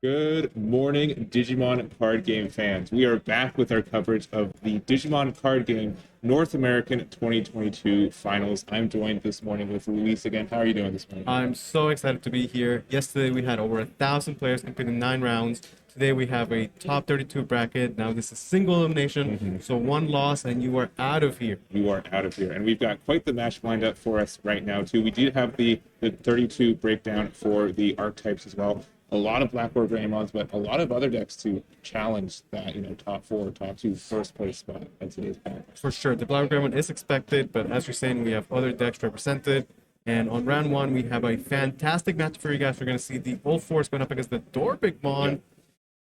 Good morning, Digimon card game fans. We are back with our coverage of the Digimon card game North American 2022 finals. I'm joined this morning with Luis again. How are you doing this morning? I'm so excited to be here. Yesterday we had over 1,000 players competing in 9 rounds. Today we have a top 32 bracket. Now this is single elimination, so one loss and you are out of here. You are out of here. And we've got quite the match lined up for us right now, too. We did have the 32 breakdown for the archetypes as well. A lot of Black Orb Greymons, but a lot of other decks to challenge that, top four, top two, first place spot at today's pack. For sure, the Black Dragon is expected, but as you're saying, we have other decks represented. And on round one, we have a fantastic match for you guys. We're going to see the Old Force going up against the Dorbigmon,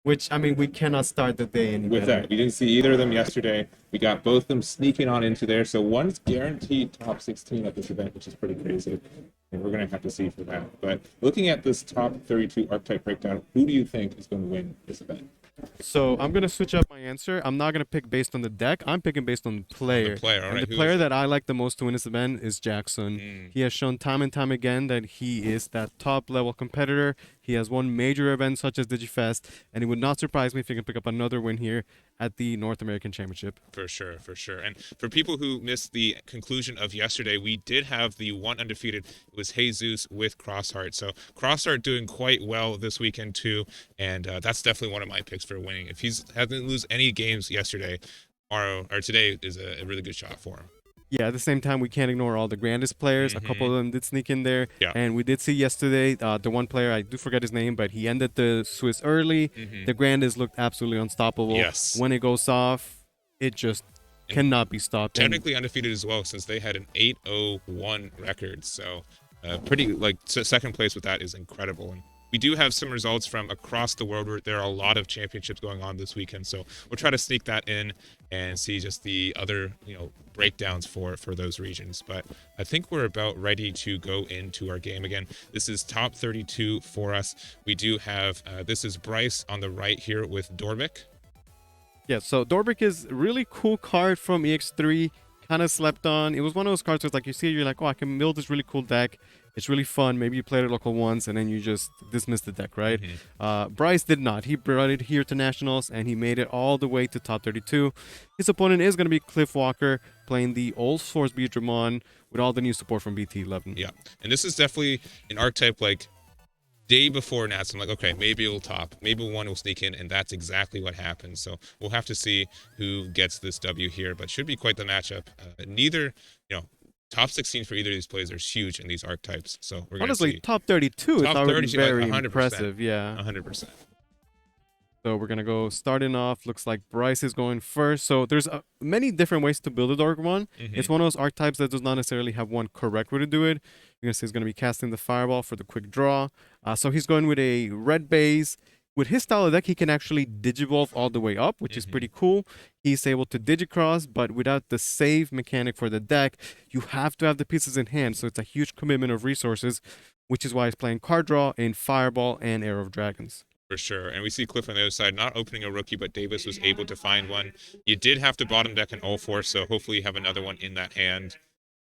which, I mean, we cannot start the day any With better. that, we didn't see either of them yesterday. We got both of them sneaking on into there. So one's guaranteed top 16 at this event, which is pretty crazy. And we're going to have to see for that. But looking at this top 32 archetype breakdown, who do you think is going to win this event? So I'm gonna switch up my answer. I'm not gonna pick based on the deck. I'm picking based on the player. The player, all and right. the player that I like the most to win this event is Jackson. He has shown time and time again that he is that top level competitor. He has won major events such as DigiFest, and it would not surprise me if he can pick up another win here at the North American Championship. For sure, for sure. And for people who missed the conclusion of yesterday, we did have the one undefeated. It was Jesus with Crossheart. So Crossheart doing quite well this weekend too, and that's definitely one of my picks for winning. If he's hasn't lose any games yesterday, tomorrow or today is a really good shot for him. Yeah, at the same time, we can't ignore all the grandest players. A couple of them did sneak in there. Yeah. And we did see yesterday, the one player, I do forget his name, but he ended the Swiss early. The grandest looked absolutely unstoppable. Yes. When it goes off, it just cannot be stopped. And Technically undefeated as well, since they had an 8-0-1 record. So pretty second place with that is incredible. And we do have some results from across the world where there are a lot of championships going on this weekend. So we'll try to sneak that in and see just the other, breakdowns for those regions. But I think we're about ready to go into our game again. This is top 32 for us. We do have, this is Bryce on the right here with Dorvik. Yeah, so Dorbic is a really cool card from EX3. Kind of slept on. It was one of those cards where it's like you see it, you're like, oh, I can build this really cool deck. It's really fun. Maybe you played it local once and then you just dismiss the deck, right? Bryce did not. He brought it here to Nationals and he made it all the way to top 32. His opponent is going to be Cliff Walker playing the Old Force Digimon with all the new support from BT11. Yeah, and this is definitely an archetype like day before Nats. I'm like, okay, maybe it'll top, maybe one will sneak in, and that's exactly what happens. So we'll have to see who gets this W here, but should be quite the matchup. Neither, top 16 for either of these players is huge in these archetypes. So we're gonna Honestly, see. top 32 is Top already 32, very 100%. impressive. Yeah. 100%. So we're gonna go starting off. Looks like Bryce is going first. So there's many different ways to build a Dark one. It's one of those archetypes that does not necessarily have one correct way to do it. You're gonna see he's gonna be casting the Fireball for the quick draw. So he's going with a red base. With his style of deck, he can actually Digivolve all the way up, which is pretty cool. He's able to Digicross, but without the save mechanic for the deck, you have to have the pieces in hand. So it's a huge commitment of resources, which is why he's playing card draw in Fireball and Arrow of Dragons. For sure. And we see Cliff on the other side not opening a rookie, but Davis was able to find one. You did have to bottom deck an all four, so hopefully you have another one in that hand.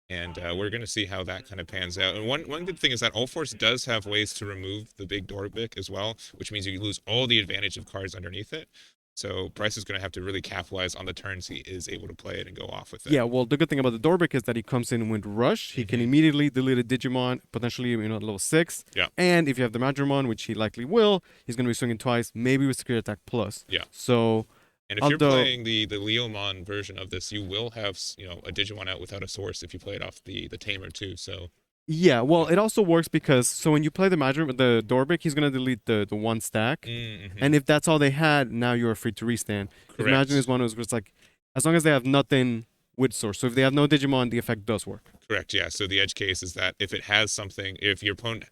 And we're going to see how that kind of pans out. And one good thing is that All Force does have ways to remove the big Dorbic as well, which means you lose all the advantage of cards underneath it. So Bryce is going to have to really capitalize on the turns he is able to play it and go off with it. Yeah, well, the good thing about the Dorbic is that he comes in with Rush. He can immediately delete a Digimon, potentially, at level 6. Yeah. And if you have the Magdramon, which he likely will, he's going to be swinging twice, maybe with Secure Attack Plus. Yeah. So... And if you're playing the Leomon version of this, you will have, a Digimon out without a source if you play it off the Tamer too. So yeah, well, it also works because so when you play the Dorbic, he's gonna delete the one stack, and if that's all they had, now you're free to restand. Correct. Imagine is one of those where it's like, as long as they have nothing with source. So if they have no Digimon, the effect does work. Correct. Yeah. So the edge case is that if it has something, if your opponent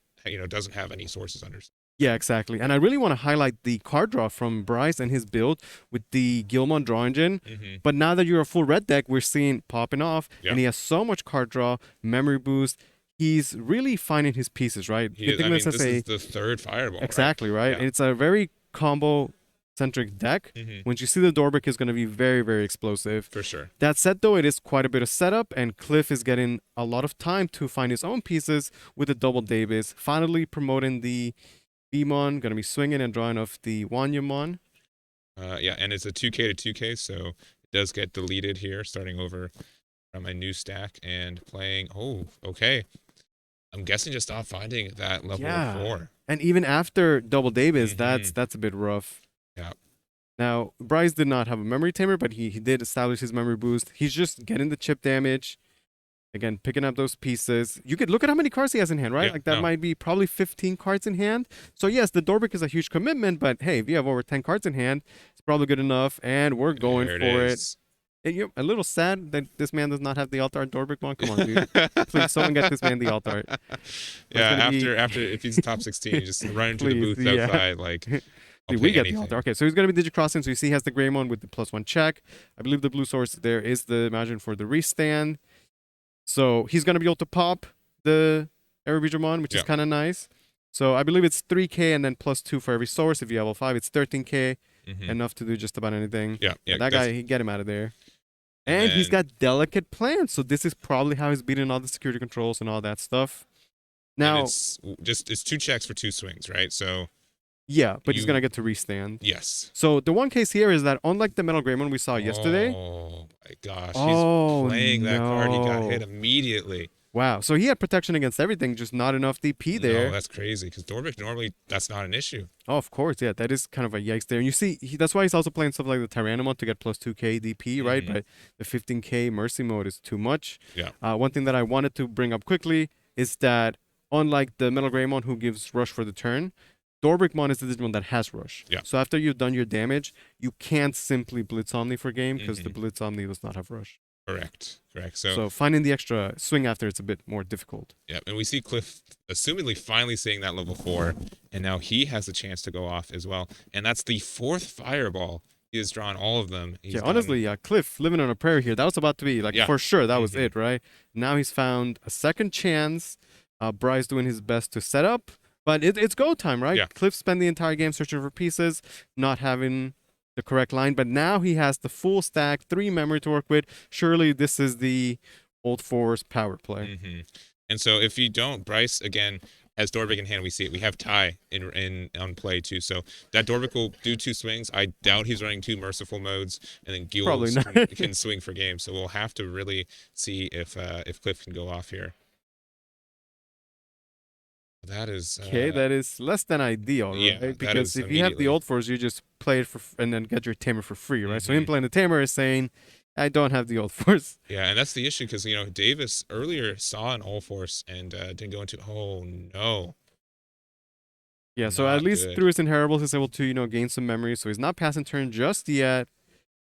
doesn't have any sources under. Yeah, exactly. And I really want to highlight the card draw from Bryce and his build with the Gilmon draw engine. But now that you're a full red deck, we're seeing popping off, and he has so much card draw, memory boost. He's really finding his pieces, right? This is the third Fireball. Exactly, right? Yeah. And it's a very combo-centric deck. Once you see the Dorbic is going to be very, very explosive. For sure. That said, though, it is quite a bit of setup, and Cliff is getting a lot of time to find his own pieces with the double Davis, finally promoting the Bmon gonna be swinging and drawing off the Wanyamon. Yeah, and it's a 2K to 2K, so it does get deleted here, starting over from a new stack and playing. Oh, okay. I'm guessing just not finding that level Yeah. 4. And even after Double Davis, Mhm. that's a bit rough. Yeah. Now, Bryce did not have a memory tamer, but he did establish his memory boost. He's just getting the chip damage. Again, picking up those pieces. You could look at how many cards he has in hand, right? Yeah, Like that no. might be probably 15 cards in hand. So yes, the Dorbic is a huge commitment, but hey, if you have over 10 cards in hand, it's probably good enough. And we're going There for it. is. And you're a little sad that this man does not have the alt art Dorbic one. Come on, dude. Please, someone get this man the alt art. Yeah, gonna be- after if he's top 16, you just run into the Please, booth yeah. outside, like I'll See, play we get anything. the altar. Okay, so he's going to be Digicrossing. So you see he has the Greymon with the +1 check. I believe the blue source there is the Imagine for the restand. So he's going to be able to pop the Digimon, which is Yeah. kind of nice. So I believe it's 3k and then +2 for every source. If you have L5, it's 13k. Mhm. Enough to do just about anything. Yeah, yeah. That that's- guy, he get him out of there. And And he's then- got delicate plans. So this is probably how he's beating all the security controls and all that stuff. and Now, it's 2 checks for 2 swings, right? So yeah, but he's you- going to get to restand. yes. So the one case here is that unlike the Metal Greymon we saw yesterday, Oh my gosh, Oh, he's playing that card. He got no. hit immediately. wow. So he had protection against everything, just not enough DP there. No, that's crazy because Dorbic normally that's not an issue. Oh, of course. Yeah, that is kind of a yikes there. And you see, that's why he's also playing stuff like the Tyrannomon to get +2k DP, right? Mhm. But the 15k Mercy mode is too much. Yeah. One thing that I wanted to bring up quickly is that unlike the Metal Greymon who gives Rush for the turn, Dorbricmon is the Digimon that has Rush. Yeah. So after you've done your damage, you can't simply Blitz Omni for game because the Mhm. Blitz Omni does not have Rush. Correct. So finding the extra swing after it's a bit more difficult. Yeah, and we see Cliff assumedly finally seeing that level 4, and now he has a chance to go off as well. And that's the 4th fireball. He has drawn all of them. He's Yeah, done- honestly, Cliff living on a prayer here. That was about to be like Yeah. for sure. That was Mhm. it, right? Now he's found a second chance. Bryce doing his best to set up, but it's go time, right? Yeah. Cliff spent the entire game searching for pieces, not having the correct line, but now he has the full stack, 3 memory to work with. Surely this is the old force power play. Mhm. And so if you don't, Bryce again has Dorbic in hand. We see it. We have Ty in on play too. So that Dorbic will do 2 swings. I doubt he's running 2 merciful modes, and then Probably Gilles not. can swing for game. So we'll have to really see if Cliff can go off here. That is Okay, that is less than ideal, yeah, right? that Because is if you have the immediately. old force, you just play it and then get your tamer for free, right? So him Mhm. playing the tamer is saying, I don't have the old force. Yeah, and that's the issue because Davis earlier saw an all force and didn't go into. Oh no. Yeah, so at Not least good. through his inheribles, he's able to, gain some memory. So he's not passing turn just yet,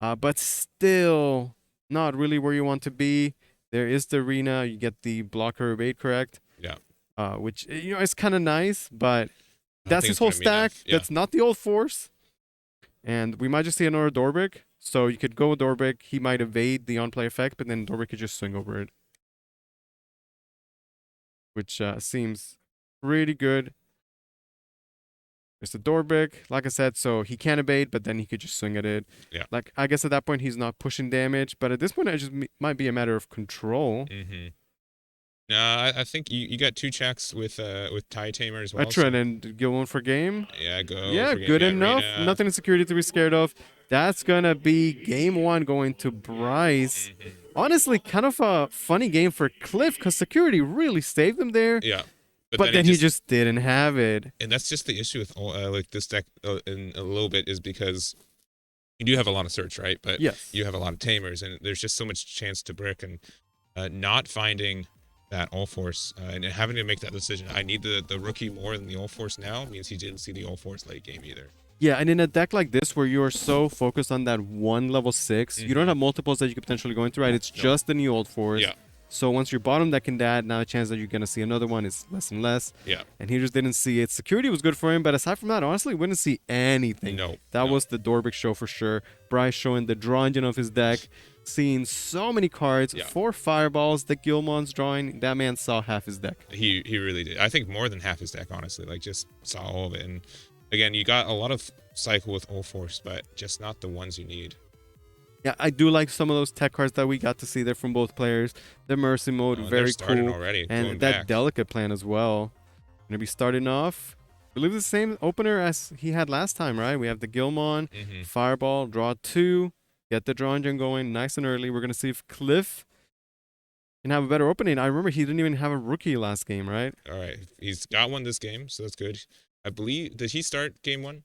but still not really where you want to be. There is the arena. You get the blocker evade correct. Yeah. Which, is kind of nice, but I don't that's think his it's whole gonna be enough. stack. Yeah. That's not the old force. And we might just see another Dorbic. So you could go with Dorbic. He might evade the on-play effect, but then Dorbic could just swing over it. Which seems pretty good. There's the Dorbic, like I said, so he can evade, but then he could just swing at it. Yeah. Like, I guess at that point he's not pushing damage, but at this point it just might be a matter of control. Mm-hmm. No, I think you got 2 checks with Tie Tamer as well. Veteran and go one for game. Yeah, go. Yeah, for game. good Yeah, enough. Arena. Nothing in security to be scared of. That's gonna be game 1 going to Bryce. Mhm. Honestly, kind of a funny game for Cliff because security really saved him there. Yeah, But then he just didn't have it. and that's just the issue with like this deck in a little bit is because you do have a lot of search, right? But Yes. you have a lot of tamers, and there's just so much chance to brick, and not finding that all force and having to make that decision. I need the rookie more than the all force now means he didn't see the all force late game either. Yeah, and in a deck like this where you're so focused on that one level 6, you don't Mhm. have multiples that you could potentially go into, right? It's Nope. just the new old force. Yeah. So once you're bottom decking that, now the chance that you're going to see another one is less and less. Yeah. And he just didn't see it. Security was good for him, but aside from that, honestly, we didn't see anything. No. That no. was the Dorbic show for sure. Bryce showing the draw engine of his deck, seeing so many cards, Yeah. 4 fireballs that Gilmon's drawing. That man saw half his deck. He really did. I think more than half his deck, honestly. Like, just saw all of it. And again, you got a lot of cycle with all force, but just not the ones you need. Yeah, I do like some of those tech cards that we got to see there from both players. The Mercy mode, Oh, and very they're starting cool. already. And going that back. delicate plan as well. Gonna be starting off. believe it's the same opener as he had last time, right? We have the Gilmon, Mm-hmm. Fireball, draw 2, get the draw engine going nice and early. We're going to see if Cliff can have a better opening. I remember he didn't even have a rookie last game, right? All right, he's got one this game, so that's good. I believe, did he start game 1?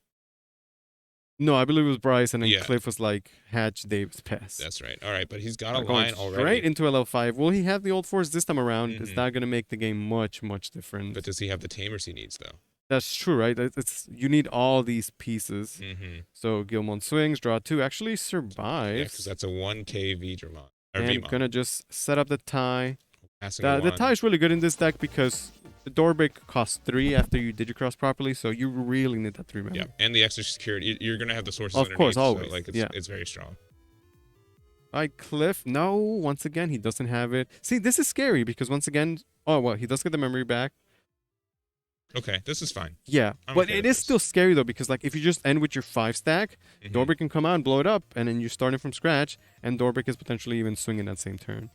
No, I believe it was Bryce, and then Yeah. Cliff was like Hatch, Davis, Pass. That's right. All right, but he's got a Going line straight already. into a level 5. Will he have the old force this time around? Is Mhm. that going to make the game much, much different? But does he have the tamers he needs though? That's true, right? You need all these pieces. Mm-hmm. So Gilmon swings, draw 2, actually Yeah, survives. because that's a 1K Vdramon. Or And Vmon. gonna just set up the tie. Passing The one. tie is really good in this deck because the Dorbic costs 3 after you digicross properly, so you really need that 3 mana. Yeah, and the extra security. You're gonna have the sources Of underneath. course, always. So, like, Yeah. it's very strong. Alright, Cliff. No, once again, he doesn't have it. See, this is scary because once again, oh, well, he does get the memory back. Okay, this is fine. Yeah, I'm but okay it with is this. still scary though because like if you just end with your 5 stack, Mhm. Dorbic can come out and blow it up, and then you're starting from scratch, and Dorbic is potentially even swinging that same turn.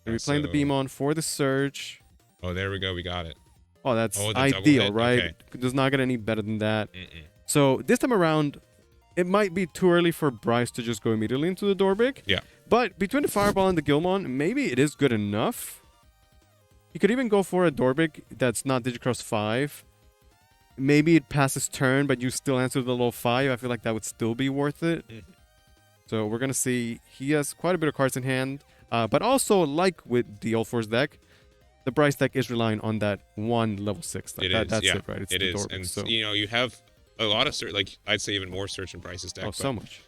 So we're playing the So- Beam on for the Surge. Oh, there we go. We got it. Oh, that's Oh, the double ideal, hit, right? okay. Does not get any better than that. Mm-mm. So this time around, it might be too early for Bryce to just go immediately into the Dorbic. Yeah. But between the Fireball and the Gilmon, maybe it is good enough. You could even go for a Dorbic that's not Digicross 5. Maybe it passes turn, but you still answer the low 5. I feel like that would still be worth it. Mhm. So we're going to see he has quite a bit of cards in hand. But also, like with the All Force deck, the Bryce deck is relying on that one level 6. Like that's yeah. it, right? It's It the is, Dorbic, and so. you know you have a lot of like I'd say even more search in Bryce's deck. Oh, but so much.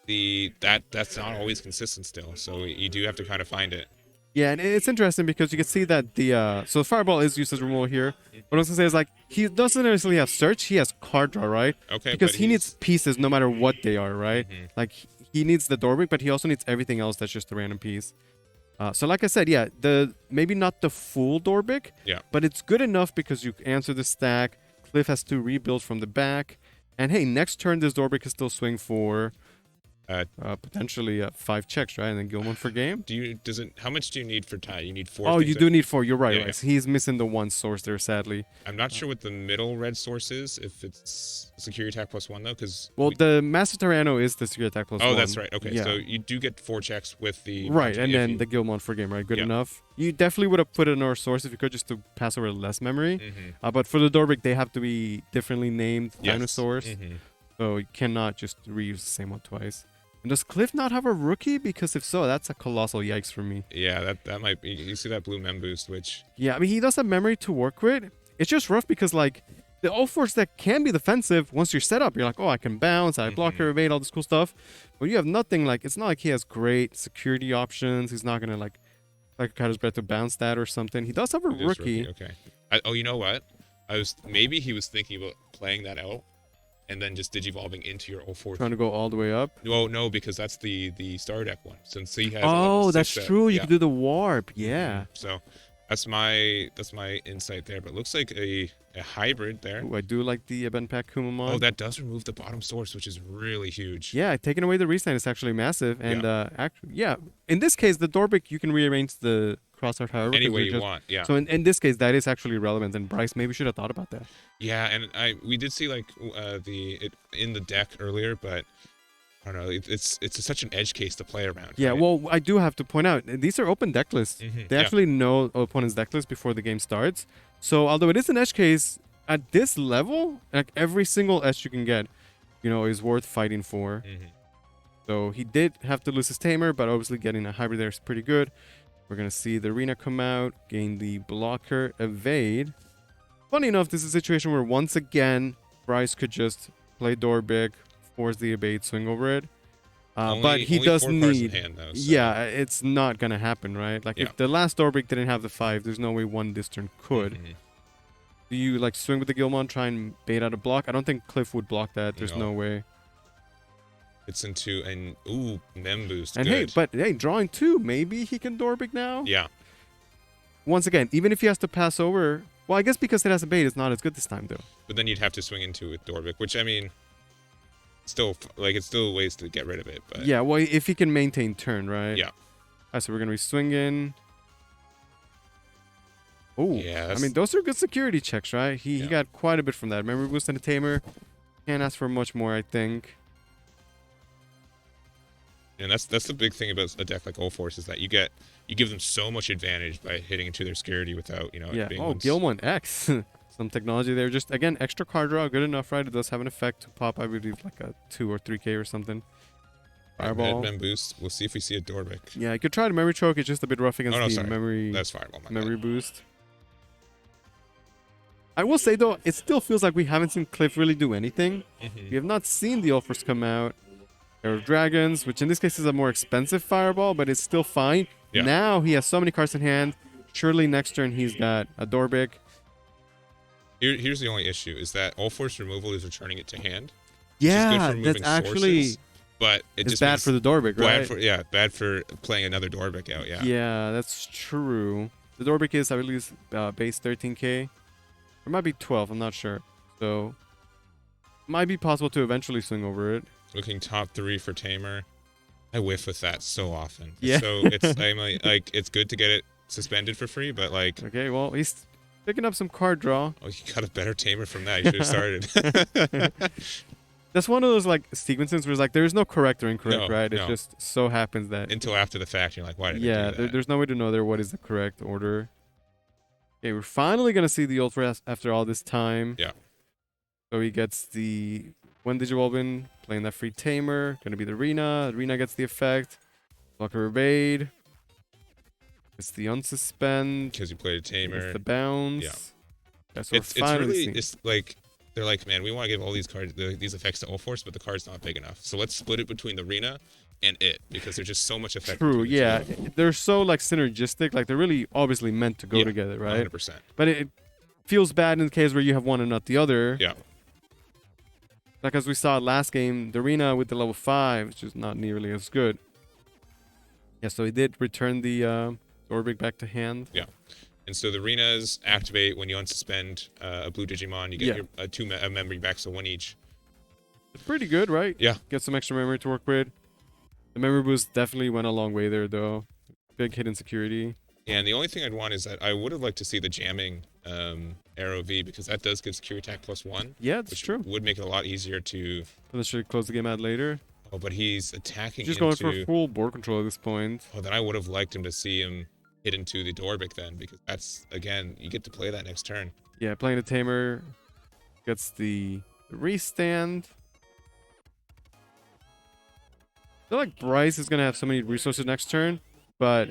that's not always consistent still. So you do have to kind of find it. Yeah, and it's interesting because you can see that the so Fireball is used as removal here. What I was gonna say is like he doesn't necessarily have search, he has card draw, right? Okay, Because but he needs pieces no matter what they are, right? Mhm. Like he needs the Dorbic, but he also needs everything else that's just a random piece. So like I said, yeah, the maybe not the full Dorbic, Yeah. but it's good enough because you answer the stack. Cliff has to rebuild from the back, and hey, next turn this Dorbic can still swing for potentially 5 checks, right? And then Gilmon for game. How much do you need for tie? You need 4. Oh, things you that- do need 4. You're right, Yeah, right. yeah. So he's missing the one source there, sadly. I'm not sure what the middle red source is. If it's security attack +1 though, because Well, the Master Tyranno is the security attack plus oh, 1. that's right. Okay, Yeah. so you do get 4 checks with the Right, bounty and if then you- the Gilmon for game, right? Good Yeah. enough. You definitely would have put another source if you could just to pass over less memory. Mhm. But for the Dorbic, they have to be differently named Yes. dinosaurs. Mhm. So you cannot just reuse the same one twice. And does Cliff not have a rookie? Because if so, that's a colossal yikes for me. Yeah, that might be. You see that blue mem boost, which Yeah, I mean, he does have memory to work with. It's just rough because, like, the All Force deck can be defensive once you're set up. You're like, oh, I can bounce, I blocker, evade, all this cool stuff. But you have nothing, like, it's not like he has great security options. He's not going to, like cut his breath to bounce that or something. He does have a it is rookie. Okay. Oh, you know what? Maybe he was thinking about playing that out, and then just digivolving into your 04. Trying to go all the way up. No, because that's the star deck one. Since he has. a Oh, level that's 6 true. You yeah. can do the warp. Yeah. So that's my insight there. But it looks like a hybrid there. Ooh, I do like the Benpak Kumamon. Oh, that does remove the bottom source, which is really huge. Yeah, taking away the resign is actually massive. And actually, yeah, in this case, the Dorbic, you can rearrange the crossart however. Any 'cause way they're you just- want. Yeah. So in this case, that is actually relevant. And Bryce maybe should have thought about that. Yeah, and we did see like in the deck earlier, but I don't know. It's such an edge case to play around. Yeah, right? well, I do have to point out, these are open deck lists. Mhm, They yeah. actually know opponent's deck list before the game starts. So although it is an edge case, at this level, like every single edge you can get, is worth fighting for. Mhm. So he did have to lose his tamer, but obviously getting a hybrid there is pretty good. We're going to see the arena come out, gain the blocker, evade. Funny enough, this is a situation where once again, Bryce could just play Dorbic, force the evade, swing over it. But he Only does 4 cards in need... hand, though, so- Yeah, it's not going to happen, right? Like Yeah. if the last Dorbic didn't have the 5, there's no way one this turn could. Mhm. Do you like swing with the Gilmon, try and bait out a block? I don't think Cliff would block that. There's No. no way. It's into an mem boost. And Good. drawing 2, maybe he can Dorbic now? Yeah. Once again, even if he has to pass over, well, I guess because it has a bait, it's not as good this time, though. But then you'd have to swing into with Dorbic, which I mean, it's still ways to get rid of it. But Yeah, well, if he can maintain turn, right? Yeah. All right, so we're going to be swinging. Oh, Yeah, I mean, those are good security checks, right? He Yeah. got quite a bit from that. Memory boost and a tamer. Can't ask for much more, I think. And that's the big thing about a deck like All Force is that you give them so much advantage by hitting into their security without it Yeah. being Oh, Gilmon X. Some technology there. Just, again, extra card draw. Good enough, right? It does have an effect to pop, I believe, like a 2 or 3k or something. Fireball. Mem boost. We'll see if we see a Dorbic. Yeah, you could try the memory choke. It's just a bit rough against Oh no, the sorry. memory That's Fireball. My memory bad. boost. I will say though, it still feels like we haven't seen Cliff really do anything. We have not seen the offers come out. There are dragons, which in this case is a more expensive fireball, but it's still fine. Yeah. Now he has so many cards in hand. Surely next turn he's got a Dorbic. Here's the only issue is that All Force removal is returning it to hand. Yeah, which is good for removing that's actually sources, but it it's just bad means for the Dorbic, right? bad for playing another Dorbic out. Yeah. Yeah, that's true. The Dorbic is, I believe, base 13k. Or it might be 12, I'm not sure. So, might be possible to eventually swing over it. Looking top 3 for Tamer. I whiff with that so often. Yeah. So I'm like it's good to get it suspended for free, but like Okay, well, he's picking up some card draw. oh, you got a better Tamer from that. You should have started. That's one of those like sequences where it's like there's no correct or incorrect, No, right? It no. just so happens that Until after the fact, you're like, why did I yeah, do that? there's no way to know there what is the correct order. Okay, we're finally gonna see the old Force after all this time. Yeah. So he gets the one Digimon playing that free tamer. Gonna be the Rena. Rena gets the effect. Blocker evade. It's the unsuspend. Because you played a Tamer. It's the bounce. Yeah. That's what It's we're finally really seeing. it's like they're like, man, we want to give all these cards these effects to All Force, but the card's not big enough. So let's split it between the Rena and it because there's just so much effect. True, between the yeah. two. They're so like synergistic. Like they're really obviously meant to go Yeah, together, right? 100%. But it feels bad in the case where you have one and not the other. Yeah. Like as we saw last game, the Rena with the level 5, which is not nearly as good. Yeah, so he did return the Orbic back to hand. And so the Renas activate when you unsuspend a blue Digimon. You get Yeah. your two memory back, so one each. It's pretty good, right? Yeah. Get some extra memory to work with. The memory boost definitely went a long way there, though. Big hidden security. And the only thing I'd want is that I would have liked to see the jamming arrow V because that does give secure attack +1. Yeah, that's Which true. would make it a lot easier to. Potentially close the game out later. Oh, but he's attacking Just into. going for full board control at this point. Oh, then I would have liked him to see him hit into the Dorbic then because that's again you get to play that next turn. Yeah, playing the Tamer gets the restand. I feel like Bryce is going to have so many resources next turn, but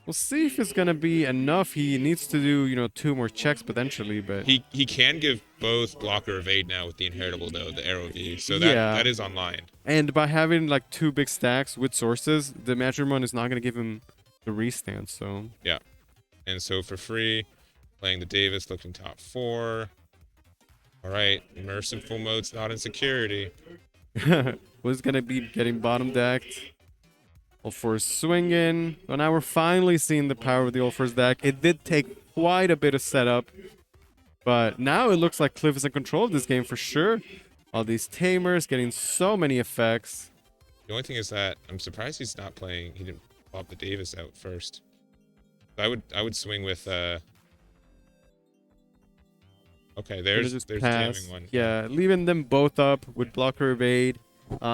we'll see if it's going to be enough. He needs to do, 2 more checks potentially, but He can give both blocker evade now with the inheritable though, the arrow V. So Yeah. that is online. and by having like 2 big stacks with sources, the match run is not going to give him the restand, so And so for free, playing the Davis looking top 4. All right, merciful mode's not in security. was going to be getting bottom decked. All Force swinging. So now we're finally seeing the power of the All Force deck. It did take quite a bit of setup, but now it looks like Cliff is in control of this game for sure. All these tamers getting so many effects. The only thing is that I'm surprised he's not playing. He didn't pop the Davis out first. I would swing with. Okay, Gonna there's just the pass. jamming one. Yeah, leaving them both up with blocker evade.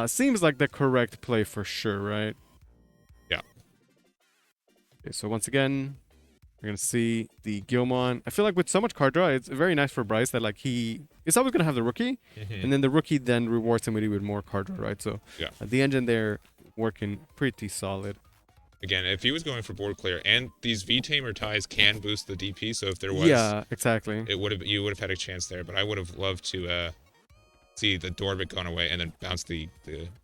Seems like the correct play for sure, right? Yeah. Okay, so once again, we're gonna see the Gilmon. I feel like with so much card draw, it's very nice for Bryce that like he is always gonna have the rookie, Mhm. and then the rookie then rewards somebody with more card draw, right? So Yeah. the engine there working pretty solid. Again, if he was going for board clear, and these V tamer ties can boost the DP, so if there was, Yeah, exactly. you would have had a chance there. But I would have loved to see the Dorbic gone away and then bounce the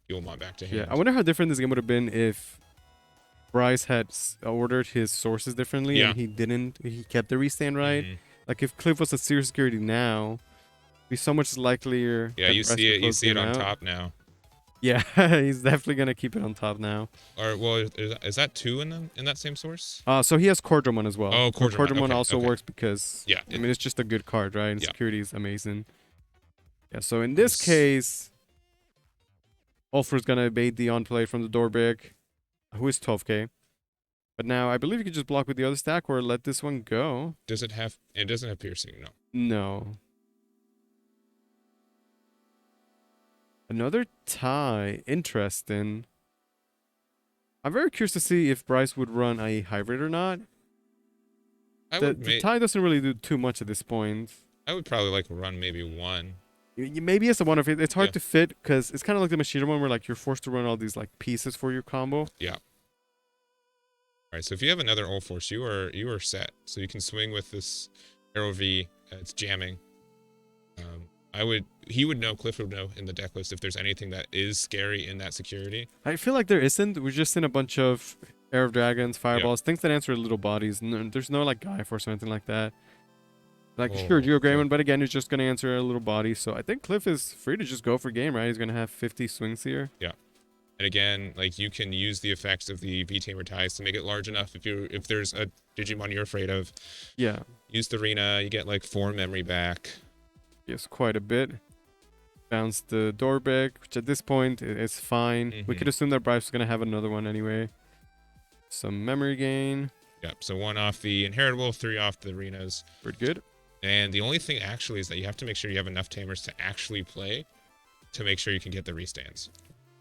Yulmon back to hand. Yeah, I wonder how different this game would have been if Bryce had ordered his sources differently Yeah. and he didn't. He kept the restand right. Mhm. Like if Cliff was a serious security now, it'd be so much likelier. Yeah, that you Bryce see would it. You close see it the game on out. top now. Yeah, he's definitely gonna keep it on top now. Or well, is that 2 in that same source? So he has Cordramon as well. Oh, So Cordramon, Cordramon okay, also okay. works because Yeah. I mean it's just a good card, right? And Yeah. security is amazing. Yeah. So in this Yes. case, Ulfr's gonna evade the on play from the Dorbic, who is 12k. But now I believe you could just block with the other stack or let this one go. Does it have? It doesn't have piercing. No. No. Another tie. Interesting. I'm very curious to see if Bryce would run a hybrid or not. The tie doesn't really do too much at this point. I would probably like run maybe one. Maybe it's a one of it. It's hard to fit because it's kind of like the Machida one where like you're forced to run all these like pieces for your combo. Yeah. All right. So if you have another All Force, you are set. So you can swing with this Arrow V. It's jamming. He would know, Cliff would know in the deck list if there's anything that is scary in that security. I feel like there isn't. We're just in a bunch of Air of Dragons, Fireballs, things that answer little bodies. There's no like Gaia Force or anything like that. Like, sure, Geo Greymon, but again, he's just going to answer a little body. So I think Cliff is free to just go for game, right? He's going to have 50 swings here. Yeah. And again, like you can use the effects of the V-Tamer ties to make it large enough if there's a Digimon you're afraid of. Yeah. Use the arena, you get like 4 memory back. Yes, quite a bit. Bounce the Dorbeck, which at this point is fine. We could assume that Bryce is going to have another one anyway. Some memory gain. Yep, so 1 off the Inheritable, 3 off the arenas. Pretty good. And the only thing actually is that you have to make sure you have enough Tamers to actually play to make sure you can get the restands.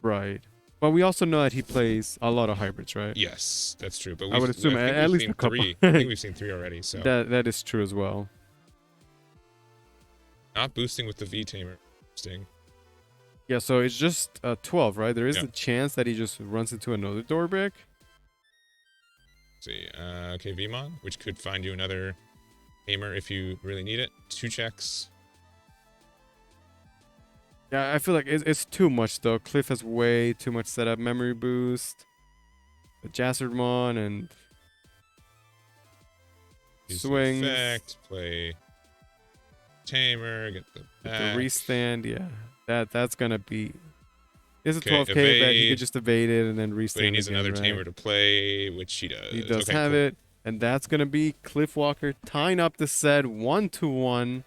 Right. But we also know that he plays a lot of hybrids, right? Yes, that's true. But I would assume at least a couple. 3. I think we've seen 3 already. So that is true as well. Not boosting with the V-Tamer. Boosting. Yeah, so it's just 12, right? There is a chance that he just runs into another Dorbeck. Let's see. Okay, Vmon, which could find you another Tamer if you really need it. 2 checks. Yeah, I feel like it's too much, though. Cliff has way too much setup. Memory boost. The Jazzardmon and Use swings. The effect, play Tamer, get the back. The restand, yeah. That's going to be... It's a Okay, 12k, but he could just evade it and then restand. But he needs again, another right? Tamer to play, which he does. He does okay, have cool. it. And that's going to be Cliff Walker tying up the set 1-1.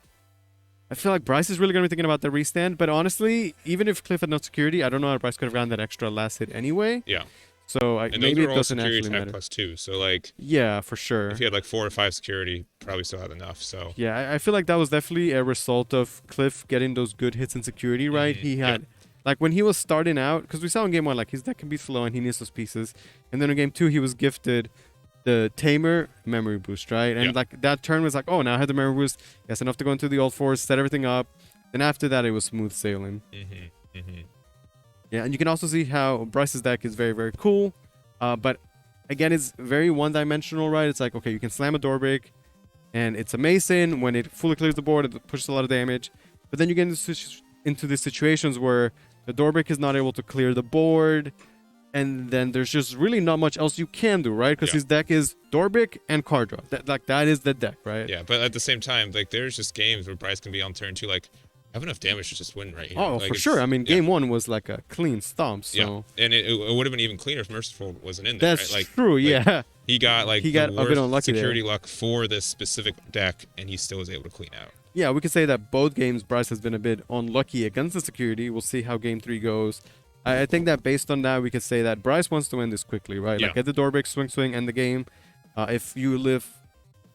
I feel like Bryce is really going to be thinking about the restand. But honestly, even if Cliff had no security, I don't know how Bryce could have gotten that extra last hit anyway. Yeah. So and maybe those are it all doesn't security actually type matter. +2. So like, Yeah, for sure. if you had like 4 or 5 security, probably still had enough. So Yeah, I feel like that was definitely a result of Cliff getting those good hits in security, right? He had, like when he was starting out, because we saw in game 1, like his deck can be slow and he needs those pieces. And then in game 2, he was gifted the Tamer memory boost, right? And like that turn was like, oh, now I have the memory boost. He has enough to go into the old force, set everything up. Then after that, it was smooth sailing. Yeah, and you can also see how Bryce's deck is very, very cool. But again, it's very one-dimensional, right? It's like, okay, you can slam a Dorbeck, and it's amazing when it fully clears the board. It pushes a lot of damage. But then you get into these situations where the Dorbeck is not able to clear the board, and then there's just really not much else you can do, right? Because his deck is Dorbeck and card draw. That is the deck, right? Yeah, but at the same time, like there's just games where Bryce can be on turn 2, like, I have enough damage to just win right here. Oh, like, for sure. I mean, game 1 was like a clean stomp. So. Yeah, and it would have been even cleaner if Merciful wasn't in there. That's right? Like, true, yeah. He got like he got the a bit worst unlucky security there. luck for this specific deck, and he still was able to clean out. Yeah, we could say that both games Bryce has been a bit unlucky against the security. We'll see how game 3 goes. I think that based on that, we could say that Bryce wants to win this quickly, right? Like, get the Dorbeck, swing, end the game. If you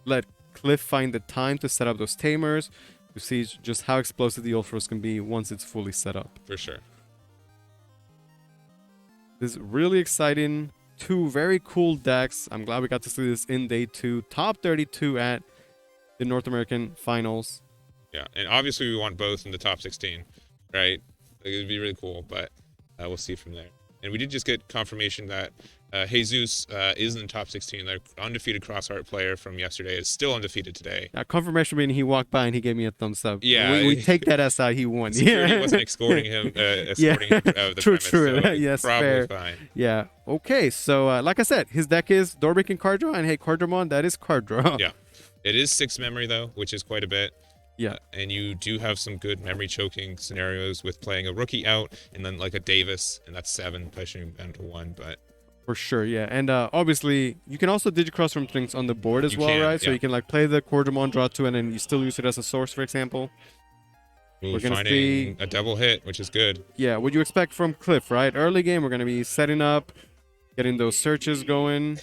let Cliff find the time to set up those Tamers, you see just how explosive the Ultros can be once it's fully set up. For sure. This is really exciting. 2 very cool decks. I'm glad we got to see this in day 2. Top 32 at the North American Finals. Yeah, and obviously we want both in the top 16, right? Like, it'd be really cool, but we'll see from there. And we did just get confirmation that Jesus is in the top 16. Their undefeated cross-art player from yesterday is still undefeated today. Confirmation meaning he walked by and he gave me a thumbs up. Yeah. We take that as he won. Security wasn't escorting him, escorting him out of the true. premise, so Yes, probably fair. fine. Yeah. Okay, so like I said, his deck is Dorbeck and card draw, and hey, card draw, that is card draw. Yeah. It is 6 memory, though, which is quite a bit. Yeah. And you do have some good memory choking scenarios with playing a rookie out and then like a Davis, and that's 7, pushing him down to 1. But for sure, yeah. And obviously, you can also digicross from things on the board as You well, can, right? So yeah. you can like play the Quadramon, draw 2, and then you still use it as a source, for example. we're gonna finding see- a double hit, which is good. Yeah, what you expect from Cliff, right? Early game, we're going to be setting up, getting those searches going.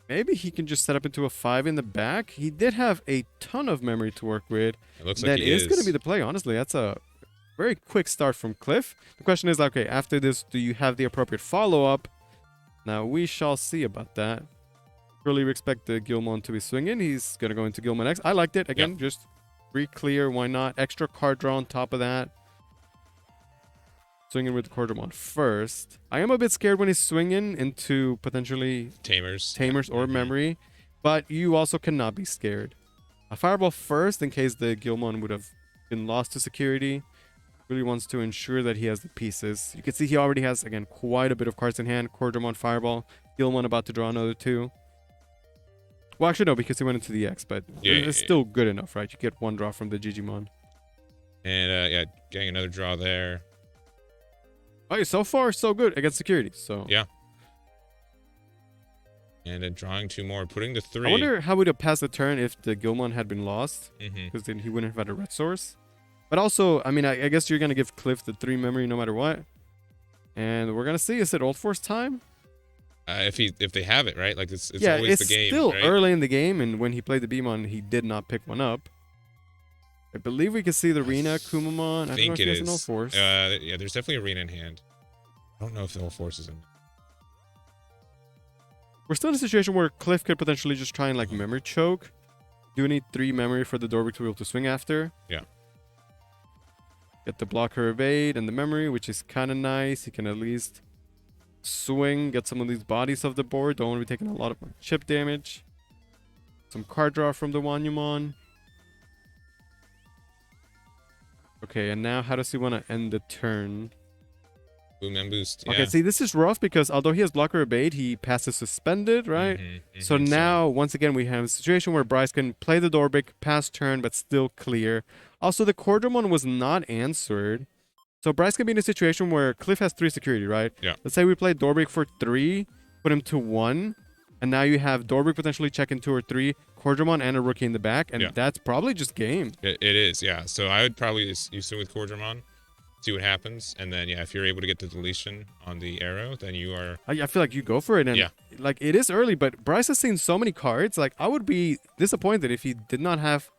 Maybe he can just set up into a 5 in the back. He did have a ton of memory to work with. It looks That like he is going to is. be the play, honestly. That's a very quick start from Cliff. The question is, okay, after this, do you have the appropriate follow-up? Now, we shall see about that. Surely we expect the Gilmon to be swinging. He's going to go into Gilmon next. I liked it. Again, just re-clear. Why not? Extra card draw on top of that. Swinging with the Cordamon first. I am a bit scared when he's swinging into potentially Tamers. or memory, but you also cannot be scared. A Fireball first in case the Gilmon would have been lost to security. Really wants to ensure that he has the pieces. You can see he already has, again, quite a bit of cards in hand. Cordamon Fireball. Gilmon about to draw another 2. Well, actually, no, because he went into the X, but it's still good enough, right? You get 1 draw from the Digimon. And getting another draw there. Okay, so far, so good against security. So Yeah. And drawing 2 more, putting the 3. I wonder how would have passed the turn if the Gilmon had been lost, Mm-hmm. because then he wouldn't have had a red source. But also, I mean, I guess you're gonna give Cliff the 3 memory no matter what. And we're gonna see. Is it Old Force time? If they have it, right? Like it's Yeah, always it's the game. still right? early in the game, and when he played the Beamon, he did not pick one up. I believe we can see the Rena Kumamon. I don't know think if it he has an is. Old Force. Yeah, there's definitely Arena in hand. I don't know if the Old Force is in. We're still in a situation where Cliff could potentially just try and like memory choke. Do need 3 memory for the Dorwick to be able to swing after. Yeah. Get the blocker evade and the memory, which is kind of nice. He can at least swing, get some of these bodies off the board. Don't want to be taking a lot of chip damage. Some card draw from the Wanyumon. Okay, and now how does he want to end the turn? Boom and boost. Yeah. Okay, see, this is rough because although he has blocker evade, he passes suspended, right? So now, once again, we have a situation where Bryce can play the Dorbick, pass turn, but still clear. Also, the Cordamon was not answered. So Bryce can be in a situation where Cliff has 3 security, right? Yeah. Let's say we play Dorbick for 3, put him to 1, and now you have Dorbick potentially checking 2 or 3, Cordamon and a rookie in the back, and that's probably just game. It is, yeah. So I would probably just use it with Cordramon, see what happens, and then if you're able to get the deletion on the arrow, then you are. I feel like you go for it, and like it is early, but Bryce has seen so many cards. Like I would be disappointed if he did not have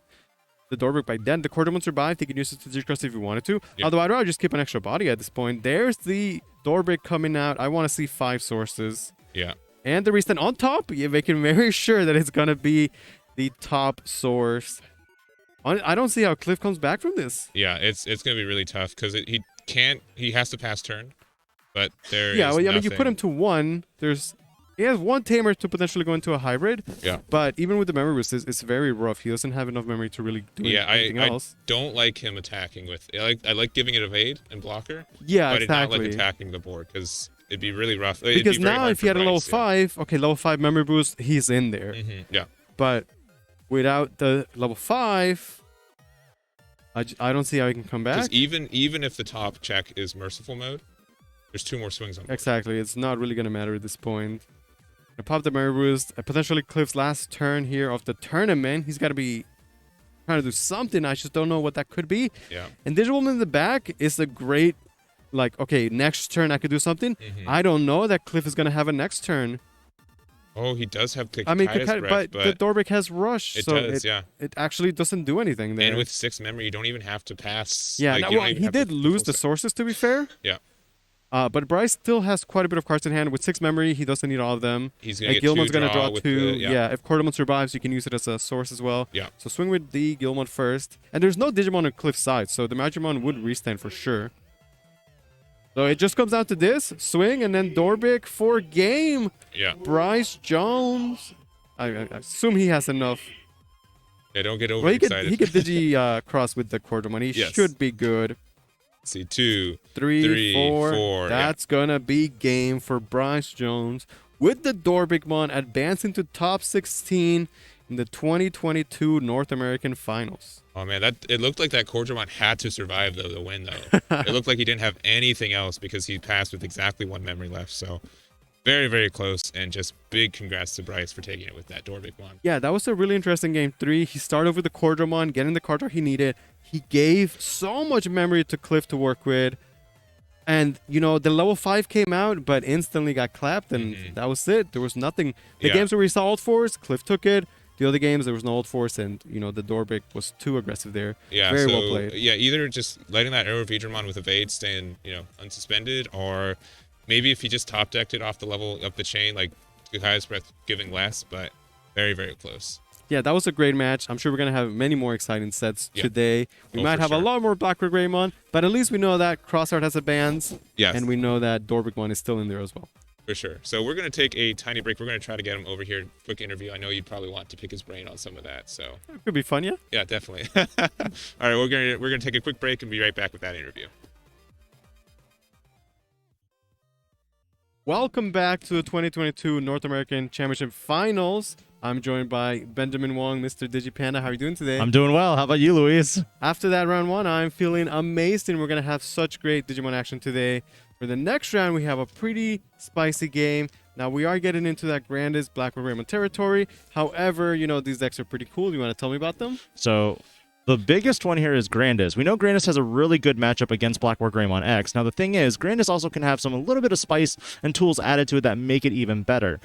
the Dorbick by then. The Cordamon survived. He can use it to Cross if he wanted to. Although I'd rather just keep an extra body at this point. There's the Dorbick coming out. I want to see 5 sources. Yeah. And the restand on top, you're making very sure that it's gonna be the top source. I don't see how Cliff comes back from this. Yeah, it's gonna be really tough because he has to pass turn, but there. Yeah, well, I mean, nothing. you put him to 1. He has 1 tamer to potentially go into a hybrid. Yeah. But even with the memory boost, it's very rough. He doesn't have enough memory to really do anything else. I don't like him attacking with. I like giving it evade and blocker. Yeah, but exactly. I don't like attacking the board because it'd be really rough. Because now, if he had a level 5, okay, level 5 memory boost, he's in there. Yeah. But without the level 5, I don't see how he can come back. Because even if the top check is merciful mode, there's 2 more swings on board. Exactly. It's not really gonna matter at this point. I pop the memory boost. Potentially Cliff's last turn here of the tournament. He's got to be trying to do something. I just don't know what that could be. Yeah. And Digimon in the back is a great, like, okay, next turn I could do something. I don't know that Cliff is gonna have a next turn. Oh, he does have I mean, breath, but the Dorbick has rush, so it actually doesn't do anything there. And with 6 memory, you don't even have to pass. Yeah, like, well, he did lose the sources, to be fair. Yeah. But Bryce still has quite a bit of cards in hand. With 6 memory, he doesn't need all of them. He's gonna get Gilmon's 2 gonna draw with 2. yeah. If Cordamon survives, you can use it as a source as well. Yeah. So swing with the Gilmon first. And there's no Digimon on Cliff's side, so the Magimon would restand for sure. So it just comes down to this. Swing, and then Dorbick for game. Yeah. Bryce Jones. I assume he has enough. Yeah, don't get Well, overexcited. he could Digi cross with the Cordamon. He should be good. See, 2, 3, 4. That's gonna be game for Bryce Jones with the Dorbickmon advancing to top 16 in the 2022 North American Finals. Oh man, it looked like that Cordramon had to survive though the win though. It looked like he didn't have anything else because he passed with exactly 1 memory left. So very, very close, and just big congrats to Bryce for taking it with that Dorbickmon. Yeah, that was a really interesting game 3. He started with the Cordramon, getting the card draw he needed. He gave so much memory to Cliff to work with. And, the level 5 came out, but instantly got clapped, and that was it. There was nothing. The Yeah. games where we saw Ult Force, Cliff took it. The other games, there was no Ult Force, and, the door break was too aggressive there. Yeah, Very so, well played. Yeah, either just letting that arrow Vidramon with evade staying, unsuspended, or maybe if he just top decked it off the level up the chain, like Gaia's Breath giving less, but very, very close. Yeah, that was a great match. I'm sure we're going to have many more exciting sets today. We might for have a sure. lot more Blackrock Greymon, but at least we know that Crossheart has a bans, Yes. and we know that Dorbeckmon is still in there as well. For sure. So we're going to take a tiny break. We're going to try to get him over here. Quick interview. I know you'd probably want to pick his brain on some of that. So It could be fun, yeah? yeah, definitely. All right, we're gonna take a quick break and be right back with that interview. Welcome back to the 2022 North American Championship Finals. I'm joined by Benjamin Wong, Mr. Digipanda. How are you doing today? I'm doing well. How about you, Luis? After that round 1, I'm feeling amazed, and we're going to have such great Digimon action today. For the next round, we have a pretty spicy game. Now, we are getting into that grandest Blackrock Greymon territory. However, these decks are pretty cool. You want to tell me about them? So the biggest one here is Grandis. We know Grandis has a really good matchup against Blackrock Greymon X. Now, the thing is, Grandis also can have a little bit of spice and tools added to it that make it even better.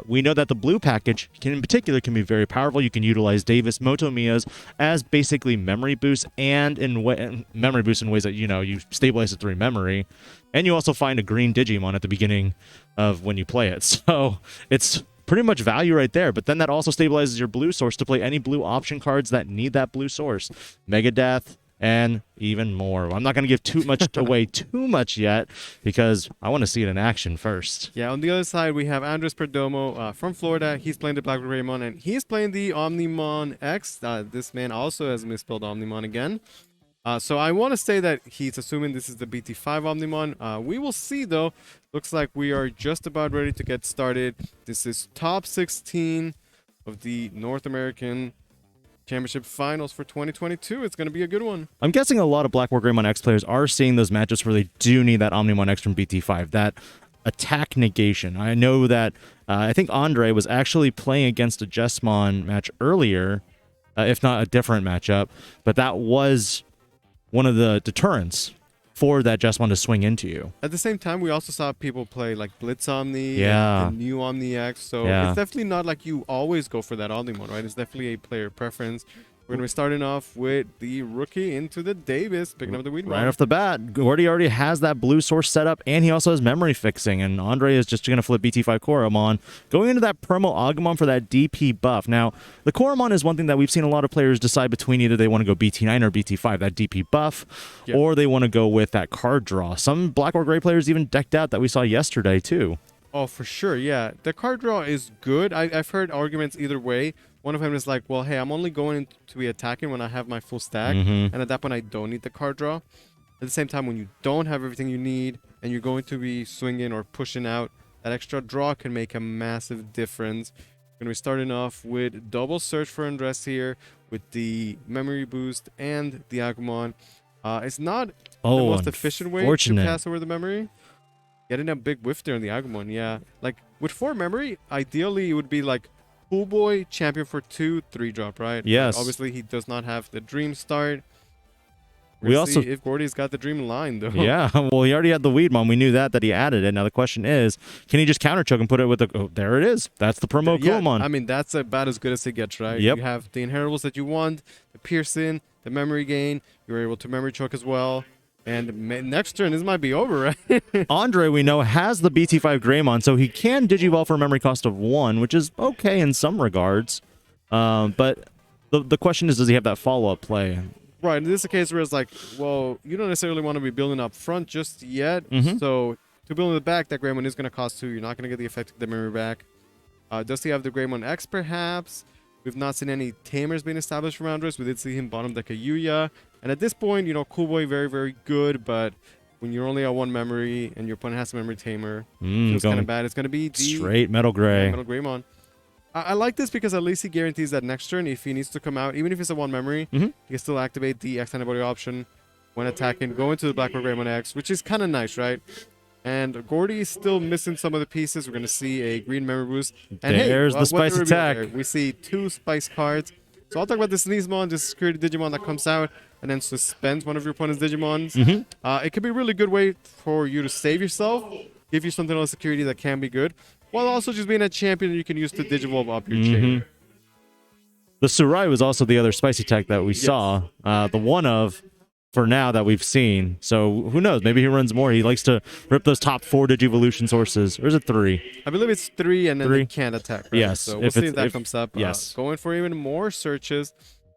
We know that the blue package, in particular, can be very powerful. You can utilize Davis Motomiyas as basically memory boost and memory boost in ways that, you stabilize it through memory. And you also find a green Digimon at the beginning of when you play it. So it's pretty much value right there. But then that also stabilizes your blue source to play any blue option cards that need that blue source. Megadeth and even more. I'm not going to give too much away too much yet because I want to see it in action first. Yeah, on the other side, we have Andres Perdomo from Florida. He's playing the Blackrock Greymon, and he's playing the Omnimon X. This man also has misspelled Omnimon again. So I want to say that he's assuming this is the BT5 Omnimon. We will see, though. Looks like we are just about ready to get started. This is top 16 of the North American Championship Finals for 2022. It's going to be a good one. I'm guessing a lot of Blackrock Greymon X players are seeing those matches where they do need that Omnimon X from BT5, that attack negation. I know that I think Andre was actually playing against a Jesmon match earlier, if not a different matchup, but that was one of the deterrents for that Jesmon to swing into you. At the same time, we also saw people play like Blitz Omni, Yeah. and the new Omni X. So Yeah. it's definitely not like you always go for that Omnimon, right? It's definitely a player preference. We're going to be starting off with the rookie into the Davis, picking up the Weedmon. Right off the bat, Gordy already has that blue source set up, and he also has memory fixing, and Andre is just going to flip BT5 Koromon, going into that promo Agumon for that DP buff. Now, the Koromon is one thing that we've seen a lot of players decide between either they want to go BT9 or BT5, that DP buff, or they want to go with that card draw. Some Blackrock Gray players even decked out that we saw yesterday, too. Oh, for sure, yeah. The card draw is good. I've heard arguments either way. One of them is like, well, hey, I'm only going to be attacking when I have my full stack, and at that point, I don't need the card draw. At the same time, when you don't have everything you need, and you're going to be swinging or pushing out, that extra draw can make a massive difference. We're going to be starting off with double search for Undress here, with the memory boost and the Agumon. It's not the most efficient way to pass over the memory. Getting a big whiff there in the Agumon, yeah. Like, with 4 memory, ideally it would be like Cool Boy, Champion for 2, 3-drop, right? Yes. But obviously, he does not have the Dream start. We also see if Gordy's got the Dream line, though. Yeah, well, he already had the Weedmon. We knew that he added it. Now the question is, can he just counter choke and put it with the? Oh, there it is. That's the promo Coolmon. I mean, that's about as good as it gets, right? Yep. You have the inheritables that you want, the Pearson, the memory gain. You're able to memory choke as well. And next turn, this might be over, right? Andre, we know, has the BT5 Greymon, so he can Digivolve for a memory cost of 1, which is okay in some regards. But the question is, does he have that follow-up play? Right, and this is a case where it's like, well, you don't necessarily want to be building up front just yet. So to build in the back, that Greymon is going to cost 2. You're not going to get the effect of the memory back. Does he have the Greymon X, perhaps? We've not seen any tamers being established from Andres. We did see him bottom deck a Yuya. And at this point, Cool Boy, very, very good. But when you're only at 1 memory and your opponent has a memory tamer, it's kind of bad. It's going to be the straight Metal Gray. Metal Greymon. I like this because at least he guarantees that next turn, if he needs to come out, even if it's a 1 memory, he can still activate the X antibody option when attacking, go into the Blackrock Greymon X, which is kind of nice, right? And Gordy is still missing some of the pieces. We're going to see a green memory boost. And There's the spice attack. We see 2 spice cards. So I'll talk about the Sneezemon, this security Digimon that comes out and then suspends one of your opponent's Digimons. It could be a really good way for you to save yourself, give you something on security that can be good, while also just being a champion you can use to Digivolve up your chain. The Surai was also the other spicy tech that we saw. The one of, for now, that we've seen. So who knows? Maybe he runs more. He likes to rip those top 4 Digivolution sources. Or is it 3? I believe it's 3 and then 3? they can't attack. Right? Yes. So we'll see if that comes up. Yes. Going for even more searches,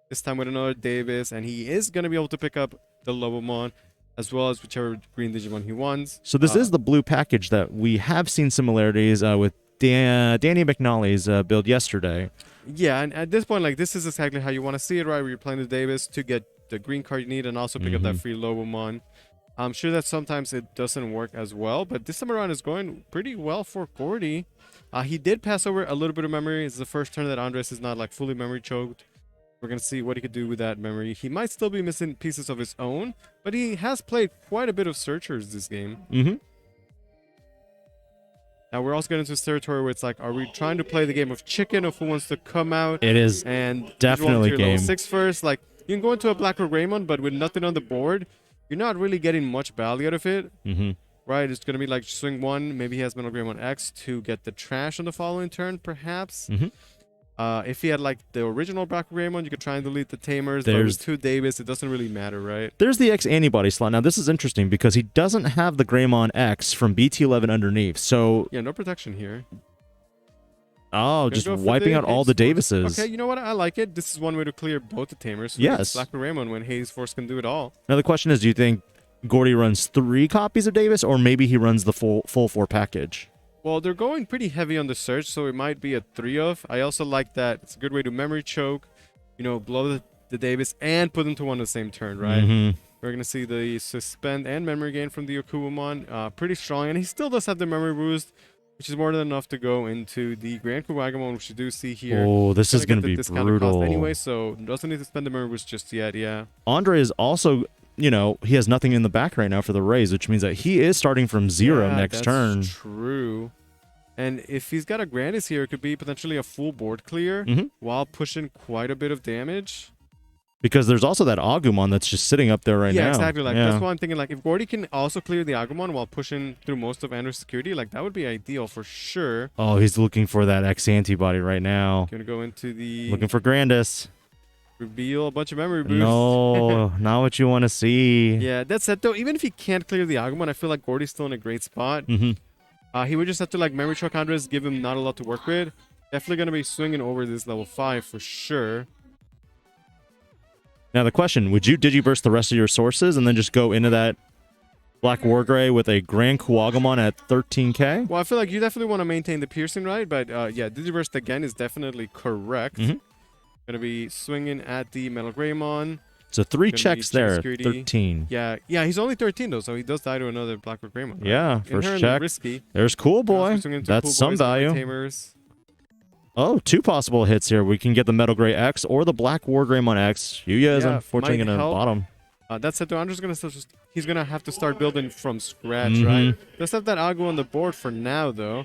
this time with another Davis. And he is going to be able to pick up the Lobomon, as well as whichever green Digimon he wants. So this is the blue package that we have seen similarities with Danny McNally's build yesterday. Yeah, and at this point, like, this is exactly how you want to see it, right? Where you're playing the Davis to get the green card you need and also pick up that free Lobomon. I'm sure that sometimes it doesn't work as well, but this time around is going pretty well for Gordy. He did pass over a little bit of memory. It's the first turn that Andres is not like fully memory choked. We're going to see what he could do with that memory. He might still be missing pieces of his own, but he has played quite a bit of searchers this game. Now, we're also getting into this territory where it's like, are we trying to play the game of chicken of who wants to come out? It is and definitely level game 6 first. Like, you can go into a Black or Greymon, but with nothing on the board, you're not really getting much value out of it. Right? It's going to be like swing 1. Maybe he has Metal Greymon X to get the trash on the following turn, perhaps. If he had like the original Black or Greymon, you could try and delete the Tamers. But with 2 Davis, it doesn't really matter, right? There's the X antibody slot. Now, this is interesting because he doesn't have the Greymon X from BT11 underneath. So yeah, no protection here. Oh, just wiping out all the Davises. Okay, you know what? I like it. This is one way to clear both the Tamers. So yes. Black or Greymon when Haze Force can do it all. Now, the question is, do you think Gordy runs 3 copies of Davis, or maybe he runs the full 4 package? Well, they're going pretty heavy on the search, so it might be a 3 of. I also like that. It's a good way to memory choke, you know, blow the Davis and put them to one at the same turn, right? We're going to see the suspend and memory gain from the Okubamon. Pretty strong, and he still does have the memory boost, which is more than enough to go into the Grand Kuwagamon, which you do see here. Oh, this is going to be brutal. Cost anyway, so doesn't need to spend the memory boost just yet, yeah. Andre is also, you know, he has nothing in the back right now for the raise, which means that he is starting from 0 next turn. True. And if he's got a Grandis here, it could be potentially a full board clear while pushing quite a bit of damage. Because there's also that Agumon that's just sitting up there right now. Yeah, exactly. Like that's why I'm thinking, like, if Gordy can also clear the Agumon while pushing through most of Andrew's security, like that would be ideal for sure. Oh, he's looking for that X antibody right now. Gonna go into the looking for Grandis. Reveal a bunch of memory boosts. No, not what you want to see. Yeah, that's it though. Even if he can't clear the Agumon, I feel like Gordy's still in a great spot. He would just have to like memory choke Andres, give him not a lot to work with. Definitely gonna be swinging over this level 5 for sure. Now the question, would you Digiburst the rest of your sources and then just go into that Black Wargray with a Grand Kuwagamon at 13k? Well, I feel like you definitely want to maintain the piercing, right? But yeah, Digiburst again is definitely correct. Gonna be swinging at the Metal Greymon. So 3 checks there, 13. Yeah, he's only 13 though, so he does die to another Black Greymon. Right? Yeah, first check. Risky. There's Cool Boy. That's Cool some value. Tamers. Oh, 2 possible hits here. We can get the Metal Gray X or the Black War Greymon X. Yuya is unfortunately going to bottom. That's it though. Andrew's he's gonna have to start building from scratch, right? Let's have that Agu on the board for now though.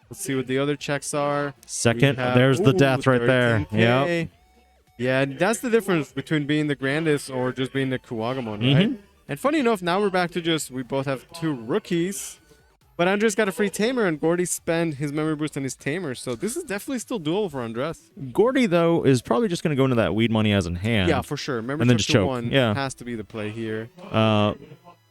Let's see what the other checks are. Second, there's the death right there. Yep. Yeah, that's the difference between being the Grandis or just being the Kuwagamon, right? And funny enough, now we're back to we both have 2 rookies. But Andres got a free Tamer, and Gordy spent his memory boost on his Tamer, so this is definitely still doable for Andres. Gordy, though, is probably just going to go into that weed money as in hand. Yeah, for sure. Remember, and then just choke. 1 has to be the play here.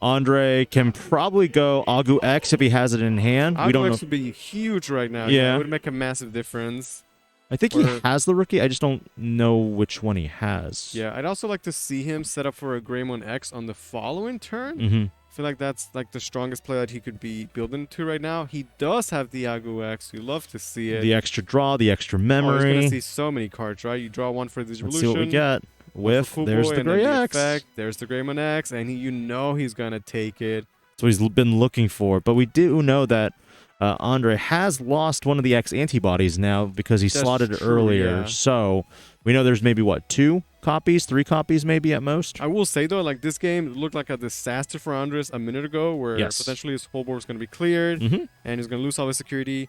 Andre can probably go Agu X if he has it in hand. Agu we don't X know. would be huge right now. Yeah. It would make a massive difference. I think he has the rookie. I just don't know which one he has. Yeah, I'd also like to see him set up for a Greymon X on the following turn. I feel like that's like the strongest play that he could be building to right now. He does have the Agu X. You love to see it. The extra draw, the extra memory. Oh, he's going to see so many cards, right? You draw 1 for the Evolution. Let's see what we get. Whiff. There's the Gray X. There's the Greymon X. And you know he's going to take it. That's what he's been looking for. But we do know that Andre has lost one of the X antibodies now because he slotted it earlier. Yeah. So we know there's maybe, 2 copies, 3 copies maybe at most? I will say, though, like this game looked like a disaster for Andres a minute ago where potentially his whole board was going to be cleared and he's going to lose all his security.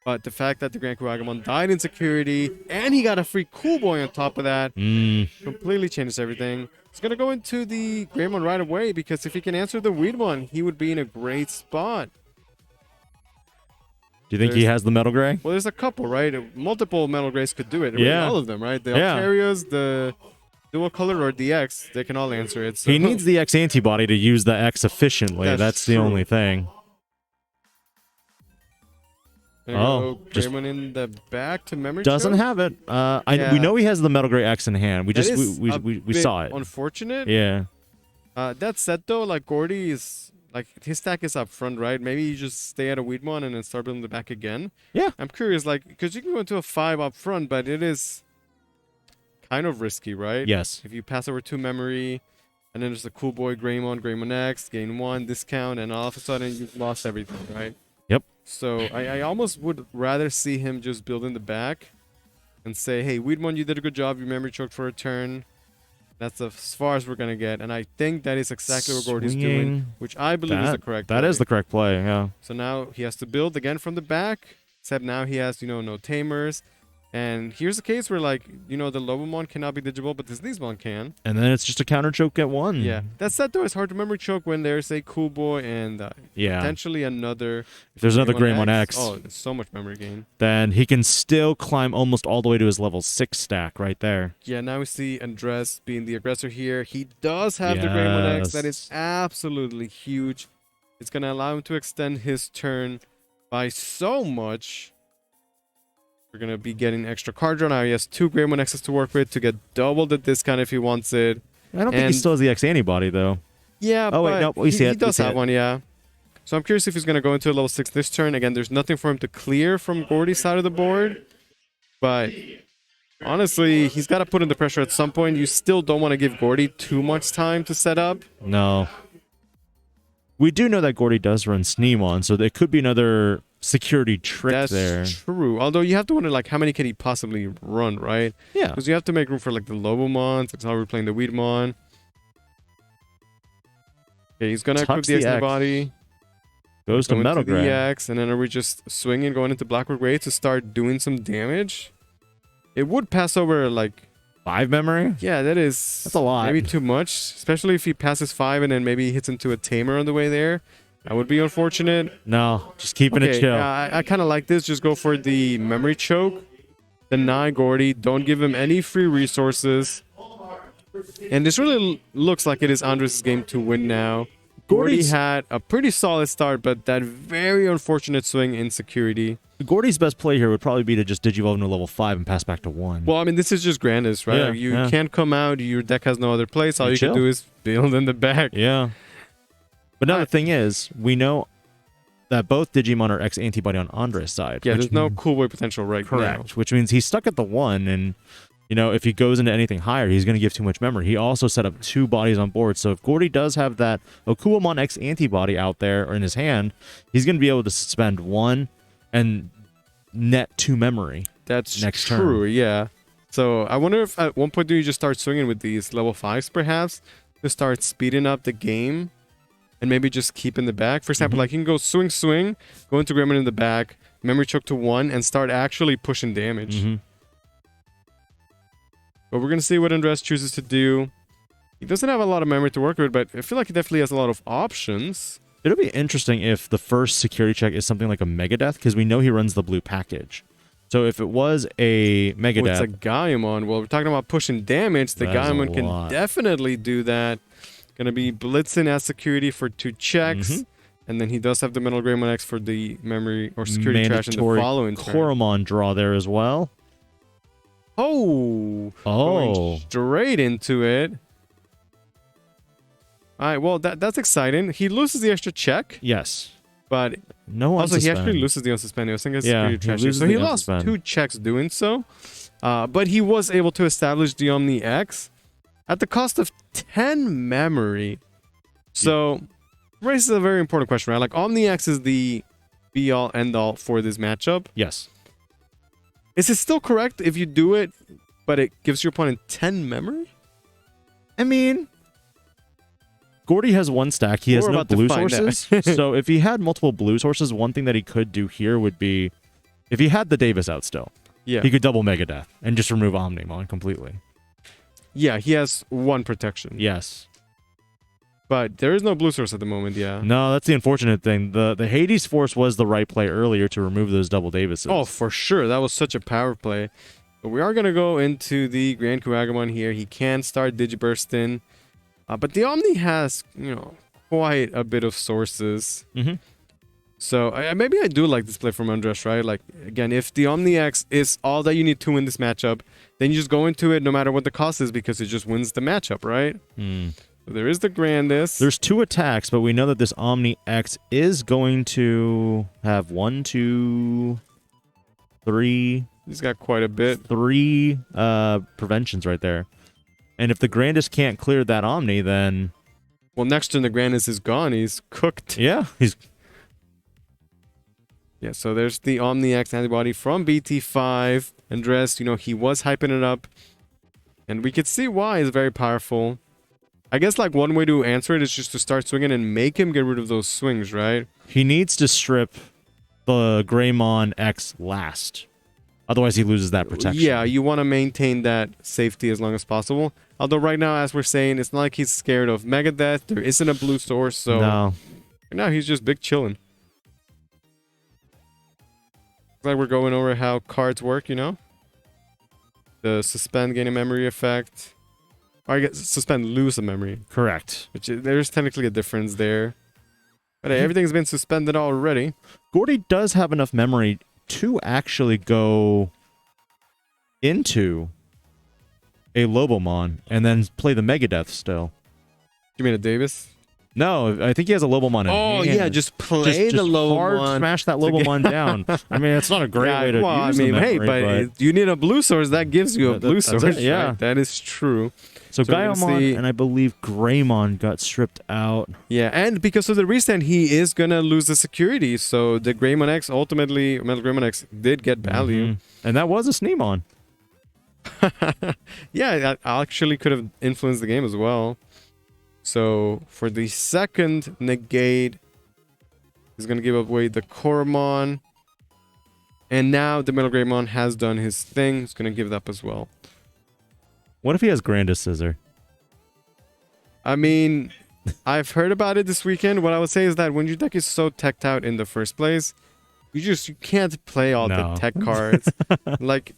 But the fact that the Grand Kuwagamon died in security and he got a free Cool Boy on top of that completely changes everything. He's going to go into the Greymon right away because if he can answer the weird one, he would be in a great spot. Do you think he has the Metal Gray? Well, there's a couple, right? Multiple Metal Grays could do it. Really, Yeah. all of them, right? The Yeah. Alcarias, the Dual Color, or DX, they can all answer it. So. He needs the X antibody to use the X efficiently. That's the true. only thing. Just Greymon in the back to memory. Doesn't choke? have it. Yeah. We know he has the Metal Gray X in hand. We That just is we a saw bit it. Unfortunate. Yeah. That said, though, like Gordy is like his stack is up front, right? Maybe you just stay at a Weedmon and then start building the back again. Yeah. I'm curious, like, because you can go into a 5 up front, but it is kind of risky, right? Yes. If you pass over 2 memory, and then there's a Cool Boy Greymon, Greymon X, gain 1 discount, and all of a sudden you've lost everything, right? Yep. So I almost would rather see him just build in the back and say, hey, Weedmon, you did a good job. You memory choked for a turn. That's as far as we're going to get. And I think that is exactly what Gordy's doing, Swinging. which I believe is the correct That play. is the correct play, yeah. So now he has to build again from the back, except now he has, no tamers. And here's a case where, like, the Lobomon cannot be digital, but this Sneezemon can. And then it's just a counter choke at 1. Yeah. That said, though, it's hard to memory choke when there's a Cool Boy and Yeah. potentially another. If there's another Greymon X, Oh, there's so much memory gain. then he can still climb almost all the way to his level 6 stack right there. Yeah, now we see Andres being the aggressor here. He does have the Greymon X. That is absolutely huge. It's going to allow him to extend his turn by so much. We're going to be getting extra card draw. Now he has 2 Greymon X's to work with to get double the discount if he wants it. I don't think he still has the X antibody, though. Yeah, Oh, wait, but no, we see he it, we does see have it. one, yeah. So I'm curious if he's going to go into a level 6 this turn. Again, there's nothing for him to clear from Gordy's side of the board. But honestly, he's got to put in the pressure at some point. You still don't want to give Gordy too much time to set up. No. We do know that Gordy does run Sneemon, so there could be another security trick That's there. true. Although you have to wonder, like, how many can he possibly run, right? Yeah. Because you have to make room for, like, the Lobomons. That's how we're playing the Weedmon. Okay, he's going to equip Tucks the the X in the X. body. Goes to Go Metal into the Gray. EX, and then are we just swinging, going into Blackwood Way to start doing some damage? It would pass over, like, 5 memory? yeah, that's That's a lot. Maybe too much, especially if he passes 5 and then maybe he hits into a Tamer on the way there. That would be unfortunate. No, just keeping it chill. I kind of like this. Just go for the memory choke. Deny Gordy. Don't give him any free resources. And this really looks like it is Andres' game to win now. Gordy Gordy's- had a pretty solid start, but that very unfortunate swing in security. Gordy's best play here would probably be to just Digivolve into level 5 and pass back to 1. Well, I mean, this is just Grandis, right? Yeah, You yeah. can't come out. Your deck has no other place. All You you can chill. do is build in the back. Yeah. But now the thing is, we know that both Digimon are X antibody on Andres' side. Yeah, which there's no cool boy potential right correct, which means he's stuck at the 1, and if he goes into anything higher, he's going to give too much memory. He also set up 2 bodies on board, so if Gordy does have that Okuamon X antibody out there or in his hand, he's going to be able to spend 1 and net 2 memory. That's next turn. true, yeah. So I wonder if at one point do you just start swinging with these level 5s perhaps to start speeding up the game and maybe just keep in the back. For example, like you can go swing, go into Gremlin in the back, memory choke to 1, and start actually pushing damage. But we're going to see what Andres chooses to do. He doesn't have a lot of memory to work with, but I feel like he definitely has a lot of options. It'll be interesting if the first security check is something like a Megadeth, because we know he runs the blue package. So if it was a Megadeth... Oh, it's a Gaiamon. Well, we're talking about pushing damage. The That is a Gaiamon can lot. definitely do that. Gonna be blitzing as security for 2 checks. And then he does have the Metal Greymon X for the memory or security trash in the mandatory following turn. Koromon draw there as well. Going Oh. straight into it. All right, well, that's exciting. He loses the extra check, Yes. but No also he unsuspend. actually loses the unsuspended. I was thinking Yeah, security he trash. loses So he the lost unsuspend. 2 checks doing so. But he was able to establish the Omni X at the cost of 10 memory. So raises a very important question, right? Like Omni X is the be all end all for this matchup. Yes. Is it still correct if you do it, but it gives your opponent 10 memory? I mean, Gordy has 1 stack. He has We're no about to blue find out. sources. So if he had multiple blue sources, one thing that he could do here would be If he had the Davis out still, Yeah. he could double Megadeth and just remove Omnimon completely. Yeah, he has one protection. Yes. But there is no blue source at the moment, yeah. No, that's the unfortunate thing. The Hades Force was the right play earlier to remove those double Davises. Oh, for sure. That was such a power play. But we are going to go into the Grand Kuagamon here. He can start Digiburst in. But the Omni has, quite a bit of sources. Mm-hmm. So maybe I do like this play from Andres, right? Like, again, if the Omni X is all that you need to win this matchup, then you just go into it no matter what the cost is because it just wins the matchup, right? So there is the Grandest. There's 2 attacks, but we know that this Omni X is going to have 1, 2, 3. He's got quite a bit. 3 preventions right there. And if the Grandest can't clear that Omni, then... Well, next turn the Grandest is gone. He's cooked. Yeah, he's... Yeah, so there's the Omni X antibody from BT5. Andres, he was hyping it up. And we could see why it's very powerful. I guess, like, one way to answer it is just to start swinging and make him get rid of those swings, right? He needs to strip the Greymon X last. Otherwise, he loses that protection. Yeah, you want to maintain that safety as long as possible. Although right now, as we're saying, it's not like he's scared of Megadeth. There isn't a blue source, so... No. Right now, he's just big chilling. Looks like we're going over how cards work, The suspend, gain a memory effect. Or I guess suspend, lose a memory. Correct. Which there's technically a difference there. But hey, everything's been suspended already. Gordy does have enough memory to actually go into a Lobomon and then play the Megadeth still. You mean a Davis? No, I think he has a Lobomon in Oh, hand. yeah, just play just the low hard one. smash that Lobomon down. I mean, it's not a great way to use the hey, memory, but you need a blue source. That gives you a blue that's source. it, yeah. Right? That is true. So we're gonna Gaiamon see- and I believe Greymon got stripped out. Yeah, and because of the restand, he is going to lose the security. So the Greymon X, ultimately, Metal Greymon X did get value. Mhm. And that was a Sneemon. Yeah, that actually could have influenced the game as well. So for the second negate, he's going to give away the Koromon. And now the Metal Greymon has done his thing. He's going to give it up as well. What if he has Grandest Scissor? I mean, I've heard about it this weekend. What I would say is that when your deck is so teched out in the first place, you can't play all No. the tech cards. Like,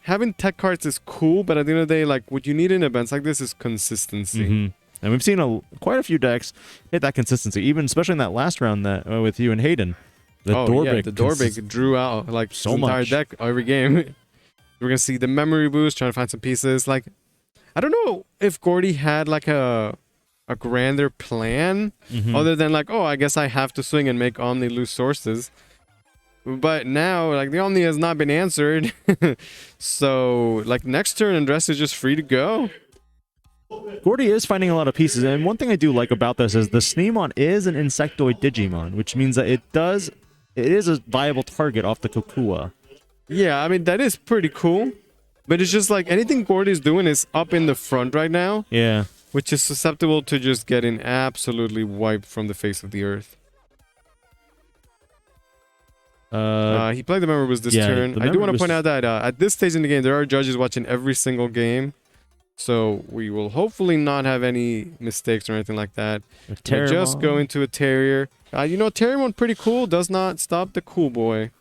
having tech cards is cool, but at the end of the day, like, what you need in events like this is consistency. Mhm. And we've seen quite a few decks hit that consistency, even especially in that last round that with you and Hayden. The Dorbig drew out like So his entire much. deck every game. We're gonna see the memory boost, trying to find some pieces. Like, I don't know if Gordy had like a grander plan Mhm. other than like, oh, I guess I have to swing and make Omni lose sources. But now, like, the Omni has not been answered. So, like, next turn, Andres is just free to go. Gordy is finding a lot of pieces, and one thing I do like about this is the Sneemon is an insectoid Digimon, which means that it is a viable target off the Kokua. Yeah, I mean, that is pretty cool. But it's just like anything Gordy's doing is up in the front right now, Yeah. which is susceptible to just getting absolutely wiped from the face of the earth. He played the memory boost this yeah, turn. the I do want memory to point boost- out that at this stage in the game, there are judges watching every single game. So we will hopefully not have any mistakes or anything like that. We'll just go into a Terrier. Terriermon pretty cool. Does not stop the cool boy.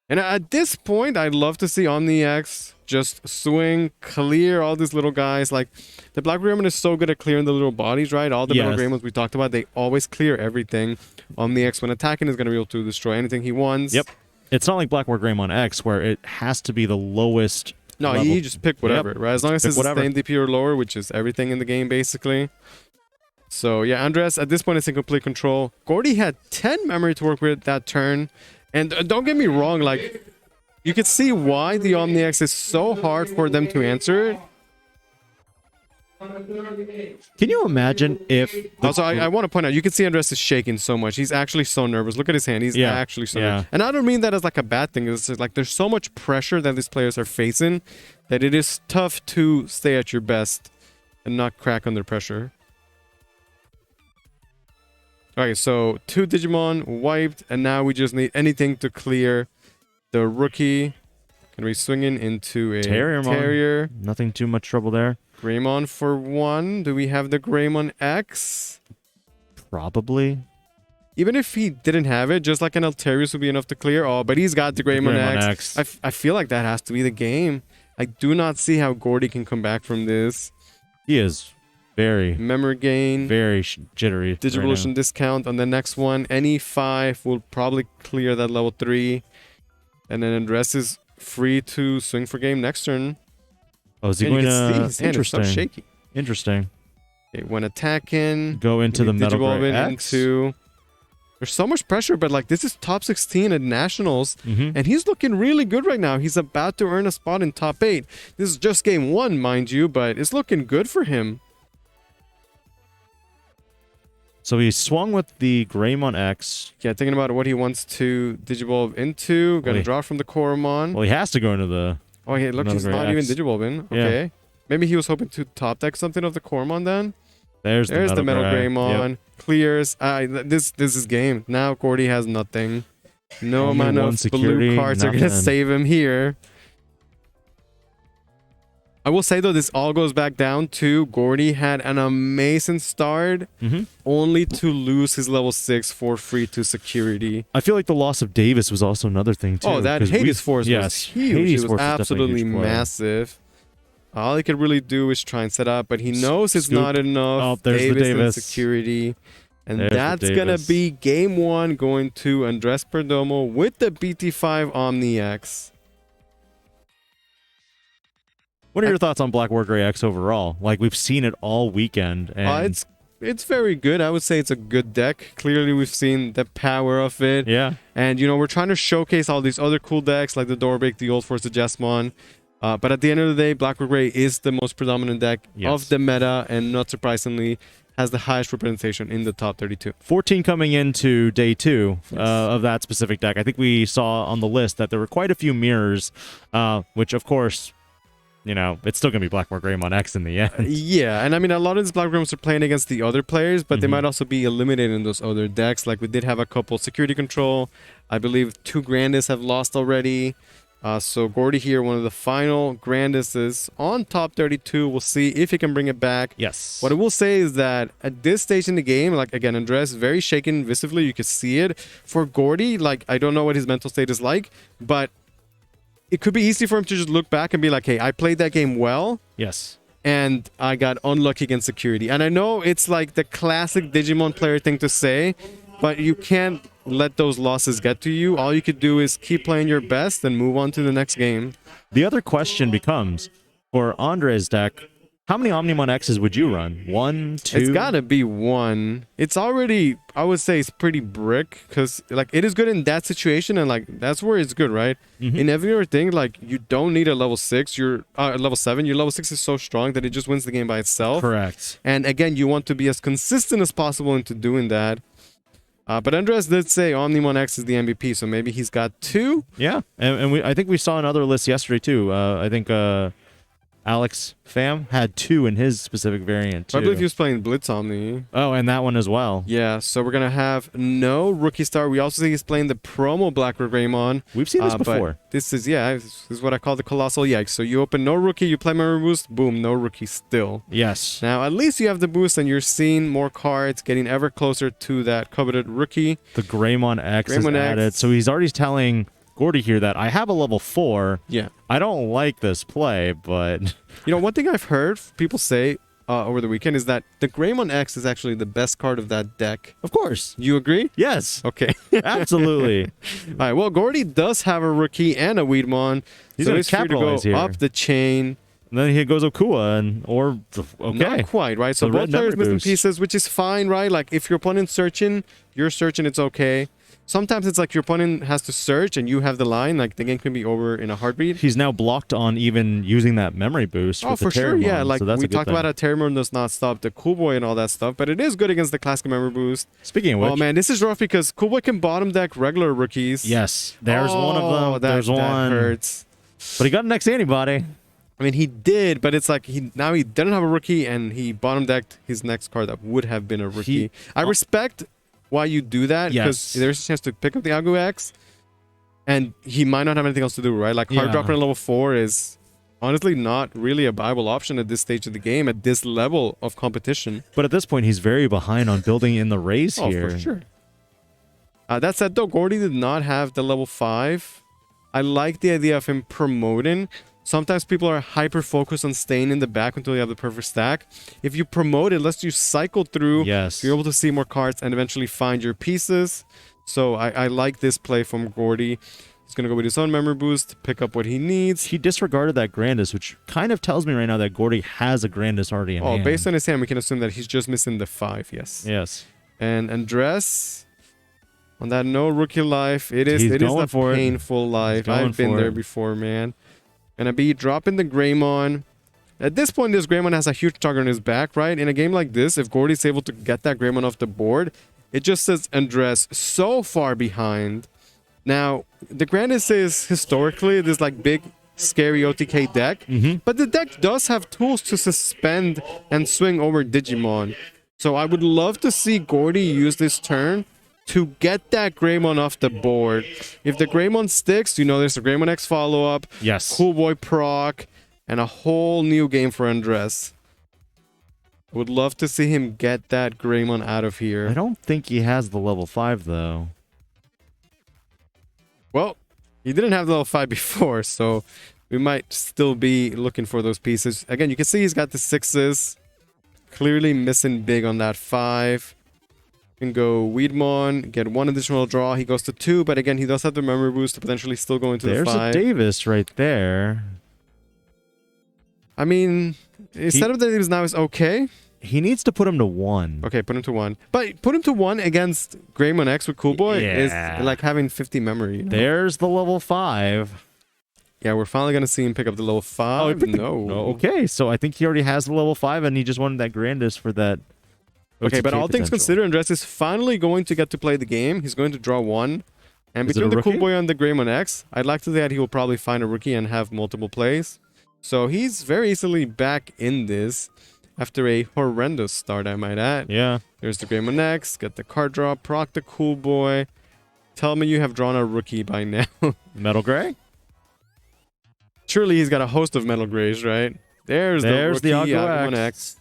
And at this point, I'd love to see Omni X just swing, clear all these little guys. Like, the Black Greymon is so good at clearing the little bodies, right? All the Metal Yes. Greymons we talked about, they always clear everything. Omni X, when attacking, is going to be able to destroy anything he wants. Yep. It's not like Blackboard Greymon X where it has to be the lowest. No, level. you just pick whatever, Yep. right? As long as Pick it's whatever. sustained DP or lower, which is everything in the game, basically. So, yeah, Andres, at this point, is in complete control. Gordy had 10 memory to work with that turn. And don't get me wrong, like, you could see why the Omni X is so hard for them to answer it. Can you imagine if... Also, I want to point out, you can see Andres is shaking so much. He's actually so nervous. Look at his hand. He's Yeah, actually so yeah. nervous. And I don't mean that as like a bad thing. It's just like there's so much pressure that these players are facing that it is tough to stay at your best and not crack under pressure. Okay, so 2 Digimon wiped, and now we just need anything to clear the rookie. Can we swing in into a Terriermon. Terrier? Nothing too much trouble there. Greymon for 1. Do we have the Greymon X? Probably. Even if he didn't have it, just like an Alterius would be enough to clear. Oh, but he's got the Greymon X. I feel like that has to be the game. I do not see how Gordy can come back from this. He is very, Memory gain. very jittery. Digivolution right discount on the next one. Any 5 will probably clear that level 3. And then Andres is free to swing for game next turn. Oh, is he And you going can see to... his hand is so Interesting. shaky. Interesting. Okay, when attacking, Go into the Metal Digivolve Gray it X. into... There's so much pressure, but like this is top 16 at Nationals, Mm-hmm. and he's looking really good right now. He's about to earn a spot in top 8. This is just game 1, mind you, but it's looking good for him. So he swung with the Greymon X. Yeah, thinking about what he wants to Digivolve into. Gonna Well, draw from the Coromon. Well, he has to go into the... Oh, hey, look, Metal he's Gray not even X. Digivolving. Yeah. Okay. Maybe he was hoping to top deck something of the Coromon then. There's the Metal Gray. Greymon. Yep. Clears. This is game. Now Gordy has nothing. No Only amount one of security, blue cards are gonna nothing. save him here. I will say though, this all goes back down to Gordy had an amazing start, Mm-hmm. only to lose his level 6 for free to security. I feel like the loss of Davis was also another thing, too. Oh, that 'cause Hades Force yes, was huge. Hades It Force was definitely a absolutely huge play. massive. All he could really do is try and set up, but he knows it's Scoop. not enough. Oh, there's the Davis and Davis. security. And There's the that's going to Davis. be game 1 going to Andres Perdomo with the BT5 Omni X. What are your thoughts on Black War Gray X overall? Like, we've seen it all weekend. And It's very good. I would say it's a good deck. Clearly, we've seen the power of it. yeah. And, we're trying to showcase all these other cool decks like the Dorbik, the Old Force, the Jesmon. But at the end of the day, Black or Gray is the most predominant deck Yes. of the meta, and not surprisingly, has the highest representation in the top 32. 14 coming into day 2 Yes. of that specific deck. I think we saw on the list that there were quite a few mirrors, which, of course, it's still going to be Black War Greymon X in the end. Yeah, and I mean, a lot of these Black Rooms are playing against the other players, but they Mhm. might also be eliminated in those other decks. Like, we did have a couple Security Control. I believe 2 Grandis have lost already. So Gordy here, one of the final Grandises on top 32. We'll see if he can bring it back. Yes. What I will say is that at this stage in the game, like, again, Andres, very shaken visibly. You can see it. For Gordy, like, I don't know what his mental state is like, but it could be easy for him to just look back and be like, hey, I played that game well, Yes. and I got unlucky against security. And I know it's like the classic Digimon player thing to say, but you can't let those losses get to you. All you could do is keep playing your best and move on to the next game. The other question becomes, for Andre's deck, how many Omnimon X's would you run? 1, 2? It's gotta be 1. It's already, I would say, it's pretty brick, because like it is good in that situation, and like that's where it's good, right? Mhm. In every other thing, like you don't need a level 6. You're level 7. Your level 6 is so strong that it just wins the game by itself. Correct. And again, you want to be as consistent as possible into doing that. But Andres did say Omnimon X is the MVP, so maybe he's got 2. Yeah, and I think we saw another list yesterday too. I think Alex Pham had 2 in his specific variant too. I believe he was playing Blitz Omni. Oh, and that one as well. Yeah, so we're going to have no rookie star. We also see he's playing the promo Black Greymon. We've seen this But before. This is what I call the colossal yikes. So you open no rookie, you play memory boost, boom, no rookie still. Yes. Now, at least you have the boost and you're seeing more cards, getting ever closer to that coveted rookie. The Greymon X is Greymon X. added. So he's already telling Gordy here that I have a level 4. Yeah. I don't like this play, but One thing I've heard people say over the weekend is that the Greymon X is actually the best card of that deck. of course. You agree? Yes. Okay. Absolutely. All right. Well, Gordy does have a rookie and a Weedmon. He's so gonna he's free to go capitalize here. up the chain. And then he goes Okua okay. Not quite, right? So The both red players memory missing boost. pieces, which is fine, right? Like if your opponent's searching, you're searching, it's okay. Sometimes it's like your opponent has to search and you have the line, like the game can be over in a heartbeat. He's now blocked on even using that memory boost. Oh, with the for sure, yeah. Terramon, Like so that's we a good talked thing. about how Terramon does not stop the Cool Boy and all that stuff, but it is good against the classic memory boost. Speaking of which, Oh man, this is rough because Cool Boy can bottom deck regular rookies. yes, there's one of Oh, them. that, There's that one. hurts. But he got next to anybody. I mean, he did, but it's like he didn't have a rookie, and he bottom decked his next card that would have been a rookie. I respect why you do that. Because Yes. there's a chance to pick up the Agu X, and he might not have anything else to do, right? Like hard Yeah. dropping at level 4 is honestly not really a viable option at this stage of the game, at this level of competition. But at this point, he's very behind on building in the race Oh, here. for sure. That said, though, Gordy did not have the level 5. I like the idea of him promoting. Sometimes people are hyper-focused on staying in the back until you have the perfect stack. If you promote, it lets you cycle through. Yes. You're able to see more cards and eventually find your pieces. So I like this play from Gordy. He's going to go with his own memory boost to pick up what he needs. He disregarded that Grandis, which kind of tells me right now that Gordy has a Grandis already in Oh, hand. based on his hand, we can assume that he's just missing the 5, yes. Yes. And Andres, on that no rookie life, it is going a for it. painful life. going I've been for there it. before, man. Gonna be dropping the Greymon. At this point, this Greymon has a huge target on his back, right? In a game like this, if Gordy's able to get that Greymon off the board, it just says Andres so far behind. Now, the Grandis is historically this like big, scary OTK deck, but the deck does have tools to suspend and swing over Digimon. So I would love to see Gordy use this turn to get that Greymon off the board. If the Greymon sticks, you know there's a Greymon X follow-up, Yes. Cool Boy proc, and a whole new game for Andres. I would love to see him get that Greymon out of here. I don't think he has the level 5, though. Well, he didn't have the level 5 before, so we might still be looking for those pieces. Again, you can see he's got the 6s. Clearly missing big on that 5. Can go Weedmon, get 1 additional draw. He goes to 2, but again, he does have the memory boost to potentially still go into There's the 5. a Davis right there. I mean, his setup that he is now is okay. He needs to put him to 1. Okay, put him to 1. But put him to 1 against Greymon X with Cool Boy Yeah. is like having 50 memory. You know? There's the level 5. Yeah, we're finally going to see him pick up the level 5. Oh, he picked the- no. Oh, okay, so I think he already has the level 5, and he just wanted that Grandis for that. Okay, but OTK all things potential. considered, Andres is finally going to get to play the game. He's going to draw 1. And Is it between a the Cool rookie? Boy and the Greymon X, I'd like to say that he will probably find a rookie and have multiple plays. So he's very easily back in this after a horrendous start, I might add. Yeah. There's the Greymon X, get the card draw, proc the Cool Boy. Tell me you have drawn a rookie by now. Metal Gray? Surely he's got a host of Metal Grays, right? There's the rookie, Agumon Agumon X.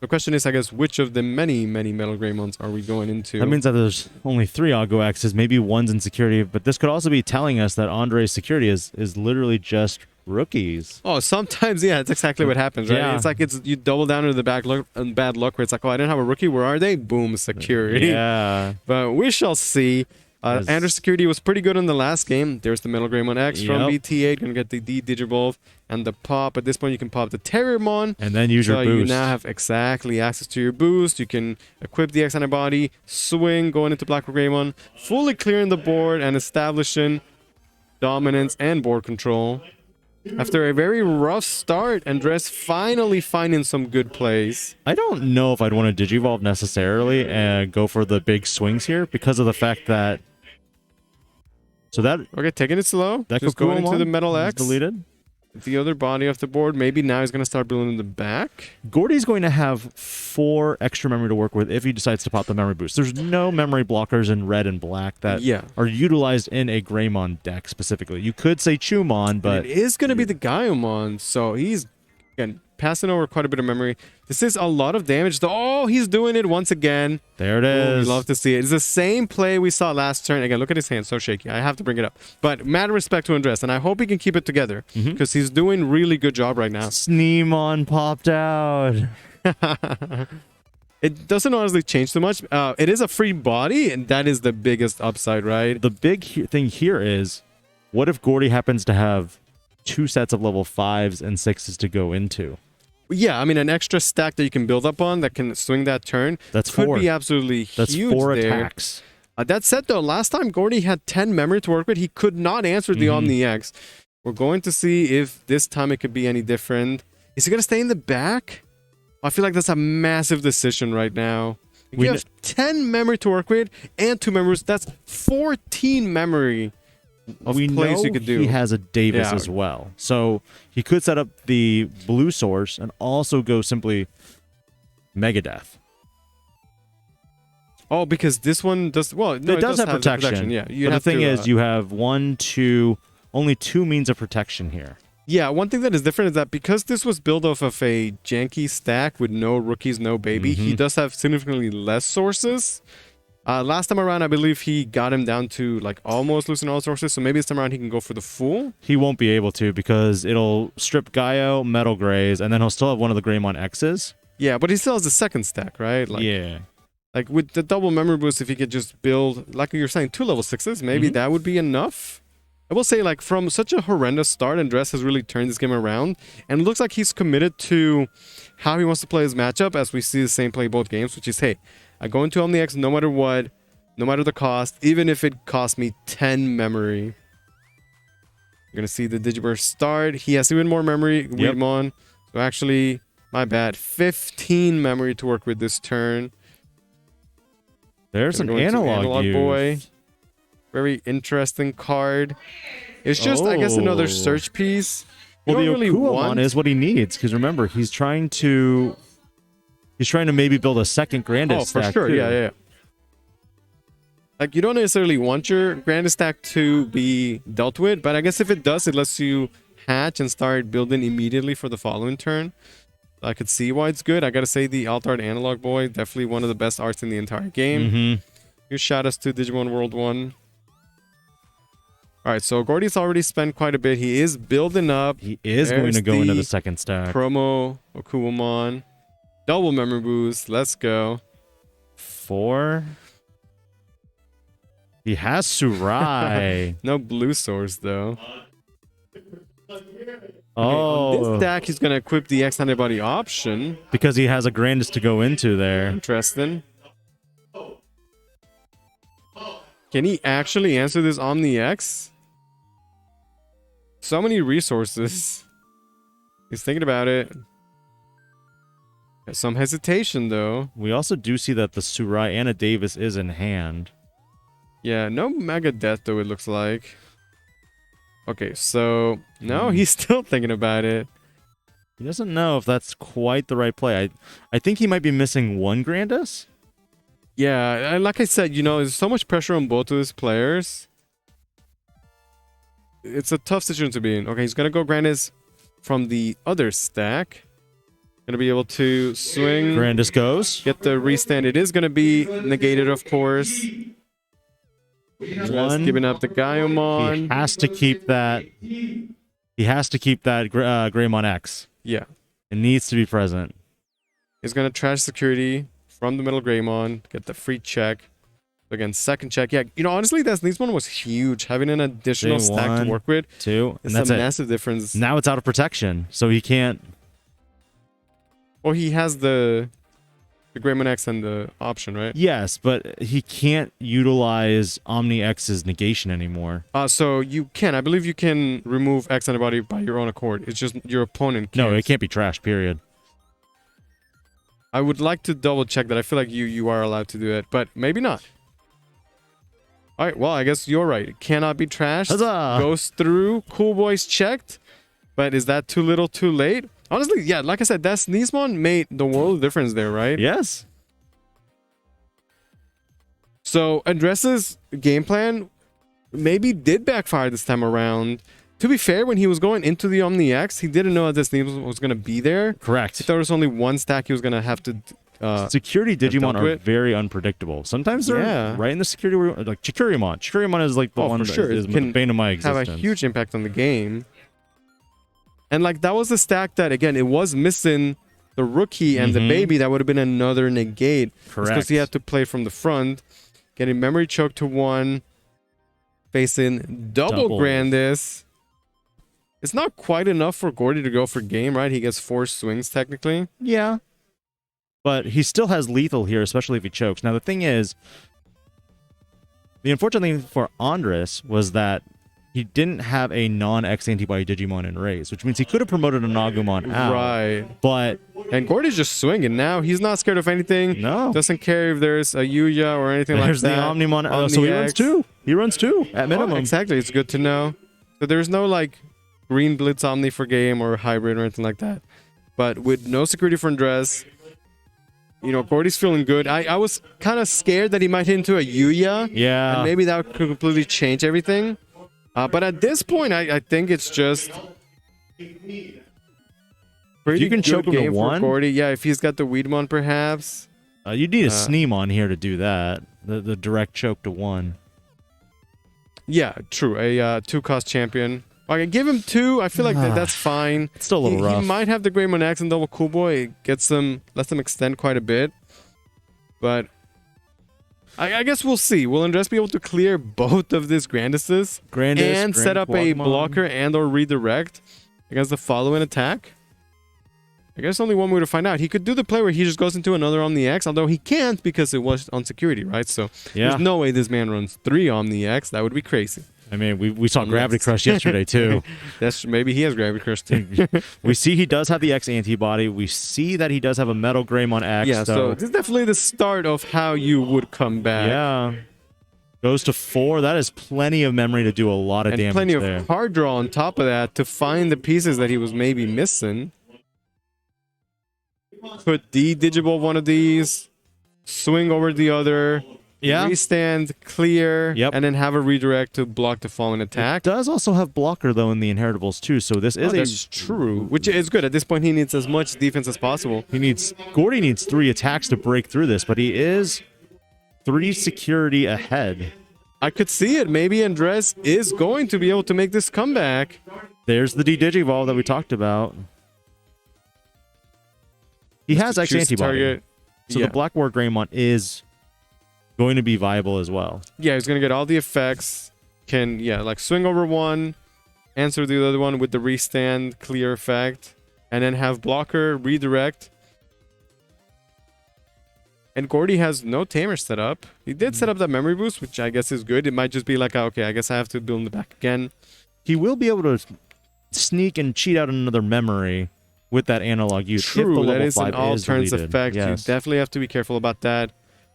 The question is, I guess, which of the many, many Metal Greymons are we going into? That means that there's only 3 Aggo X's, maybe one's in security, but this could also be telling us that Andre's security is literally just rookies. Oh, sometimes, yeah, that's exactly what happens, right? Yeah. It's like you double down into the bad luck where it's like, oh, I didn't have a rookie. Where are they? Boom, security. Yeah. But we shall see. Yes. Andrew's security was pretty good in the last game. There's the Metal Greymon X from Yep. BT8. Gonna get the D Digivolve and the pop. At this point, you can pop the Terriermon. And then use your So boost. you now have exactly access to your boost. You can equip the X antibody, swing, going into Black Greymon, fully clearing the board and establishing dominance and board control. After a very rough start, Andres finally finding some good plays. I don't know if I'd want to Digivolve necessarily and go for the big swings here because of the fact that. So that Okay, taking it slow. that Just could going into the Metal is X. deleted. The other body off the board. Maybe now he's going to start building the back. Gordy's going to have 4 extra memory to work with if he decides to pop the memory boost. There's no memory blockers in red and black that Yeah. are utilized in a Greymon deck specifically. You could say Chumon, but It is going to be the Gaiomon, so he's again passing over quite a bit of memory. This is a lot of damage. Oh, he's doing it once again. there it Oh, we is. love to see it. It's the same play we saw last turn. Again, look at his hand, so shaky. I have to bring it up. But mad respect to Andres, and I hope he can keep it together because he's doing really good job right now. Sneemon popped out. It doesn't honestly change too much. It is a free body, and that is the biggest upside, right? The big thing here is, what if Gordy happens to have 2 sets of level 5s and 6s to go into? Yeah, I mean, an extra stack that you can build up on that can swing that turn That's could 4. be absolutely That's huge 4 there. attacks. That said, though, last time Gordy had 10 memory to work with, he could not answer the Omni X. We're going to see if this time it could be any different. Is he going to stay in the back? I feel like that's a massive decision right now. If We you have 10 memory to work with and 2 memories, that's 14 memory of We plays know you could do. he has a Davis Yeah. as well. So he could set up the blue source and also go simply Megadeth. Oh, because this one does well. No, it does have the protection. Yeah, But the thing is, you have only two means of protection here. Yeah, one thing that is different is that because this was built off of a janky stack with no rookies, no baby, he does have significantly less sources. Last time around, I believe he got him down to like almost losing all sources, so maybe this time around he can go for the full. He won't be able to because it'll strip Gaio, Metal Grays, and then he'll still have one of the Greymon X's. Yeah, but he still has the second stack, right? Like, yeah. Like with the double memory boost, if he could just build, like you're saying, 2 level 6s, maybe that would be enough. I will say, like, from such a horrendous start, Andres has really turned this game around. And it looks like he's committed to how he wants to play his matchup, as we see the same play both games, which is, hey, I go into Omni X no matter what, no matter the cost, even if it costs me 10 memory. You're going to see the Digiburst start. He has even more memory, Weedmon. So actually, my bad, 15 memory to work with this turn. There's an analog boy. Very interesting card. It's just, I guess, another search piece. Well, the Okuamon is what he needs, because remember, he's trying to maybe build a second Grandis stack. Oh, for sure. Too. Yeah. Like, you don't necessarily want your Grandis stack to be dealt with, but I guess if it does, it lets you hatch and start building immediately for the following turn. I could see why it's good. I gotta say, the Alt Art Analog Boy, definitely one of the best arts in the entire game. Huge shout outs to Digimon World 1. Alright, so Gordy's already spent quite a bit. He is building up. He is going to go into the second stack. Promo Okuamon. Double memory boost. Let's go. 4. He has Surai. No blue source, though. Oh. On this stack, he's going to equip the X antibody option. Because he has a Grandis to go into there. Interesting. Can he actually answer this Omni X? So many resources. He's thinking about it. There's some hesitation, though. We also do see that the Surai Anna Davis is in hand. Yeah, no Mega Death, though, it looks like. Okay, so... No, he's still thinking about it. He doesn't know if that's quite the right play. I think he might be missing one Grandis. Yeah, like I said, you know, there's so much pressure on both of his players. It's a tough situation to be in. Okay, he's going to go Grandis from the other stack. Going to be able to swing. Grandis goes. Get the restand. It is going to be negated, of course. Just giving up the Gaiomon. He has to keep that. He has to keep that Greymon X. Yeah. It needs to be present. He's going to trash security from the middle Greymon. Get the free check. Again, second check. Yeah, you know, honestly, this one was huge. Having an additional stack to work with. 2, and that's a massive difference. Now it's out of protection, so he can't. Well, he has the Greymon X and the option, right? Yes, but he can't utilize Omni X's negation anymore. So you can. I believe you can remove X antibody by your own accord. It's just your opponent can't. No, it can't be trashed, period. I would like to double check that. I feel like you are allowed to do it, but maybe not. All right, well, I guess you're right. It cannot be trashed. Huzzah! Goes through. Cool Boys checked. But is that too little too late? Honestly, yeah, like I said, that Sneezemon made the world of difference there, right? Yes. So, Andres' game plan maybe did backfire this time around. To be fair, when he was going into the Omni X, he didn't know that this Sneezemon was going to be there. Correct. He thought there was only one stack he was going to have to... security Digimon are very unpredictable. Sometimes they're right in the security, like Chikurimon. Chikurimon is like the one that is the bane of my existence. Have a huge impact on the game. And like that was the stack that, again, it was missing the rookie and the baby. That would have been another negate. Correct. Because he had to play from the front. Getting memory choke to 1. Facing double Grandis. It's not quite enough for Gordy to go for game, right? He gets 4 swings technically. Yeah. But he still has lethal here, especially if he chokes. Now, the thing is, the unfortunate thing for Andres was that he didn't have a non-X antibody Digimon in race, which means he could have promoted a Nagumon out. Right. But... And Gordy's just swinging now. He's not scared of anything. No. Doesn't care if there's a Yuya or anything like that. There's the Omnimon. So he runs 2. He runs 2 at minimum. Oh, exactly. It's good to know. So there's no like green Blitz Omni for game or hybrid or anything like that. But with no security for Andres, You know, Gordy's feeling good. I was kind of scared that he might hit into a Yuya. Yeah. And maybe that could completely change everything. But at this point, I think it's just pretty You can good choke him to game for one? Gordy. Yeah, if he's got the Weedmon, perhaps. You need a Sneem on here to do that. The direct choke to 1. Yeah, true. A 2-cost champion. I can give him 2. I feel like that's fine. It's still a little rough. He might have the Greymon X and double Cool Boy. It lets them extend quite a bit. But I guess we'll see. Will Andres be able to clear both of these Granduses and set up a blocker and or redirect against the follow-in attack? I guess only one way to find out. He could do the play where he just goes into another Omni X, although he can't because it was on security, right? So there's no way this man runs 3 Omni X. That would be crazy. I mean, we saw Gravity Crush yesterday, too. Maybe he has Gravity Crush, too. We see he does have the X antibody. We see that he does have a Metal Greymon X. Yeah, so this is definitely the start of how you would come back. Yeah. Goes to 4. That is plenty of memory to do a lot of damage plenty there. of card draw on top of that to find the pieces that he was maybe missing. Put Digiball one of these, swing over the other, restand, clear, and then have a redirect to block the falling attack. It does also have blocker, though, in the inheritables, too, so this is that's true, which is good. At this point, he needs as much defense as possible. Gordy needs 3 attacks to break through this, but he is 3 security ahead. I could see it. Maybe Andres is going to be able to make this comeback. There's the D-Digivolve that we talked about. He has X antibody. So the Black War Greymon is going to be viable as well. Yeah, he's going to get all the effects. Can, like swing over one, answer the other one with the restand, clear effect, and then have blocker, redirect. And Gordy has no tamer set up. He did set up that memory boost, which I guess is good. It might just be like, okay, I guess I have to build in the back again. He will be able to sneak and cheat out another memory with that analog use. True, that is an all turns effect. Yes. You definitely have to be careful about that.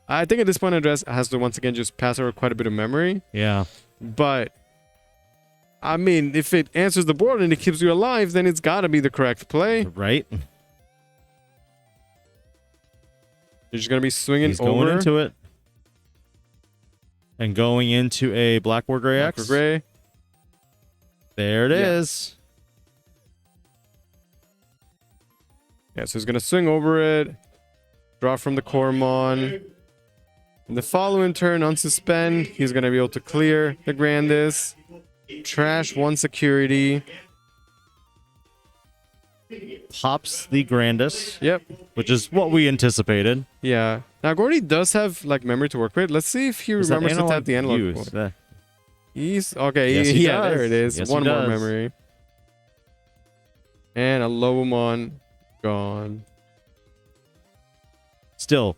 I think at this point, Andres has to once again just pass over quite a bit of memory. Yeah. But, I mean, if it answers the board and it keeps you alive, then it's got to be the correct play. Right. You're just going to be swinging He's over. going into it. And going into a Black War Grey X. Black War Grey. There it is. Yeah, so he's going to swing over it, draw from the Cormon. In the following turn, unsuspend, he's going to be able to clear the Grandis, trash 1 security. Pops the Grandis. Yep. Which is what we anticipated. Yeah. Now, Gordy does have like memory to work with. Let's see if he remembers to tap the analog. He's okay. Yes, yeah, there it is. Yes, 1 more memory. And a Lobomon gone. Still,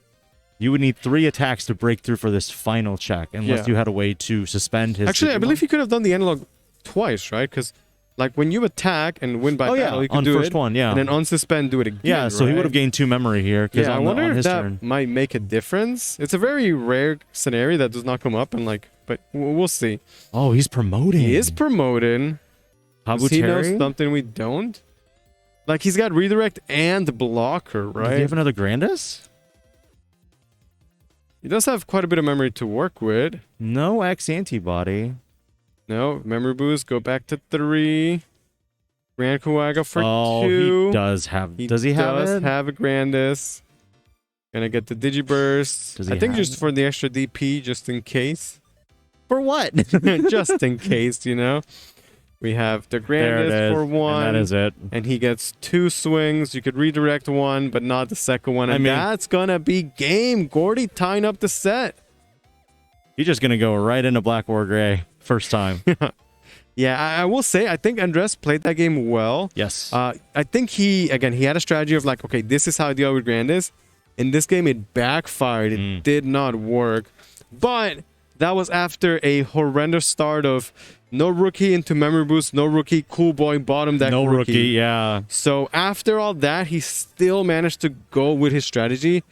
you would need 3 attacks to break through for this final check, unless you had a way to suspend his. Actually, Digimon. I believe he could have done the analog twice, right? Because like when you attack and win by battle, you can on do first it, one, and then unsuspend, do it again. Yeah, so he would have gained 2 memory here. Yeah, I wonder if that turn. might make a difference. It's a very rare scenario that does not come up, and like, but we'll see. Oh, he's promoting. He is promoting. Does he know Kabuteri? something we don't? Like he's got redirect and blocker, right? Does he have another Grandis? He does have quite a bit of memory to work with. No X antibody. No, memory boost, go back to 3. Grand Kuwaga for 2. Oh, he does have. Does he have does it? have a Grandis. Gonna get the Digiburst. Does he I think have just for the extra DP, just in case. For what? Just in case, you know. We have the There it Grandis is, for 1. and that is it. And he gets 2 swings. You could redirect 1, but not the second one. And that's gonna be game. Gordy tying up the set. He's just gonna go right into Black War Grey first time. Yeah, I will say, I think Andres played that game well. Yes. I think he had a strategy of like, okay, this is how I deal with Grandis. In this game, it backfired. It did not work. But that was after a horrendous start of no rookie into memory boost, no rookie, cool boy, bottom deck no rookie, yeah. So after all that, he still managed to go with his strategy.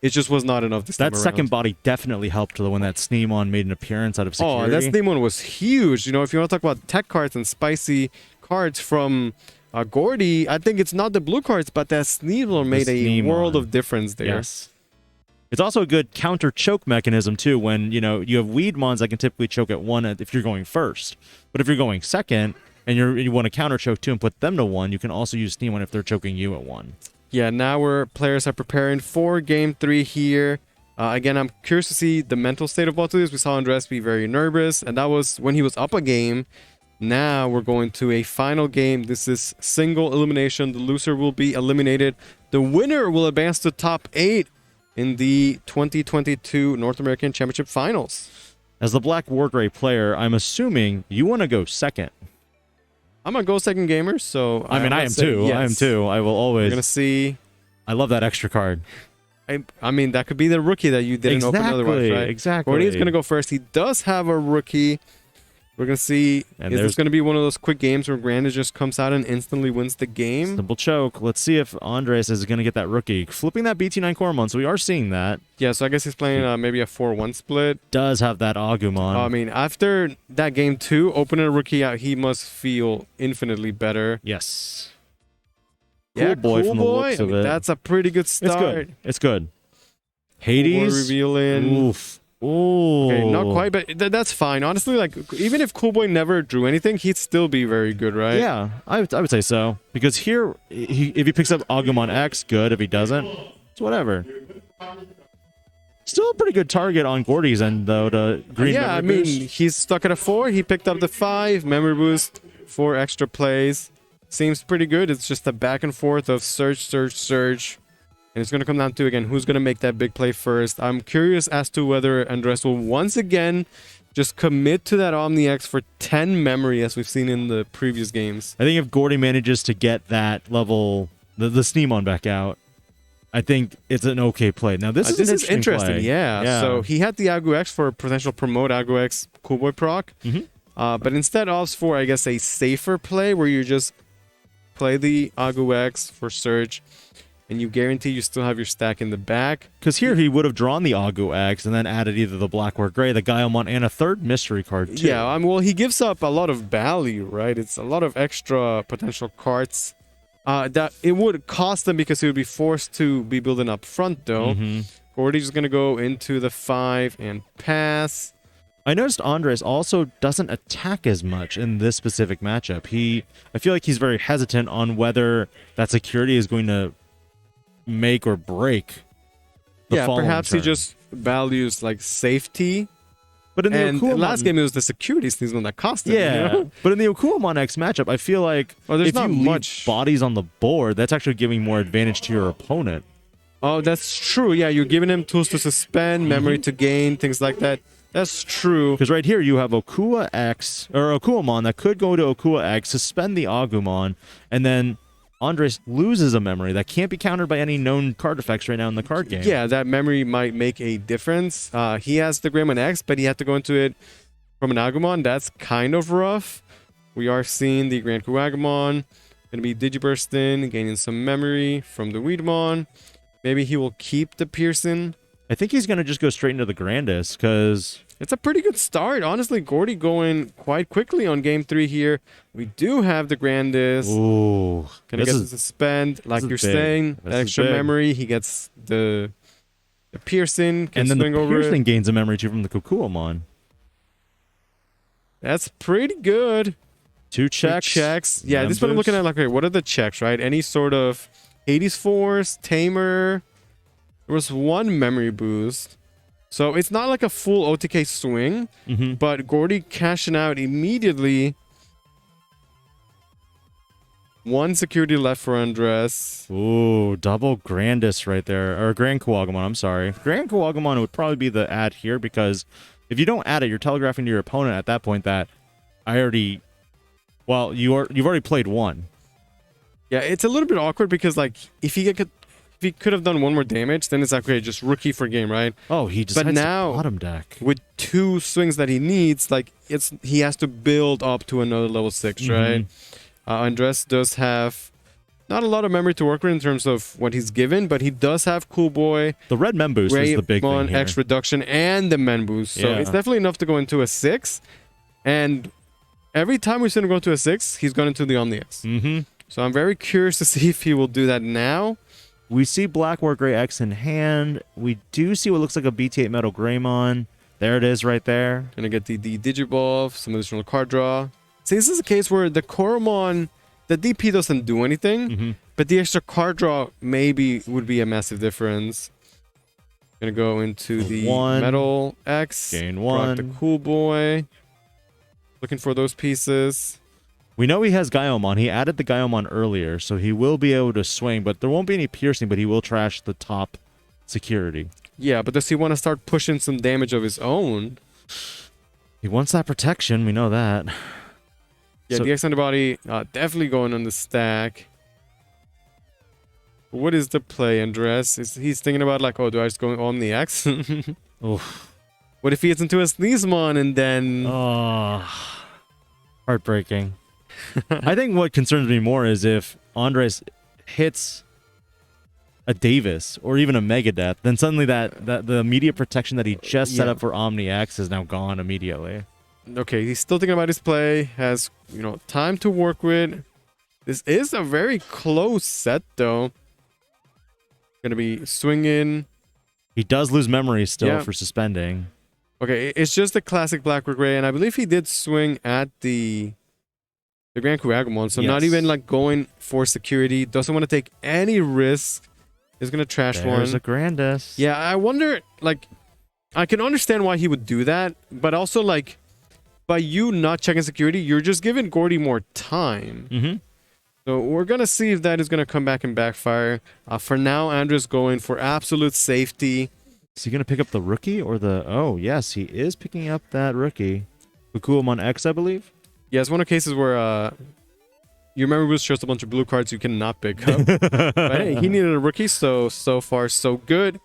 It just was not enough this time That around. second body definitely helped when that Sneemon made an appearance out of security. Oh, that Sneemon was huge. You know, if you want to talk about tech cards and spicy cards from Gordy, I think it's not the blue cards, but that Sneemon made a world of difference there. Yes. It's also a good counter choke mechanism too. When you have Weedmons that can typically choke at 1 if you're going first, but if you're going second and you want to counter choke 2 and put them to 1, you can also use Steam 1 if they're choking you at 1. Yeah, now players are preparing for game 3 here. Again, I'm curious to see the mental state of both of these. We saw Andres be very nervous, and that was when he was up a game. Now we're going to a final game. This is single elimination. The loser will be eliminated. The winner will advance to top 8 in the 2022 North American Championship Finals. As the Black Wargray player, I'm assuming you want to go second. I'm a go second gamer, so I am too. Yes. I am too. I will always. We're gonna see. I love that extra card. I mean, that could be the rookie that you didn't open otherwise, right? Exactly. Gordy is gonna go first. He does have a rookie. We're going to see, And is this going to be one of those quick games where Grandis just comes out and instantly wins the game? Simple choke. Let's see if Andres is going to get that rookie. Flipping that BT9 Coromon, so we are seeing that. Yeah, so I guess he's playing maybe a 4-1 split. Does have that Agumon. I mean, after that game 2, opening a rookie out, he must feel infinitely better. Yes. Yeah, Cool boy from the looks of it. That's a pretty good start. It's good. It's good. Hades. Revealing. Oof. Ooh. Okay, not quite, but that's fine. Honestly, like, even if Cool Boy never drew anything, he'd still be very good, right? Yeah, I would say so. Because here, if he picks up Agumon X, good. If he doesn't, it's whatever. Still a pretty good target on Gordy's end, though, to green Yeah, I mean, boost. he's stuck at a 4. He picked up the 5. Memory boost, 4 extra plays. Seems pretty good. It's just a back and forth of surge, surge, surge. And it's going to come down to, again, who's going to make that big play first. I'm curious as to whether Andres will once again just commit to that Omni X for 10 memory, as we've seen in the previous games. I think if Gordy manages to get that level, the Steam on back out, I think it's an okay play. Now, this is interesting. play. Yeah. So he had the Agu X for potential promote Agu X Cool Boy proc. But instead opts for, I guess, a safer play where you just play the Agu X for Surge, and you guarantee you still have your stack in the back. Because here he would have drawn the Agu X and then added either the Blackware Gray, the Gaiomon, and a third mystery card, too. Yeah, well, he gives up a lot of value, right? It's a lot of extra potential cards that it would cost them because he would be forced to be building up front, though. Gordy's just going to go into the 5 and pass. I noticed Andres also doesn't attack as much in this specific matchup. I feel like he's very hesitant on whether that security is going to make or break the following perhaps turn. he just values like safety. But in the And Okuamon, last game it was the security season that cost him. yeah. You know? But in the Okuamon X matchup, I feel like there's if not you leave much bodies on the board, that's actually giving more advantage to your opponent. Oh, that's true. Yeah, you're giving him tools to suspend, memory to gain, things like that. That's true. Because right here you have Okua X or Okuamon that could go to Okua X, suspend the Agumon, and then Andres loses a memory that can't be countered by any known card effects right now in the card game. Yeah, that memory might make a difference. He has the Greymon X, but he had to go into it from an Agumon. That's kind of rough. We are seeing the Grand Ku Agumon. Going to be Digibursting, gaining some memory from the Weedmon. Maybe he will keep the Pearson. I think he's going to just go straight into the Grandis because it's a pretty good start. Honestly, Gordy going quite quickly on game 3 here. We do have the Grandis. Ooh, Gonna get to suspend, like you're big. saying. This That is extra big. memory. He gets the Pearson. Can and then swing the over Pearson it. gains a memory too from the Kokuamon. That's pretty good. 2 checks. Checks. Yeah, this one I'm Members. looking at like, okay, what are the checks, right? Any sort of Hades Force, Tamer. There was 1 memory boost. So it's not like a full OTK swing, but Gordy cashing out immediately. 1 security left for Andres. Ooh, double Grandis right there. Or Grand Kuagamon, I'm sorry. Grand Kuagamon would probably be the add here because if you don't add it, you're telegraphing to your opponent at that point that you've already played 1. Yeah, it's a little bit awkward because like if he could have done 1 more damage, then it's like, okay, just rookie for game, right? Oh, he decides But now, to bottom deck. with 2 swings that he needs, like he has to build up to another level 6, right? Andres does have not a lot of memory to work with in terms of what he's given, but he does have Cool Boy, The red mem boost is the big thing here. X reduction, and the men boost. So Yeah. it's definitely enough to go into a 6. And every time we've seen him go to a 6, he's gone into the Omni X. So I'm very curious to see if he will do that now. We see Black War Gray X in hand. We do see what looks like a BT8 Metal Greymon. There it is right there. Gonna get the Digivolve, some additional card draw. See, this is a case where the Koromon, the DP doesn't do anything, but the extra card draw maybe would be a massive difference. Gonna go into the One. Metal X. Gain Rock one. the Cool Boy. Looking for those pieces. We know he has Gaiomon. He added the Gaiomon earlier, so he will be able to swing, but there won't be any piercing, but he will trash the top security. Yeah, but does he want to start pushing some damage of his own? He wants that protection, we know that. Yeah, So- the X antibody definitely going on the stack. What is the play, Andres? He's thinking about like, oh, do I just go on the X? Oof. What if he gets into a Sneezemon and then... Oh, heartbreaking. I think what concerns me more is if Andres hits a Davis or even a Megadeth, then suddenly that the immediate protection that he just set Yeah. up for Omni X is now gone immediately. Okay, he's still thinking about his play. Has, time to work with. This is a very close set, though. Gonna be swinging. He does lose memory still Yeah. for suspending. Okay, it's just a classic Black or Gray, and I believe he did swing at the Grand Kuagumon, so not Yes. even like going for security. Doesn't want to take any risk. Is gonna trash There's one. a Grandis. Yeah, I wonder, like, I can understand why he would do that, but also, like, by you not checking security, you're just giving Gordy more time. Mm-hmm. So we're going to see if that is going to come back and backfire. For now, Andrew's going for absolute safety. Is he going to pick up the rookie or the... Oh, yes, he is picking up that rookie. Fukuomon X, I believe? Yeah, it's one of the cases where you remember Bruce shows a bunch of blue cards you cannot pick up. But hey, he needed a rookie, so far, so good.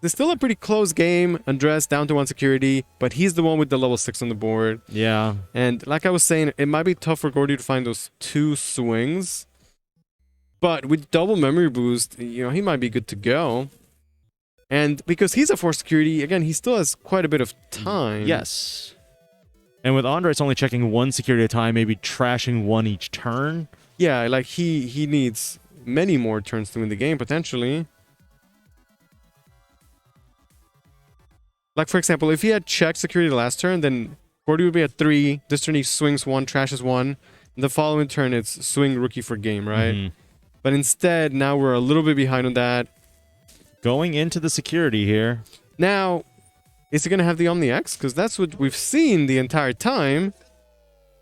It's still a pretty close game. Andres down to 1 security, but he's the one with the level 6 on the board. Yeah. And like I was saying, it might be tough for Gordy to find those 2 swings. But with double memory boost, he might be good to go. And because he's a 4 security, again, he still has quite a bit of time. Yes. And with Andres only checking 1 security at a time, maybe trashing 1 each turn. Yeah, like he needs many more turns to win the game, potentially. Like, for example, if he had checked security the last turn, then Gordy would be at 3. This turn he swings 1, trashes 1. The following turn, it's swing rookie for game, right? Mhm. But instead, now we're a little bit behind on that. Going into the security here. Now, is he going to have the Omni X? Because that's what we've seen the entire time.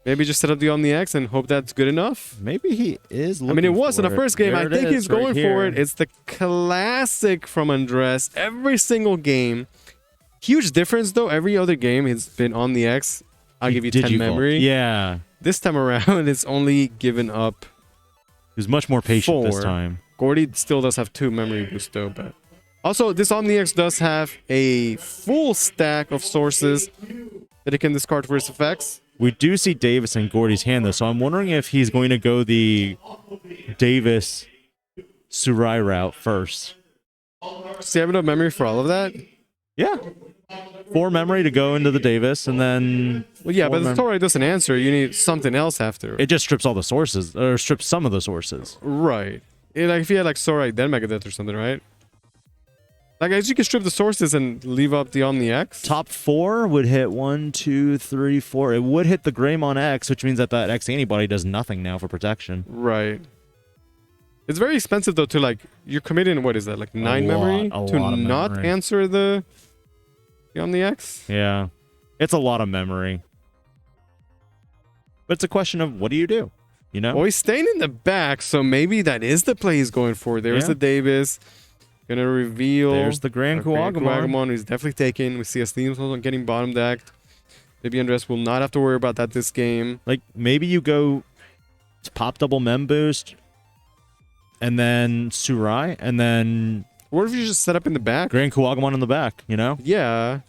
Maybe just set up the Omni X and hope that's good enough. Maybe he is looking I mean, it was in the for first game. There I it think is, he's going right for here. it. It's the classic from Andres. Every single game. Huge difference, though. Every other game has been on the X. I'll give you 10 Digivolve. memory. Yeah. This time around, it's only given up. He was much more patient this 4. time. Gordy still does have 2 memory boost, though. But also, this Omni X does have a full stack of sources that it can discard for its effects. We do see Davis in Gordy's hand, though, so I'm wondering if he's going to go the Davis Surai route first. Does he have enough memory for all of that? Yeah. 4 memory to go into the Davis, and then... Well, yeah, 4 but the mem- story doesn't answer. You need something else after. It just strips all the sources, or strips some of the sources. Right. Like if you had like Sorai, then Megadeth or something, right? Like, as you can strip the sources and leave up the Omni X. Top 4 would hit 1, 2, 3, 4. It would hit the Greymon X, which means that X antibody does nothing now for protection. Right. It's very expensive though to like you're committing what is that like 9 memory lot to of not memory. answer the Omni X. Yeah. It's a lot of memory. But it's a question of what do you do? You know? Well, he's staying in the back, so maybe that is the play he's going for. There's Yeah. the Davis. Gonna reveal. There's the Grand Kuagumon. He's definitely taken. We see a Steam getting bottom decked. Maybe Andres will not have to worry about that this game. Like, maybe you go pop double mem boost, and then Surai, and then What if you just set up in the back? Grand Kuagumon in the back, you know? Yeah.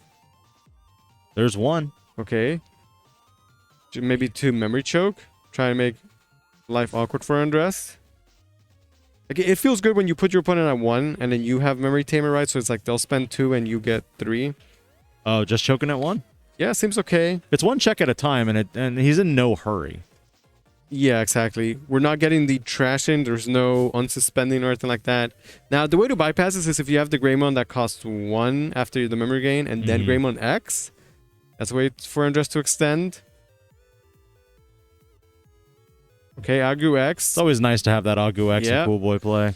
There's one. Okay. Maybe 2 memory choke. Try and make life awkward for Andres. Like, it feels good when you put your opponent at 1 and then you have memory tamer, right? So it's like they'll spend 2 and you get 3. Oh, just choking at 1? Yeah, seems okay. It's 1 check at a time, and he's in no hurry. Yeah, exactly. We're not getting the trash in. There's no unsuspending or anything like that. Now, the way to bypass this is if you have the Greymon that costs 1 after the memory gain and then Greymon X. That's a way for Andres to extend. Okay, Agu X. It's always nice to have that Agu X and Cool Boy play.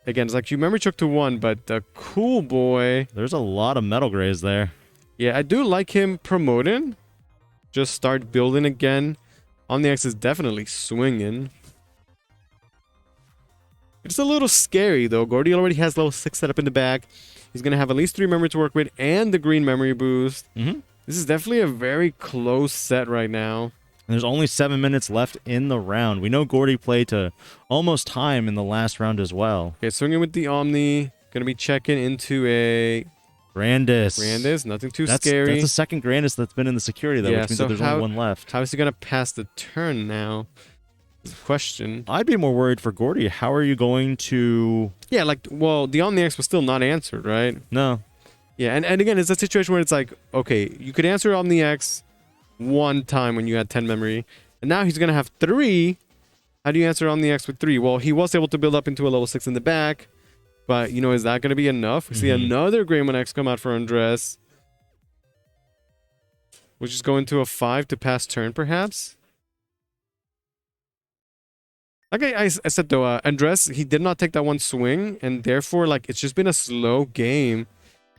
Again, it's like you memory choke to 1, but the Cool Boy... There's a lot of Metal Grays there. Yeah, I do like him promoting. Just start building again. On the X is definitely swinging. It's a little scary, though. Gordy already has level 6 set up in the back. He's going to have at least 3 memory to work with and the green memory boost. This is definitely a very close set right now. And there's only 7 minutes left in the round. We know Gordy played to almost time in the last round as well. Okay, swinging with the Omni. Going to be checking into a... Grandis. Nothing too scary. That's the second Grandis that's been in the security, though, which means that there's only one left. How is he going to pass the turn now? Is the question. I'd be more worried for Gordy. How are you going to... Yeah, like, well, the Omni X was still not answered, right? No. Yeah, and again, it's a situation where it's like, okay, you could answer Omni X 1 time when you had 10 memory, and now he's going to have 3. How do you answer Omni X with 3? Well, he was able to build up into a level 6 in the back, but, you know, is that going to be enough? We see another Greymon X come out for Andres, which is going to a 5 to pass turn, perhaps? Like I said, though, Andres, he did not take that one swing, and therefore, like, it's just been a slow game.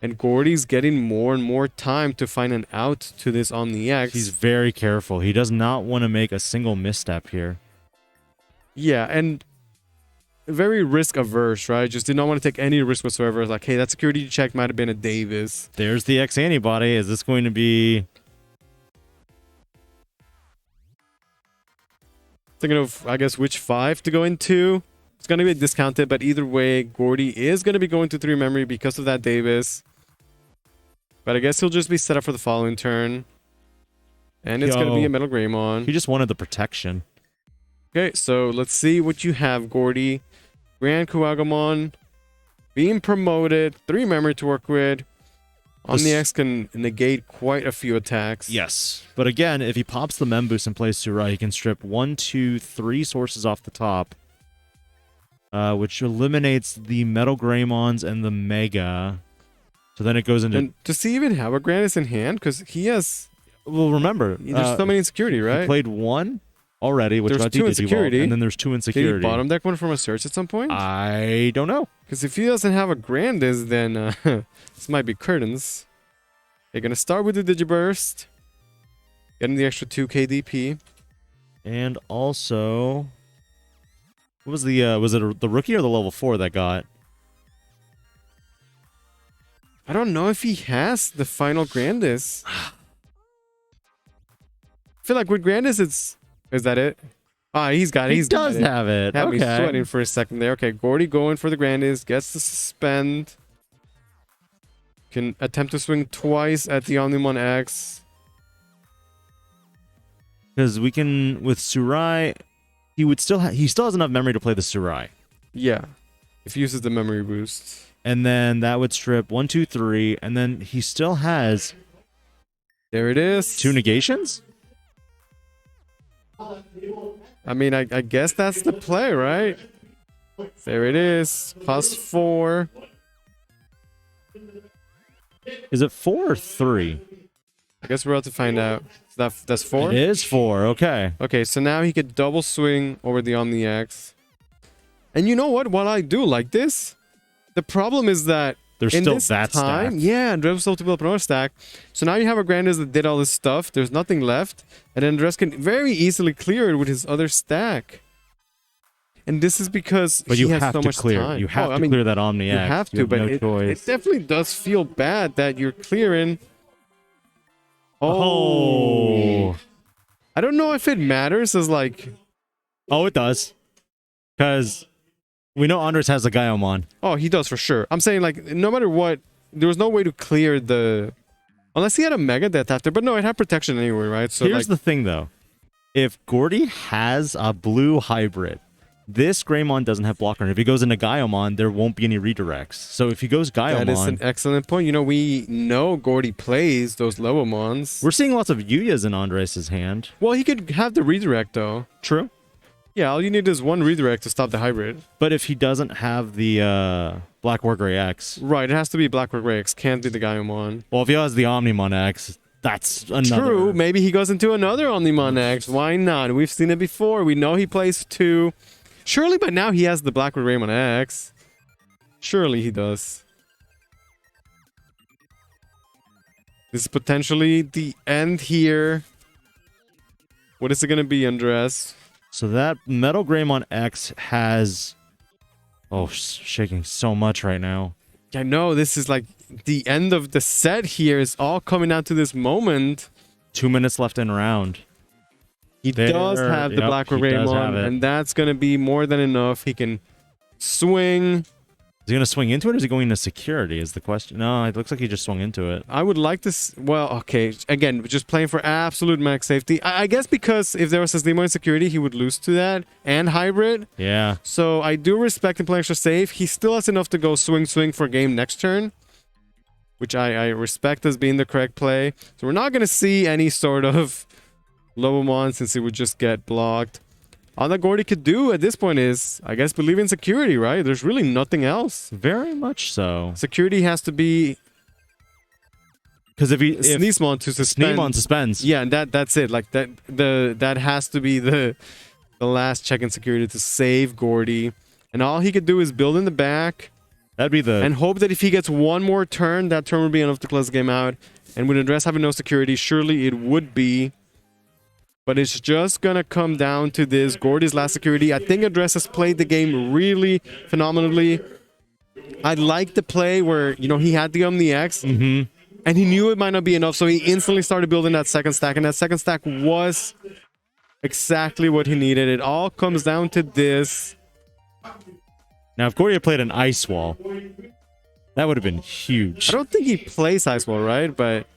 And Gordy's getting more and more time to find an out to this Omni X. He's very careful. He does not want to make a single misstep here. Yeah, and very risk averse, right? Just did not want to take any risk whatsoever. Like, hey, that security check might have been a Davis. There's the X antibody. Is this going to be... Thinking of, I guess, which 5 to go into. It's going to be discounted, but either way, Gordy is going to be going to 3 memory because of that Davis. But I guess he'll just be set up for the following turn. And it's going to be a Metal Greymon. He just wanted the protection. Okay, so let's see what you have, Gordy. Grand Kuwagamon being promoted. 3 memory to work with. Omni X can negate quite a few attacks. Yes. But again, if he pops the Mem Boost and plays Surai, he can strip 1, 2, 3 sources off the top. Which eliminates the Metal Greymons and the Mega. So then it goes into... And does he even have a Grandis in hand? Because he has... Well, remember... There's so many insecurity, right? He played 1 already, which there's got 2 insecurity. And then there's 2 insecurity. Did he bottom deck one from a search at some point? I don't know. Because if he doesn't have a Grandis, then this might be curtains. They're going to start with the Digiburst. Getting the extra 2 KDP. And also... What was the... was it the rookie or the level 4 that got... I don't know if he has the final Grandis. I feel like with Grandis, it's... Is that it? Ah, he's got it. He does have it. Had okay. me sweating for a second there. Okay, Gordy going for the Grandis. Gets to suspend. Can attempt to swing twice at the Omnimon X. Because we can... With Surai... He still has enough memory to play the Surai. Yeah. If he uses the memory boost. And then that would strip 1, 2, 3, and then he still has... There it is. 2 negations? I mean, I guess that's the play, right? There it is. Cost 4. Is it 4 or 3? I guess we're about to find out. That's 4? It is 4, okay. Okay, so now he could double swing over the Omni X. And you know what? While I do like this, the problem is that there's in still this that time, stack. yeah, Andres was able to build up another stack. So now you have a Grandis that did all this stuff. There's nothing left. And Andres can very easily clear it with his other stack. And this is because but he you has have so to much clear. time. You have to clear that Omni X. You have to, but no it choice. definitely does feel bad that you're clearing. Oh. I don't know if it matters as like... Oh, it does. Because we know Andres has the Gaiomon. Oh, he does for sure. I'm saying like no matter what, there was no way to clear the... Unless he had a Mega Death after. But no, it had protection anyway, right? So here's the thing though. If Gordy has a blue hybrid, this Greymon doesn't have blocker. And if he goes into Gaiomon, there won't be any redirects. So if he goes Gaiomon... That is an excellent point. You know, we know Gordy plays those Lobomons. We're seeing lots of Yuyas in Andres' hand. Well, he could have the redirect, though. True. Yeah, all you need is one redirect to stop the hybrid. But if he doesn't have the Black War Gray X, Right, it has to be Black War X. Can't be the Gaiamon. well, if he has the Omnimon X, that's another. True, maybe he goes into another Omnimon X. Why not? We've seen it before. We know he plays 2. Surely by now he has the Black War Greymon X. Surely he does. This is potentially the end here. What is it going to be, Andres? So that Metal Greymon X has. Oh, shaking so much right now. I know, this is like the end of the set here. Is all coming out to this moment. 2 minutes left in round. He does have the Black War Greymon, and that's going to be more than enough. He can swing. Is he going to swing into it, or is he going into security, is the question. No, it looks like he just swung into it. I would like to... Well, okay. Again, just playing for absolute max safety. I guess because if there was a Digimon security, he would lose to that. And hybrid. Yeah. So I do respect him playing extra safe. He still has enough to go swing for game next turn. Which I respect as being the correct play. So we're not going to see any sort of Lobomon since he would just get blocked. All that Gordy could do at this point is, I guess, believe in security, right? There's really nothing else. Very much so. Security has to be... Because if Sneezemon to suspend. Sneezemon suspends. Yeah, and that's it. Like that has to be the last check in security to save Gordy. And all he could do is build in the back. That'd be the... And hope that if he gets one more turn, that turn would be enough to close the game out. And with Andres having no security, surely it would be. But it's just going to come down to this. Gordy's last security. I think Andres has played the game really phenomenally. I like the play where, you know, he had the Omni X. Mm-hmm. And he knew it might not be enough, so he instantly started building that second stack. And that second stack was exactly what he needed. It all comes down to this. Now, if Gordy had played an Ice Wall, that would have been huge. I don't think he plays Ice Wall, right? But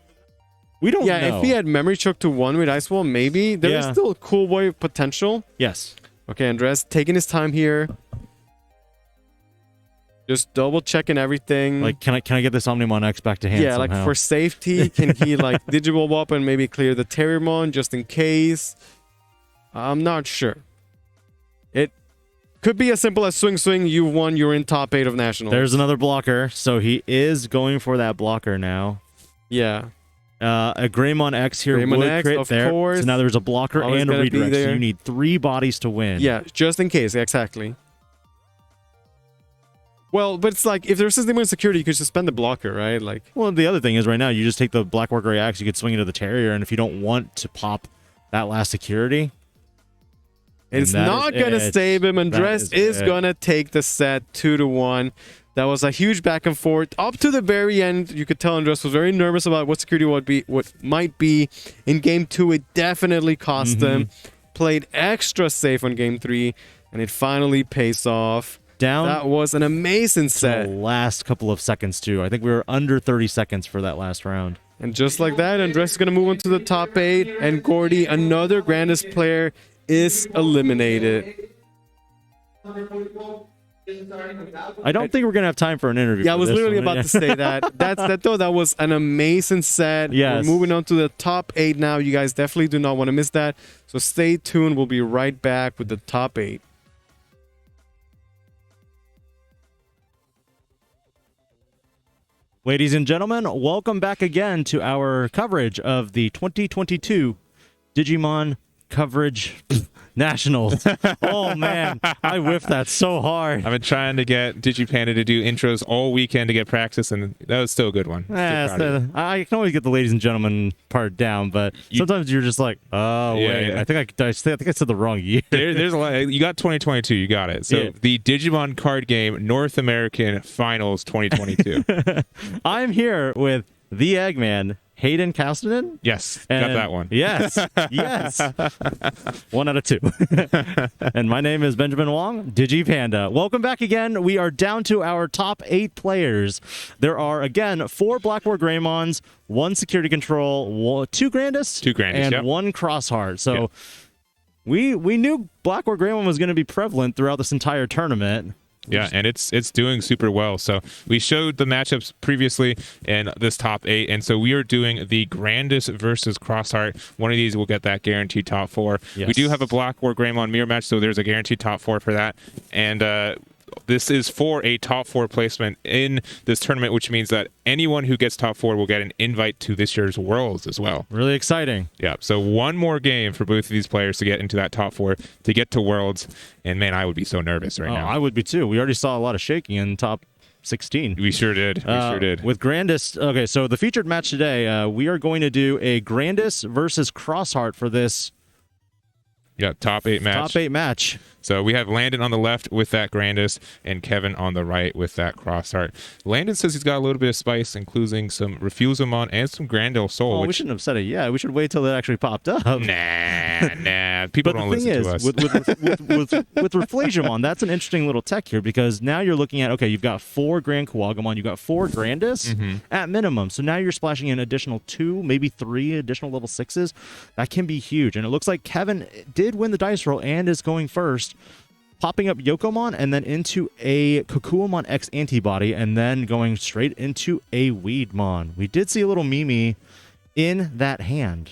we don't know. Yeah, if he had Memory Choke to 1 with Ice Wall, maybe. There is still a cool boy potential. Yes. Okay, Andres taking his time here. Just double checking everything. Like, can I get this Omnimon X back to hand somehow? Like for safety, can he like Digibulb up and maybe clear the Terriermon just in case? I'm not sure. It could be as simple as swing, you've won, you're in top 8 of Nationals. There's another blocker, so he is going for that blocker now. Yeah. A Greymon X here Greymon would X, crit of there. course. So now there's a blocker Always and a gotta be redirect, so there. you need 3 bodies to win. Yeah, just in case, exactly. Well, but it's like, if there's Digimon security, you could suspend the blocker, right? Like, well, the other thing is right now, you just take the Black War Gray Axe, you could swing into the Terrier, and if you don't want to pop that last security... it's not going to save him. Andres is going to take the set 2-1. That was a huge back and forth. Up to the very end, you could tell Andres was very nervous about what security what might be. In game 2, it definitely cost him. Played extra safe on game 3, and it finally pays off. That was an amazing set. The last couple of seconds, too. I think we were under 30 seconds for that last round. And just like that, Andres is going to move on to the top 8, and Gordy, another grandest player, is eliminated. I don't think we're going to have time for an interview. Yeah, I was literally about to say that. That was an amazing set. Yes. We're moving on to the top 8 now. You guys definitely do not want to miss that. So stay tuned. We'll be right back with the top 8. Ladies and gentlemen, welcome back again to our coverage of the 2022 Digimon Coverage Nationals. Oh man, I whiffed that so hard. I've been trying to get DigiPanda to do intros all weekend to get practice, and that was still a good one. I can always get the ladies and gentlemen part down, but sometimes you're just like, oh wait, yeah. I think I said the wrong year. There's a lot. You got 2022. You got it. So the Digimon card game North American Finals 2022. I'm here with the Eggman, Hayden Castanen? Yes, got that one. Yes, yes. 1 out of 2. And my name is Benjamin Wong, DigiPanda. Welcome back again. We are down to our top 8 players. There are, again, 4 Black War Greymons, 1 Security Control, 2 Grandis, and 1 Crossheart. So we knew Black War Greymon was going to be prevalent throughout this entire tournament. Yeah, and it's doing super well. So we showed the matchups previously in this top 8, and so we are doing the Grandis versus Crossheart. One of these will get that guaranteed top 4. Yes. We do have a Black War Greymon mirror match, so there's a guaranteed top 4 for that. And this is for a top 4 placement in this tournament, which means that anyone who gets top 4 will get an invite to this year's Worlds as well. Really exciting. Yeah, so one more game for both of these players to get into that top 4 to get to Worlds, and man, I would be so nervous right now. I would be too. We already saw a lot of shaking in top 16. We sure did. We sure did. With Grandis, okay, so the featured match today, we are going to do a Grandis versus Crossheart for this top 8 match. top 8 match. So we have Landon on the left with that Grandis and Kevin on the right with that Crossheart. Landon says he's got a little bit of spice, including some Refusomon and some Grandel Soul. We shouldn't have said it yet. We should wait till it actually popped up. Nah. People But don't the thing listen is, to us. with Reflagimon, that's an interesting little tech here because now you're looking at, okay, you've got 4 Grand Kuwagamon, you've got 4 Grandis at minimum. So now you're splashing in additional 2, maybe 3 additional level 6s. That can be huge. And it looks like Kevin did win the dice roll and is going first, popping up Yokomon and then into a Kokuamon X antibody and then going straight into a Weedmon. We did see a little Mimi in that hand.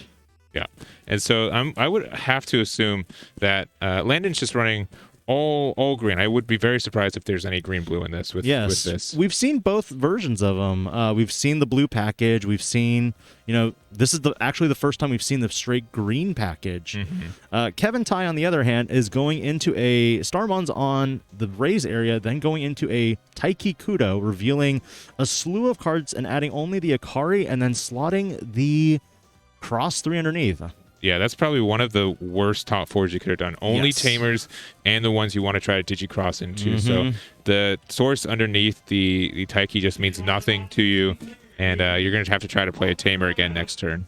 Yeah, and so I would have to assume that Landon's just running all green. I would be very surprised if there's any green-blue in this with this. We've seen both versions of them. We've seen the blue package. We've seen, this is actually the first time we've seen the straight green package. Kevin Tai, on the other hand, is going into a Starmon's on the Raise area, then going into a Taiki Kudo, revealing a slew of cards and adding only the Akari and then slotting the Cross 3 underneath. Yeah, that's probably one of the worst top 4s you could have done. Only Tamers and the ones you want to try to Digicross into. So the source underneath the Taiki just means nothing to you, and you're going to have to try to play a Tamer again next turn.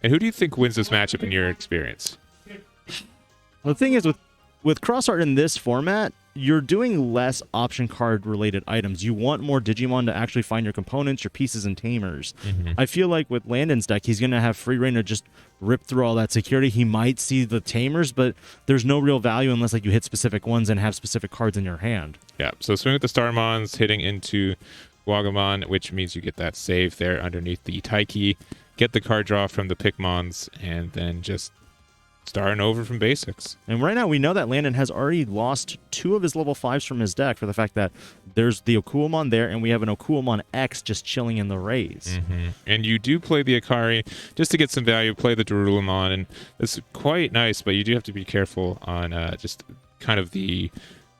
And who do you think wins this matchup in your experience? Well, the thing is, with Crossheart in this format, you're doing less option card related items. You want more Digimon to actually find your components, your pieces, and tamers. I feel like with Landon's deck, he's going to have free reign to just rip through all that security. He might see the tamers, but there's no real value unless you hit specific ones and have specific cards in your hand. Yeah, so swing with the Starmons, hitting into Wagamon, which means you get that save there underneath the Taiki, get the card draw from the Pikmons, and then just starting over from basics. And right now we know that Landon has already lost 2 of his level 5s from his deck for the fact that there's the Okuamon there and we have an Okuamon X just chilling in the Raise. And you do play the Akari just to get some value, play the Darulamon, and it's quite nice, but you do have to be careful on just kind of the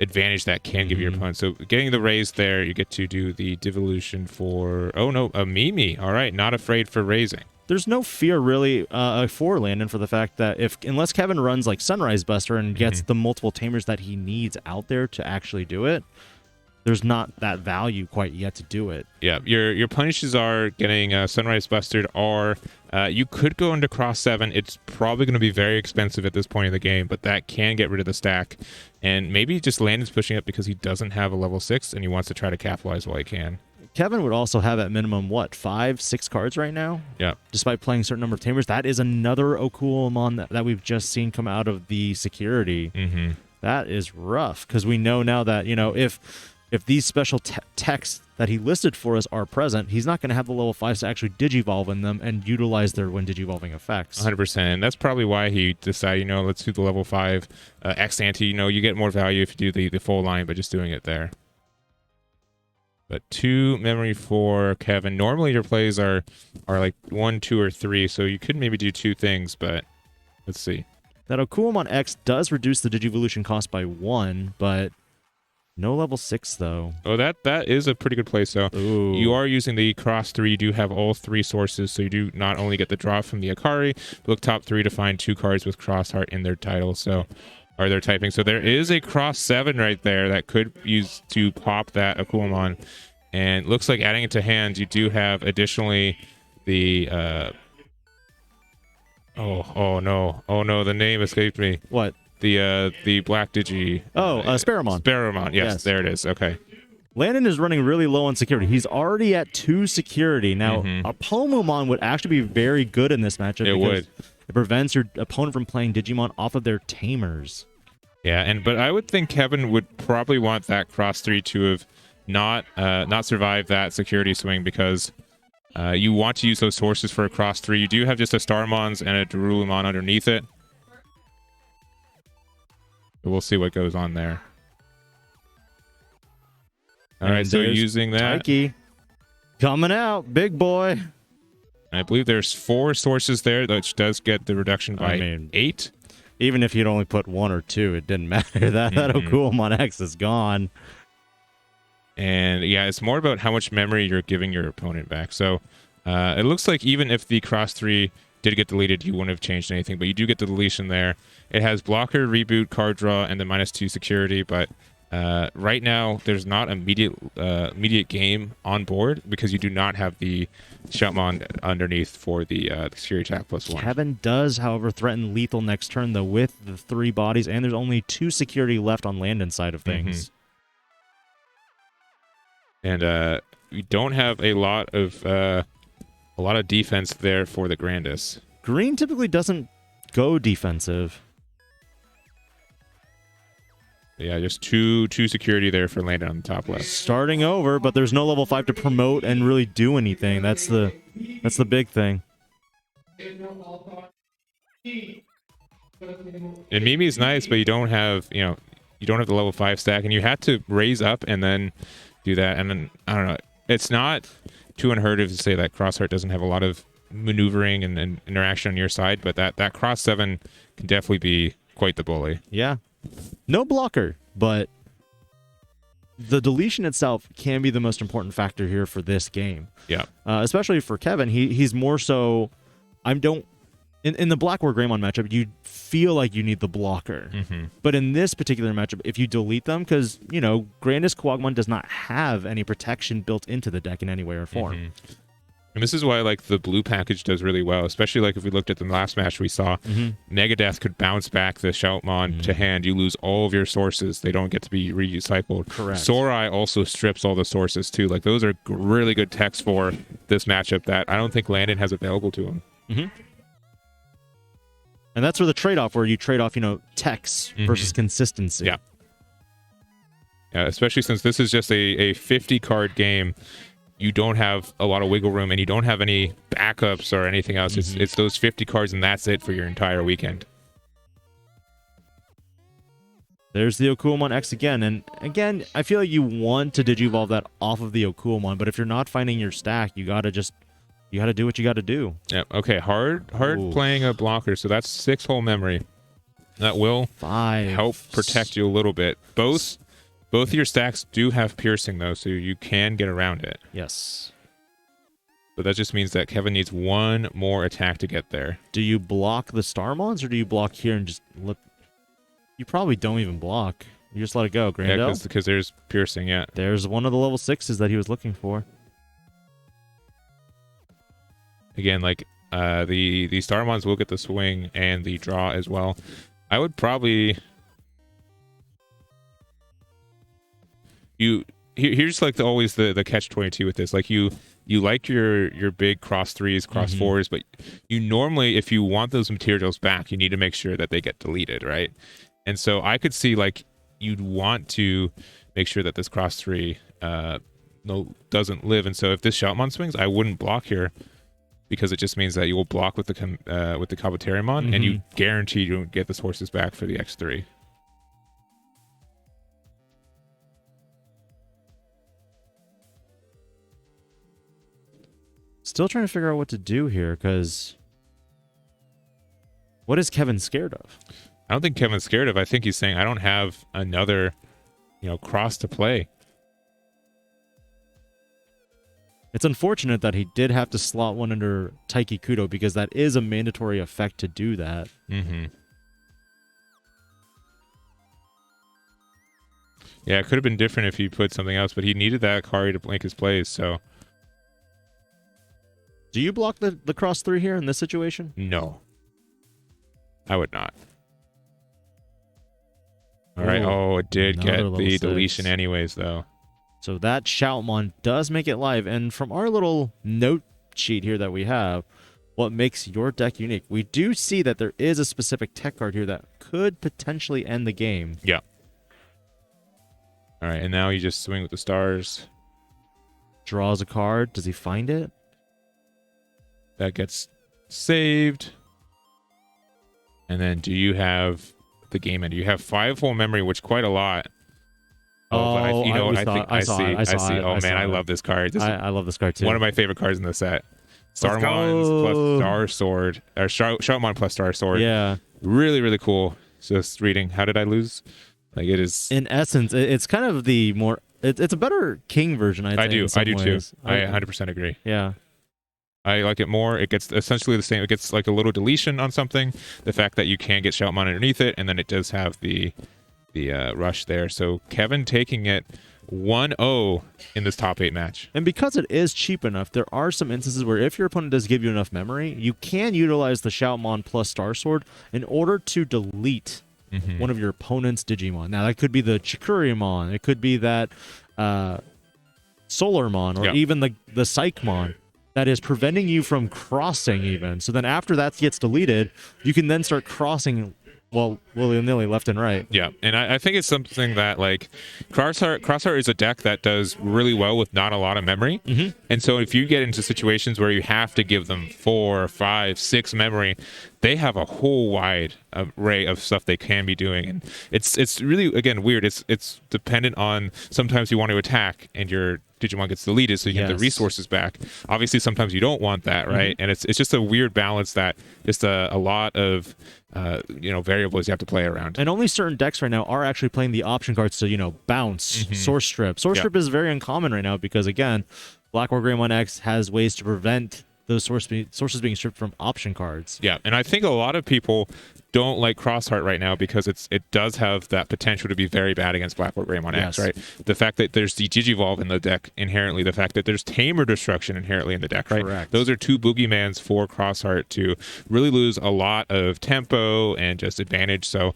advantage that can give your opponent. So getting the Raise there, you get to do the Devolution for, a Mimi. All right, not afraid for raising. There's no fear really for Landon for the fact that unless Kevin runs like Sunrise Buster and gets the multiple tamers that he needs out there to actually do it, there's not that value quite yet to do it. Yeah, your punishes are getting Sunrise Busted, or you could go into Cross 7. It's probably going to be very expensive at this point in the game, but that can get rid of the stack. And maybe just Landon's pushing up because he doesn't have a level 6 and he wants to try to capitalize while he can. Kevin would also have at minimum, 5, 6 cards right now? Yeah. Despite playing a certain number of tamers. That is another Okuamon that we've just seen come out of the security. That is rough, because we know now that, if these special techs that he listed for us are present, he's not going to have the level 5s to actually Digivolve in them and utilize their when Digivolving effects. 100%. And that's probably why he decided, let's do the level 5 X-Ante. You get more value if you do the full line by just doing it there. But 2 memory for Kevin. Normally your plays are like 1, 2, or 3, so you could maybe do 2 things, but let's see. That Okuamon X does reduce the Digivolution cost by 1, but no level 6 though. Oh, that is a pretty good play. So you are using the Cross 3. You do have all 3 sources, so you do not only get the draw from the Akari, but look top 3 to find 2 cards with Crossheart in their title. Or their typing. So there is a Cross 7 right there that could use to pop that Akuamon. And looks like adding it to hand, you do have additionally the oh no, the name escaped me. What? The black Digi. Sparrowmon. Sparrowmon, yes, there it is. Okay. Landon is running really low on security. He's already at 2 security. Now, a Pomumon would actually be very good in this matchup. It would. It prevents your opponent from playing Digimon off of their tamers. Yeah, but I would think Kevin would probably want that cross 3 to have not survived that security swing, because you want to use those sources for a cross 3. You do have just a Starmons and a Darulumon underneath it. But we'll see what goes on there. All right, so using that. Taiki coming out, big boy. I believe there's 4 sources there, which does get the reduction by 8. Even if you'd only put 1 or 2, it didn't matter. That Okulmon X is gone. And yeah, it's more about how much memory you're giving your opponent back. So it looks like even if the cross 3 did get deleted, you wouldn't have changed anything, but you do get the deletion there. It has blocker, reboot, card draw, and the -2 security, but right now there's not immediate game on board because you do not have the Shoutmon underneath for the security attack +1. Kevin does, however, threaten lethal next turn, though, with the 3 bodies, and there's only 2 security left on Landon side of things. And we don't have a lot of defense there for the Grandis. Green typically doesn't go defensive. Yeah, just two security there for Landon on the top left. Starting over, but there's no level 5 to promote and really do anything. That's the big thing. And Mimi's nice, but you don't have the level 5 stack, and you had to raise up and then do that. And then I don't know. It's not too unheard of to say that Crossheart doesn't have a lot of maneuvering and interaction on your side, but that cross 7 can definitely be quite the bully. Yeah. No blocker, but the deletion itself can be the most important factor here for this game. Yeah. Especially for Kevin, he's more so. In the Black War Greymon matchup, you feel like you need the blocker. But in this particular matchup, if you delete them, because Grandis Quagmon does not have any protection built into the deck in any way or form. And this is why the blue package does really well, especially if we looked at the last match we saw. Megadeth could bounce back the Shoutmon to hand. You lose all of your sources. They don't get to be recycled. Correct. Sorai also strips all the sources too. Those are really good techs for this matchup that I don't think Landon has available to him. And that's where the trade-off, where you trade off, techs versus consistency. Yeah. Yeah, especially since this is just a 50-card game. You don't have a lot of wiggle room, and you don't have any backups or anything else. It's those 50 cards, and that's it for your entire weekend. There's the Okulmon X again, and again, I feel like you want to Digivolve that off of the Okulmon, but if you're not finding your stack, you gotta do what you gotta do. Yep. Okay. Hard playing a blocker, so that's 6 whole memory. That will 5 help protect you a little bit. Both of your stacks do have piercing though, so you can get around it. Yes. But that just means that Kevin needs 1 more attack to get there. Do you block the Starmons, or do you block here and just let? You probably don't even block. You just let it go, Grando. Yeah, because there's piercing. Yeah. There's one of the level 6s that he was looking for. Again, the Starmons will get the swing and the draw as well. I would probably. Here's always the catch-22 with this. You like your big cross 3s, cross 4s, but you normally, if you want those materials back, you need to make sure that they get deleted, right? And so I could see you'd want to make sure that this cross 3 doesn't live. And so if this Shoutmon swings, I wouldn't block here, because it just means that you will block with the Kabuterimon, and you guarantee you don't get the sources back for the X3. Still trying to figure out what to do here, because what is Kevin scared of? I don't think Kevin's scared of. I think he's saying, I don't have another, cross to play. It's unfortunate that he did have to slot one under Taiki Kudo, because that is a mandatory effect to do that. Yeah, it could have been different if he put something else, but he needed that Akari to make his plays, so. Do you block the cross 3 here in this situation? No. I would not. All right. Oh, it did get the deletion anyways, though. So that Shoutmon does make it live. And from our little note sheet here that we have, what makes your deck unique? We do see that there is a specific tech card here that could potentially end the game. Yeah. All right, and now you just swing with the stars. Draws a card. Does he find it? That gets saved. And then do you have the game end? You have 5 full memory, which quite a lot. Oh, you know what? I saw it. I see. Oh man, I love this card. This is I love this card too. one of my favorite cards in the set. Let's Starmons go. plus Star Sword, or Shoutmon plus Star Sword. Yeah. Really, really cool. Just reading. How did I lose? Like it is. In essence, it's kind of the more. It's a better king version. I do too. Ways. I 100% agree. Yeah. I like it more. It gets essentially the same. It gets like a little deletion on something. The fact that you can get Shoutmon underneath it, and then it does have the rush there. So Kevin taking it 1-0 in this top 8 match. And because it is cheap enough, there are some instances where if your opponent does give you enough memory, you can utilize the Shoutmon plus Star Sword in order to delete one of your opponent's Digimon. Now, that could be the Chikurimon. It could be that Solarmon, or even the Psychmon that is preventing you from crossing even. So then after that gets deleted, you can then start crossing, well, willy-nilly left and right. Yeah, and I think it's something that, like, Crossheart is a deck that does really well with not a lot of memory. And so if you get into situations where you have to give them 4, 5, 6 memory, they have a whole wide array of stuff they can be doing. And it's really, again, weird. It's dependent on, sometimes you want to attack and your Digimon gets deleted so you get the resources back. Obviously, sometimes you don't want that, right? And it's just a weird balance that just a lot of variables you have to play around. And only certain decks right now are actually playing the option cards to, bounce, Source Strip. Source Strip is very uncommon right now because, again, Black War Greymon X has ways to prevent those sources being stripped from option cards. Yeah, and I think a lot of people don't like Crossheart right now because it does have that potential to be very bad against Black War Greymon X, right? The fact that there's the Digivolve in the deck inherently, the fact that there's Tamer Destruction inherently in the deck, right? Correct. Those are 2 boogeymans for Crossheart to really lose a lot of tempo and just advantage. So,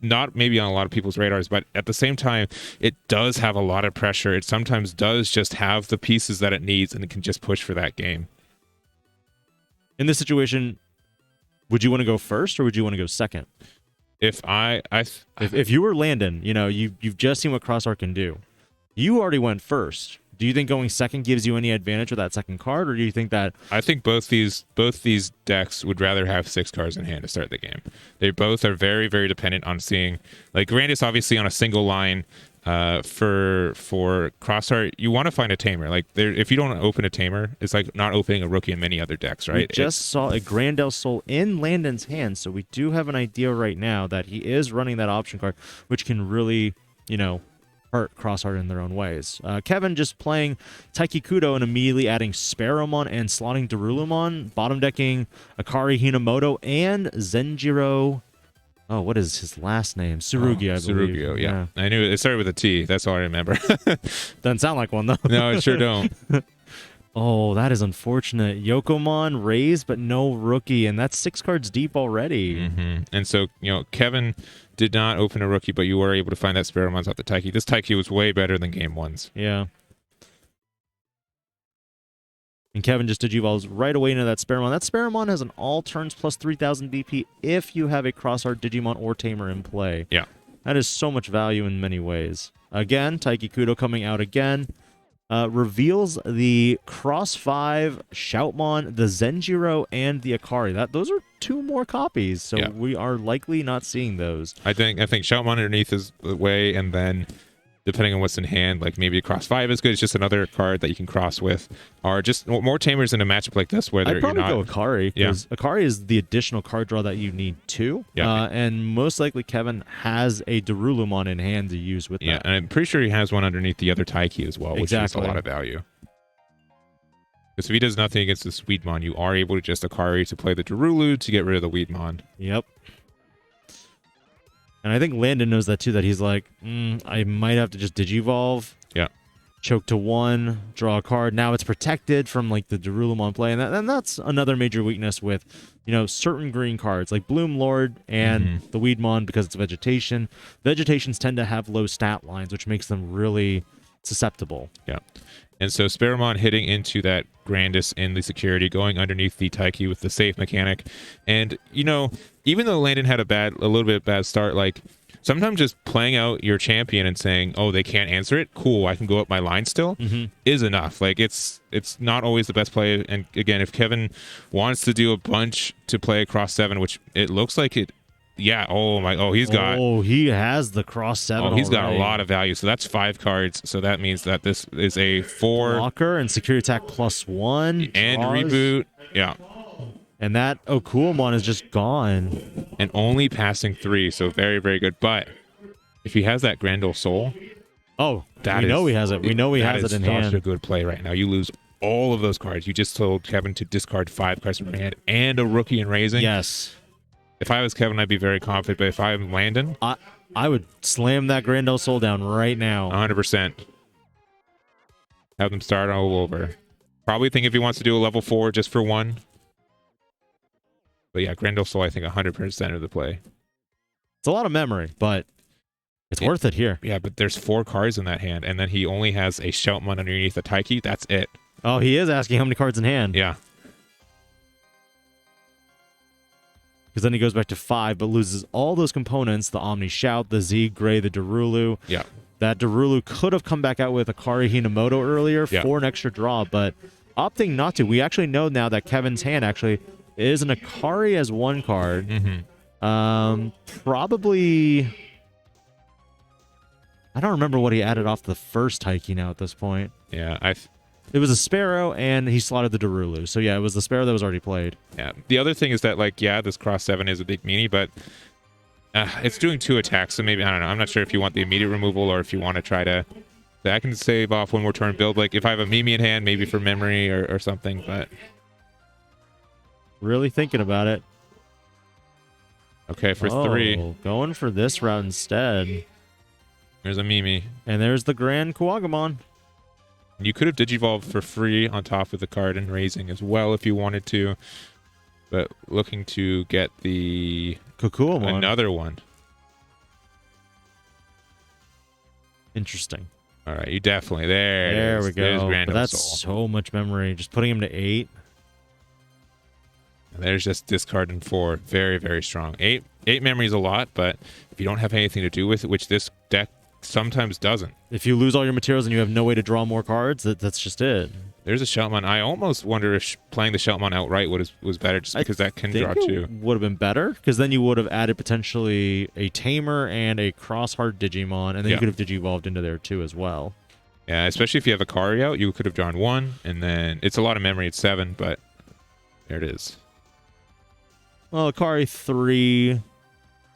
not maybe on a lot of people's radars, but at the same time, it does have a lot of pressure. It sometimes does just have the pieces that it needs, and it can just push for that game. In this situation, would you want to go first or would you want to go second? If if you were Landon, you've just seen what Crossheart can do. You already went first. Do you think going second gives you any advantage with that second card, or do you think that... I think both these decks would rather have 6 cards in hand to start the game. They both are very, very dependent on seeing... Like, Grandis obviously on a single line. For Crossheart, you want to find a Tamer. Like, if you don't open a Tamer, it's like not opening a rookie in many other decks, right? We just saw a Grandel Soul in Landon's hand, so we do have an idea right now that he is running that option card, which can really, hurt Crossheart in their own ways. Kevin just playing Taiki Kudo and immediately adding Sparrowmon and slotting Darulumon, bottom decking Akari Hinamoto and Zenjiro. Oh, what is his last name? Tsurugi, I believe. Tsurugi, yeah. I knew it started with a T. That's all I remember. Doesn't sound like one, though. No, it sure don't. Oh, that is unfortunate. Yokomon raised, but no rookie, and that's 6 cards deep already. And so, Kevin did not open a rookie, but you were able to find that Sparrowmons off the Taiki. This Taiki was way better than game 1's. Yeah. And Kevin just digivolves right away into that Sparrowmon. That Sparrowmon has an all turns plus 3,000 DP if you have a Crossheart Digimon or Tamer in play. Yeah. That is so much value in many ways. Again, Taiki Kudo coming out again. Reveals the Cross 5, Shoutmon, the Zenjiro, and the Akari. Those are 2 more copies, so we are likely not seeing those. I think Shoutmon underneath is the way, and then depending on what's in hand, like maybe a Cross 5 is good. It's just another card that you can cross with, or just more Tamers in a matchup like this where I'd probably you're not... go Akari, because Akari is the additional card draw that you need too. And most likely Kevin has a Darulumon in hand to use with that. Yeah, and I'm pretty sure he has one underneath the other Taiki as well, which is a lot of value. Because if he does nothing against the Sweetmon, you are able to just Akari to play the Darulu to get rid of the Weedmon. Yep. And I think Landon knows that too, that he's like, I might have to just Digivolve. Yeah. Choke to 1, draw a card. Now it's protected from like the Darulumon play. And that's another major weakness with, certain green cards like Bloom Lord and the Weedmon because it's vegetation. Vegetations tend to have low stat lines, which makes them really susceptible. Yeah. And so Sparamon hitting into that Grandis in the security, going underneath the Taiki with the safe mechanic. And, you know, even though Landon had a little bit bad start, like, sometimes just playing out your champion and saying, oh, they can't answer it, cool, I can go up my line still, is enough. Like, it's not always the best play. And again, if Kevin wants to do a bunch to play across 7, which it looks like it, yeah, he has the cross 7 he's got a already. lot of value. So that's 5 cards. So that means that this is a 4 blocker and security attack +1 and draws. reboot. Yeah. And that Okuamon is just gone. And only passing 3, so very, very good. But if he has that Grandel Soul, we know he has it. We know he has it in hand. That is such a good play right now. You lose all of those cards. You just told Kevin to discard 5 cards from your hand and a rookie in raising. Yes. If I was Kevin, I'd be very confident. But if I'm Landon, I would slam that Grandel Soul down right now. 100%. Have them start all over. Probably think if he wants to do a level 4 just for 1. But yeah, Grandel Soul, I think 100% of the play. It's a lot of memory, but it's worth it here. Yeah, but there's 4 cards in that hand, and then he only has a Shoutmon underneath the Taiki. That's it. Oh, he is asking how many cards in hand. Yeah. Because then he goes back to 5, but loses all those components, the Omni Shout, the Z Gray, the Darulu. Yeah. That Darulu could have come back out with Akari Hinamoto earlier for an extra draw, but opting not to. We actually know now that Kevin's hand actually is an Akari as 1 card. Probably... I don't remember what he added off the first Taiki now at this point. Yeah, it was a Sparrow, and he slotted the Darulu. So yeah, it was the Sparrow that was already played. Yeah. The other thing is that, like, yeah, this cross 7 is a big meanie, but it's doing 2 attacks, so maybe, I don't know. I'm not sure if you want the immediate removal or if you want to try to... I can save off 1 more turn build. Like, if I have a Mimi in hand, maybe for memory or something, but... Really thinking about it. Okay, for 3. Going for this route instead. There's a Mimi. And there's the Grand Kuwagamon. You could have Digivolved for free on top of the card and raising as well if you wanted to. But looking to get the... Kukuamon. Another one. Interesting. All right, you definitely... There we go. There's Grandel But that's Soul. so much memory. Just putting him to 8. And there's just discard and 4. Very, very strong. 8 memory is a lot, but if you don't have anything to do with it, which this deck sometimes doesn't. If you lose all your materials and you have no way to draw more cards, that's just it. There's a Shoutmon. I almost wonder if playing the Shoutmon outright was better, just because that can draw 2. Would have been better, because then you would have added potentially a Tamer and a Crossheart Digimon, and then you could have Digivolved into there too as well. Yeah, especially if you have a Kari out, you could have drawn 1, and then it's a lot of memory. It's 7, but there it is. Well, Akari 3,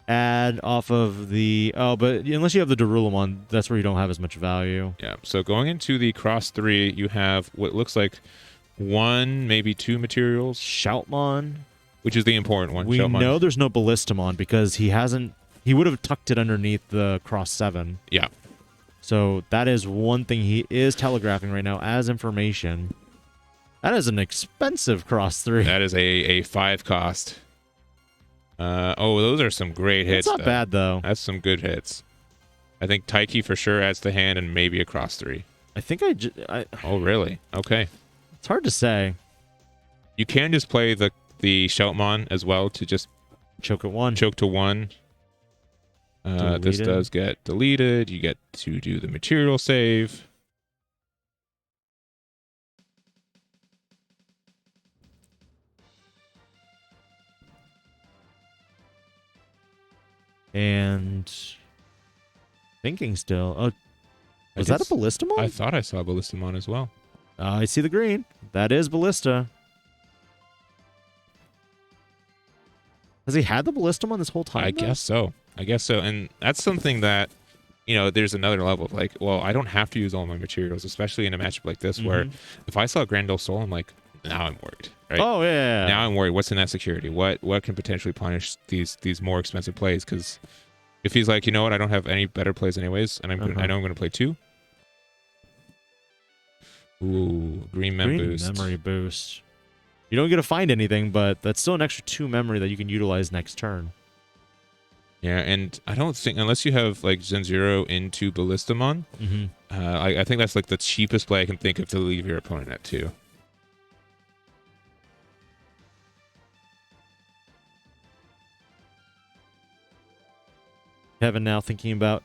add off of the... Oh, but unless you have the Darulamon, that's where you don't have as much value. Yeah, so going into the cross 3, you have what looks like 1, maybe 2 materials. Shoutmon. Which is the important one. We Shoutmon. know there's no Ballistamon because he hasn't... He would have tucked it underneath the cross 7. Yeah. So that is one thing he is telegraphing right now as information. That is an expensive cross 3. That is a 5 cost. Those are some great hits. It's not bad, though. That's some good hits. I think Taiki for sure adds the hand and maybe a cross 3. I think Oh, really? Okay. It's hard to say. You can just play the Shoutmon as well to just choke at 1. Choke to 1. This does get deleted. You get to do the material save. And thinking still. Oh, was that a Ballistamon? I thought I saw Ballistamon as well. I see the green. That is Ballista. Has he had the Ballistamon this whole time? I guess so. And that's something that, there's another level of like, well, I don't have to use all my materials, especially in a matchup like this where if I saw Grandel Soul, I'm like, now I'm worried. Right? Oh, yeah. Now I'm worried. What's in that security? What can potentially punish these more expensive plays? Because if he's like, you know what, I don't have any better plays anyways, and I know I'm going to play 2. Ooh, green memory boost. You don't get to find anything, but that's still an extra 2 memory that you can utilize next turn. Yeah, and I don't think unless you have like Zen-Zero into Ballistamon, Mm-hmm. I think that's like the cheapest play I can think of to leave your opponent at 2. Kevin now thinking about.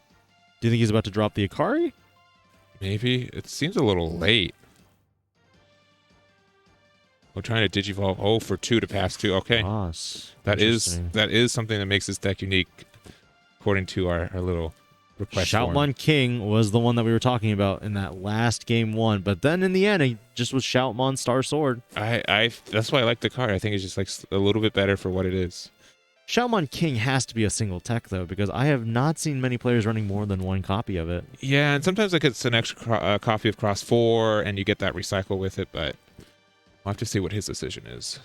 Do you think he's about to drop the Akari? Maybe it seems a little late. We're trying to digivolve. Oh, for 2 to pass 2. Okay, that is something that makes this deck unique, according to our little request form. Shoutmon King was the one that we were talking about in that last game 1, but then in the end, he just was Shoutmon Star Sword. That's why I like the card. I think it's just like a little bit better for what it is. Shoutmon King has to be a single tech though, because I have not seen many players running more than one copy of it. Yeah, and sometimes like it's an extra copy of Cross 4, and you get that recycle with it, but we'll have to see what his decision is.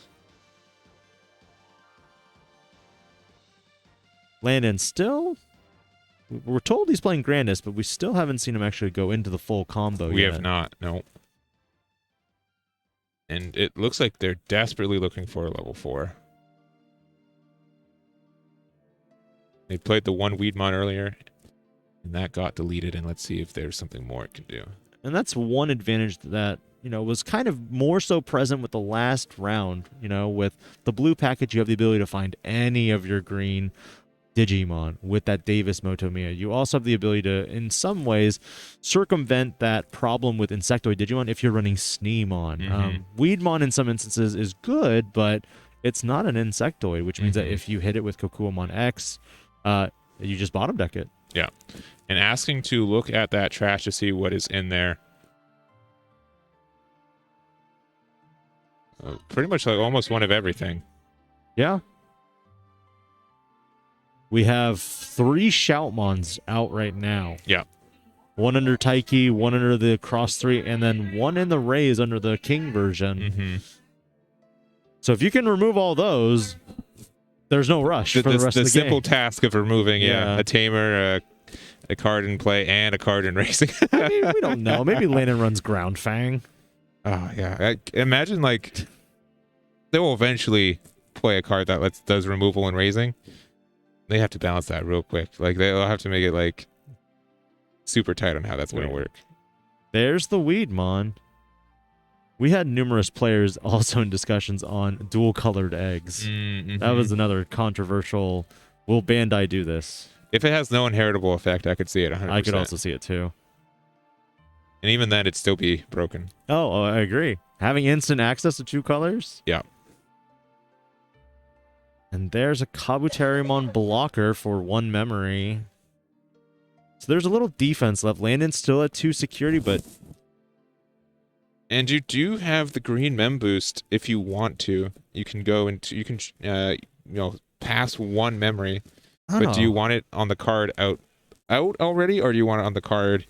Landon still, we're told he's playing Grandis, but we still haven't seen him actually go into the full combo We yet. have not, no. And it looks like they're desperately looking for a level 4. They played the one Weedmon earlier, and that got deleted, and let's see if there's something more it can do. And that's one advantage that, was kind of more so present with the last round. With the blue package, you have the ability to find any of your green Digimon with that Davis Motomiya. You also have the ability to, in some ways, circumvent that problem with Insectoid Digimon if you're running Sneemon. Weedmon, in some instances, is good, but it's not an Insectoid, which means that if you hit it with Kokuamon X, you just bottom deck it. Yeah. And asking to look at that trash to see what is in there. Pretty much like almost one of everything. Yeah. We have 3 Shoutmons out right now. Yeah. One under Taiki, one under the Cross 3, and then one in the Rays under the King version. So if you can remove all those, there's no rush for the rest of the game. The simple task of removing, a Tamer, a card in play, and a card in racing. I mean, we don't know. Maybe Landon runs Ground Fang. Oh, yeah. Imagine, like, they will eventually play a card that does removal and raising. They have to balance that real quick. Like, they'll have to make it, like, super tight on how that's going to work. There's the Weedmon. We had numerous players also in discussions on dual-colored eggs. That was another controversial, will Bandai do this? If it has no inheritable effect, I could see it 100%. I could also see it, too. And even then, it'd still be broken. Oh, I agree. Having instant access to 2 colors? Yeah. And there's a Kabuterimon blocker for 1 memory. So there's a little defense left. Landon's still at 2 security, but... And you do have the green mem boost if you want to. You can go into... You can, pass 1 memory. But do you want it on the card out already, or do you want it on the card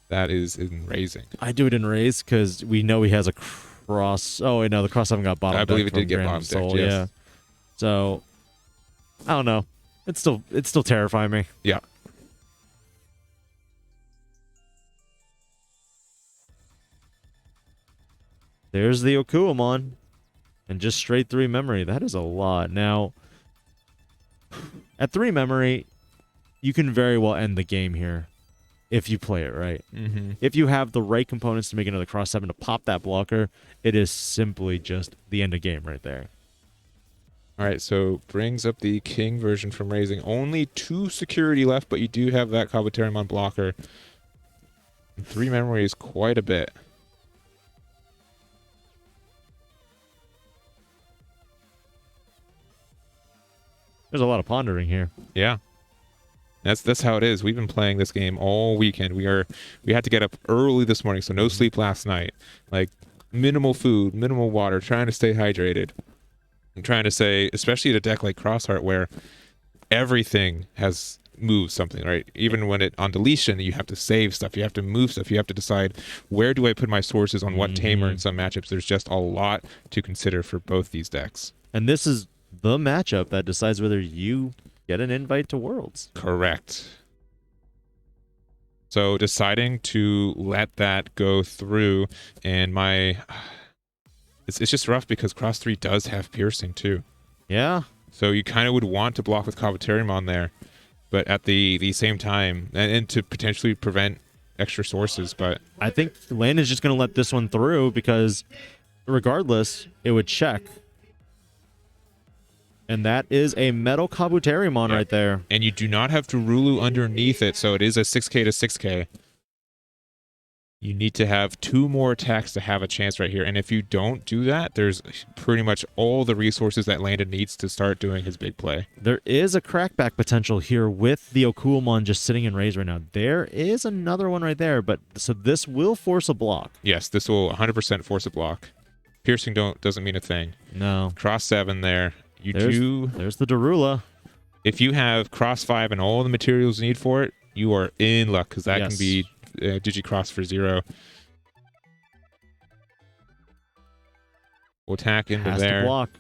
that is in raising? I do it in raise because we know he has a cross. Oh, wait, no, the cross haven't got bottom. I believe it did get bottom decked, yes. Yeah. So, I don't know. It's still terrifying me. Yeah. There's the Okuamon. And just straight 3 memory. That is a lot. Now, at 3 memory, you can very well end the game here if you play it right. If you have the right components to make another cross 7 to pop that blocker, it is simply just the end of game right there. All right, so brings up the King version from raising. Only 2 security left, but you do have that Kabuterimon blocker. 3 memory is quite a bit. There's a lot of pondering here. Yeah. That's how it is. We've been playing this game all weekend. We had to get up early this morning, so no sleep last night. Like minimal food, minimal water, trying to stay hydrated. I'm trying to say, especially at a deck like Crossheart where everything has moved something, right? Even when it on deletion, you have to save stuff, you have to move stuff, you have to decide where do I put my sources on what tamer in some matchups. There's just a lot to consider for both these decks. And this is the matchup that decides whether you get an invite to Worlds. Correct. So deciding to let that go through, and it's just rough because Cross 3 does have piercing too. Yeah. So you kind of would want to block with Kabuterimon there. but at the same time, and to potentially prevent extra sources. But I think Landon's just going to let this one through because regardless, it would check. And that is a Metal Kabuterimon right there. and you do not have to Rulu underneath it, so it is a 6K to 6K. You need to have 2 more attacks to have a chance right here. And if you don't do that, there's pretty much all the resources that Landon needs to start doing his big play. There is a crackback potential here with the Okuamon just sitting in raise right now. There is another one right there, but so this will force a block. Yes, this will 100% force a block. Piercing doesn't mean a thing. No. Cross 7 there. There's the Darula. If you have cross 5 and all the materials you need for it, you are in luck because that can be Digicross for 0. We'll attack into Has there. to block.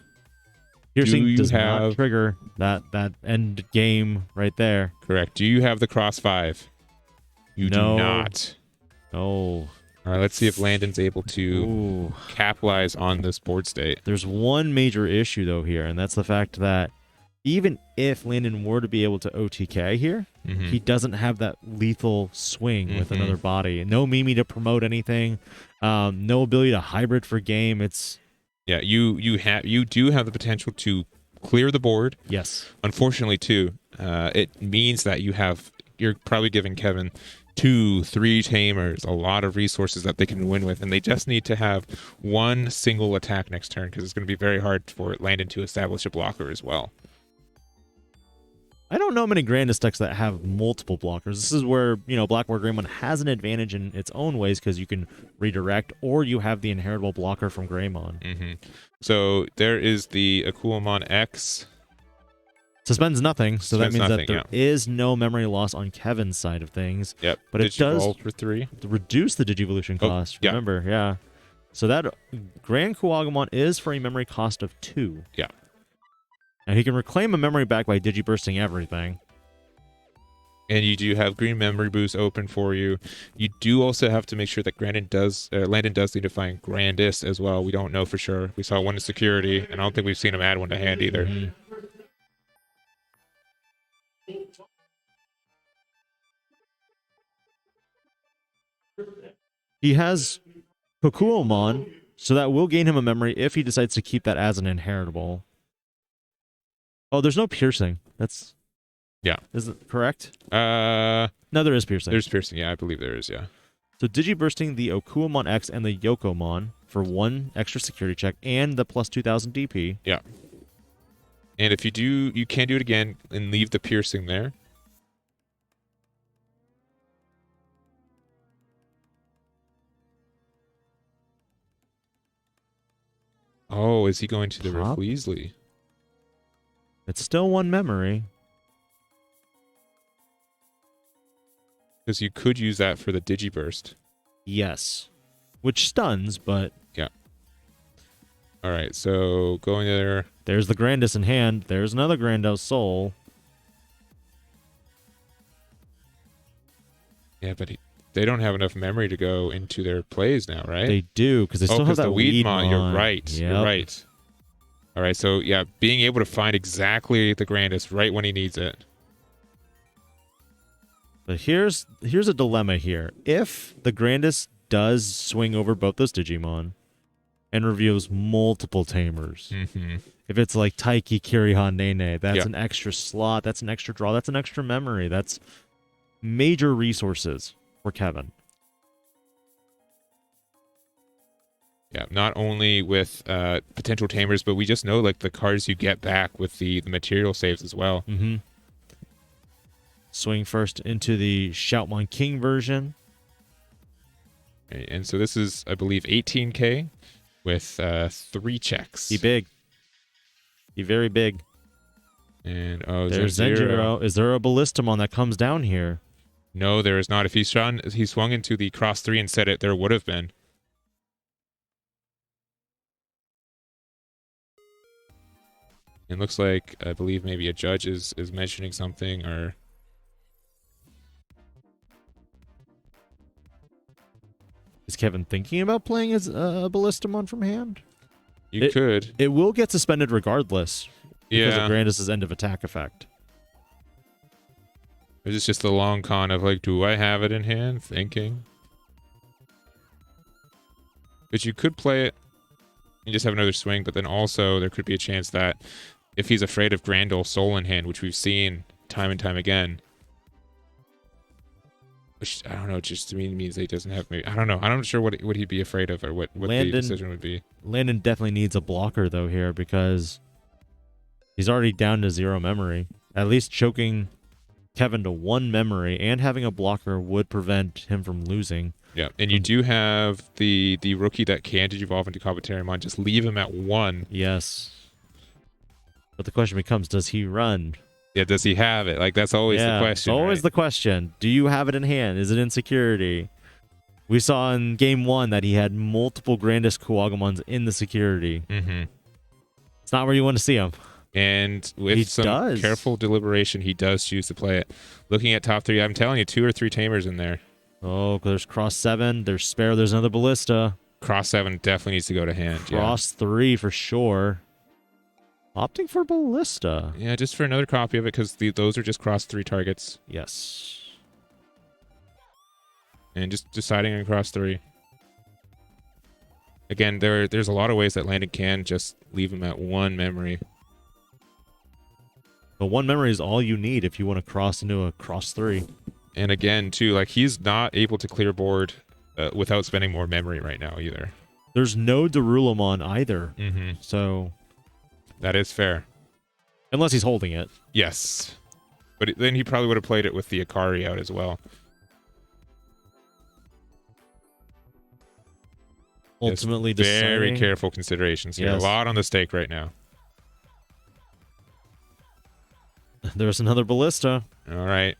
Piercing does not have trigger that end game right there. Correct. Do you have the cross 5? You do No. not. Oh. All right, let's see if Landon's able to Ooh. capitalize on this board state. There's one major issue though here, and that's the fact that even if Landon were to be able to OTK here, he doesn't have that lethal swing with another body. No Mimi to promote anything. No ability to hybrid for game. It's you do have the potential to clear the board. yes. Unfortunately, too, it means that you're probably giving Kevin 2-3 tamers, a lot of resources that they can win with, and they just need to have one single attack next turn because it's going to be very hard for Landon to establish a blocker as well. I don't know many Grandis decks that have multiple blockers. This is where, Blackboard Greymon has an advantage in its own ways because you can redirect or you have the inheritable blocker from Greymon. So there is the Akuamon X. Suspends nothing, so that Suspends means nothing, that there is no memory loss on Kevin's side of things. Yep. But it does Digivolve for 3. reduce the Digivolution cost. yeah. Remember, yeah. So that Grand Kuagamon is for a memory cost of 2. Yeah. And he can reclaim a memory back by digibursting everything. And you do have green memory boost open for you. You do also have to make sure that Landon does need to find Grandis as well. We don't know for sure. We saw one in security, and I don't think we've seen him add one to hand either. He has Kokuomon, so that will gain him a memory if he decides to keep that as an inheritable. Oh, there's no piercing. That's... Yeah. Is it correct? No, there is piercing. There's piercing. Yeah, I believe there is, yeah. So digibursting the Okuamon X and the Yokomon for 1 extra security check and the plus 2000 DP. Yeah. And if you do, you can do it again and leave the piercing there. Oh, is he going to the Pop? Rick Weasley? It's still 1 memory. Because you could use that for the Digiburst. Yes. Which stuns, but... Yeah. All right, so going there. There's the Grandis in hand. There's another Grandos Soul. Yeah, but they don't have enough memory to go into their plays now, right? They do, because they still have that the Weedmon. Weedmon. You're right. Yep. You're right. All right, so yeah, being able to find exactly the Grandis right when he needs it. But here's a dilemma here. If the Grandis does swing over both those Digimon and reveals multiple tamers, if it's like Taiki, Kirihan, Nene, that's an extra slot, that's an extra draw, that's an extra memory, that's major resources for Kevin. Yeah, not only with potential tamers, but we just know like the cards you get back with the material saves as well. Swing first into the Shoutmon King version. Okay, and so this is, I believe, 18K with 3 checks. Be big. Be very big. And there's Zenjiro. Is there a Ballistamon that comes down here? No, there is not. If he swung into the cross 3 and said it, there would have been. It looks like, I believe maybe a judge is mentioning something, or... Is Kevin thinking about playing as a Ballistamon from hand? You could. It will get suspended regardless because of Grandis' end of attack effect. Or is this just the long con of like, do I have it in hand? Thinking. But you could play it and just have another swing, but then also there could be a chance that if he's afraid of Grandel Soul in hand, which we've seen time and time again, which I don't know, just to me means that he doesn't have maybe I don't know. I'm not sure what he'd be afraid of or what the decision would be. Landon definitely needs a blocker though here because he's already down to 0 memory. At least choking Kevin to 1 memory and having a blocker would prevent him from losing. Yeah, and you do have the rookie that can Digivolve into Kabuterimon. Just leave him at 1. Yes. But the question becomes, does he run? Yeah, does he have it? Like, that's always the question. Always right? the question. Do you have it in hand? Is it in security? We saw in game 1 that he had multiple Grandis Kuwagamons in the security. Mm-hmm. It's not where you want to see him. And with some careful deliberation, he does choose to play it. Looking at top 3, I'm telling you, 2 or 3 Tamers in there. Oh, there's cross 7. There's spare. There's another Ballista. Cross 7 definitely needs to go to hand. Cross 3 for sure. Opting for Ballista. Yeah, just for another copy of it because those are just cross 3 targets. Yes. And just deciding on cross 3. Again, there's a lot of ways that Landon can just leave him at 1 memory. But 1 memory is all you need if you want to cross into a cross 3. And again, too, like he's not able to clear board without spending more memory right now either. There's no Darulamon either. Mm-hmm. So that is fair. Unless he's holding it. Yes. But then he probably would have played it with the Akari out as well. Ultimately deciding. Very careful considerations here. Yes. A lot on the stake right now. There's another Ballista. All right.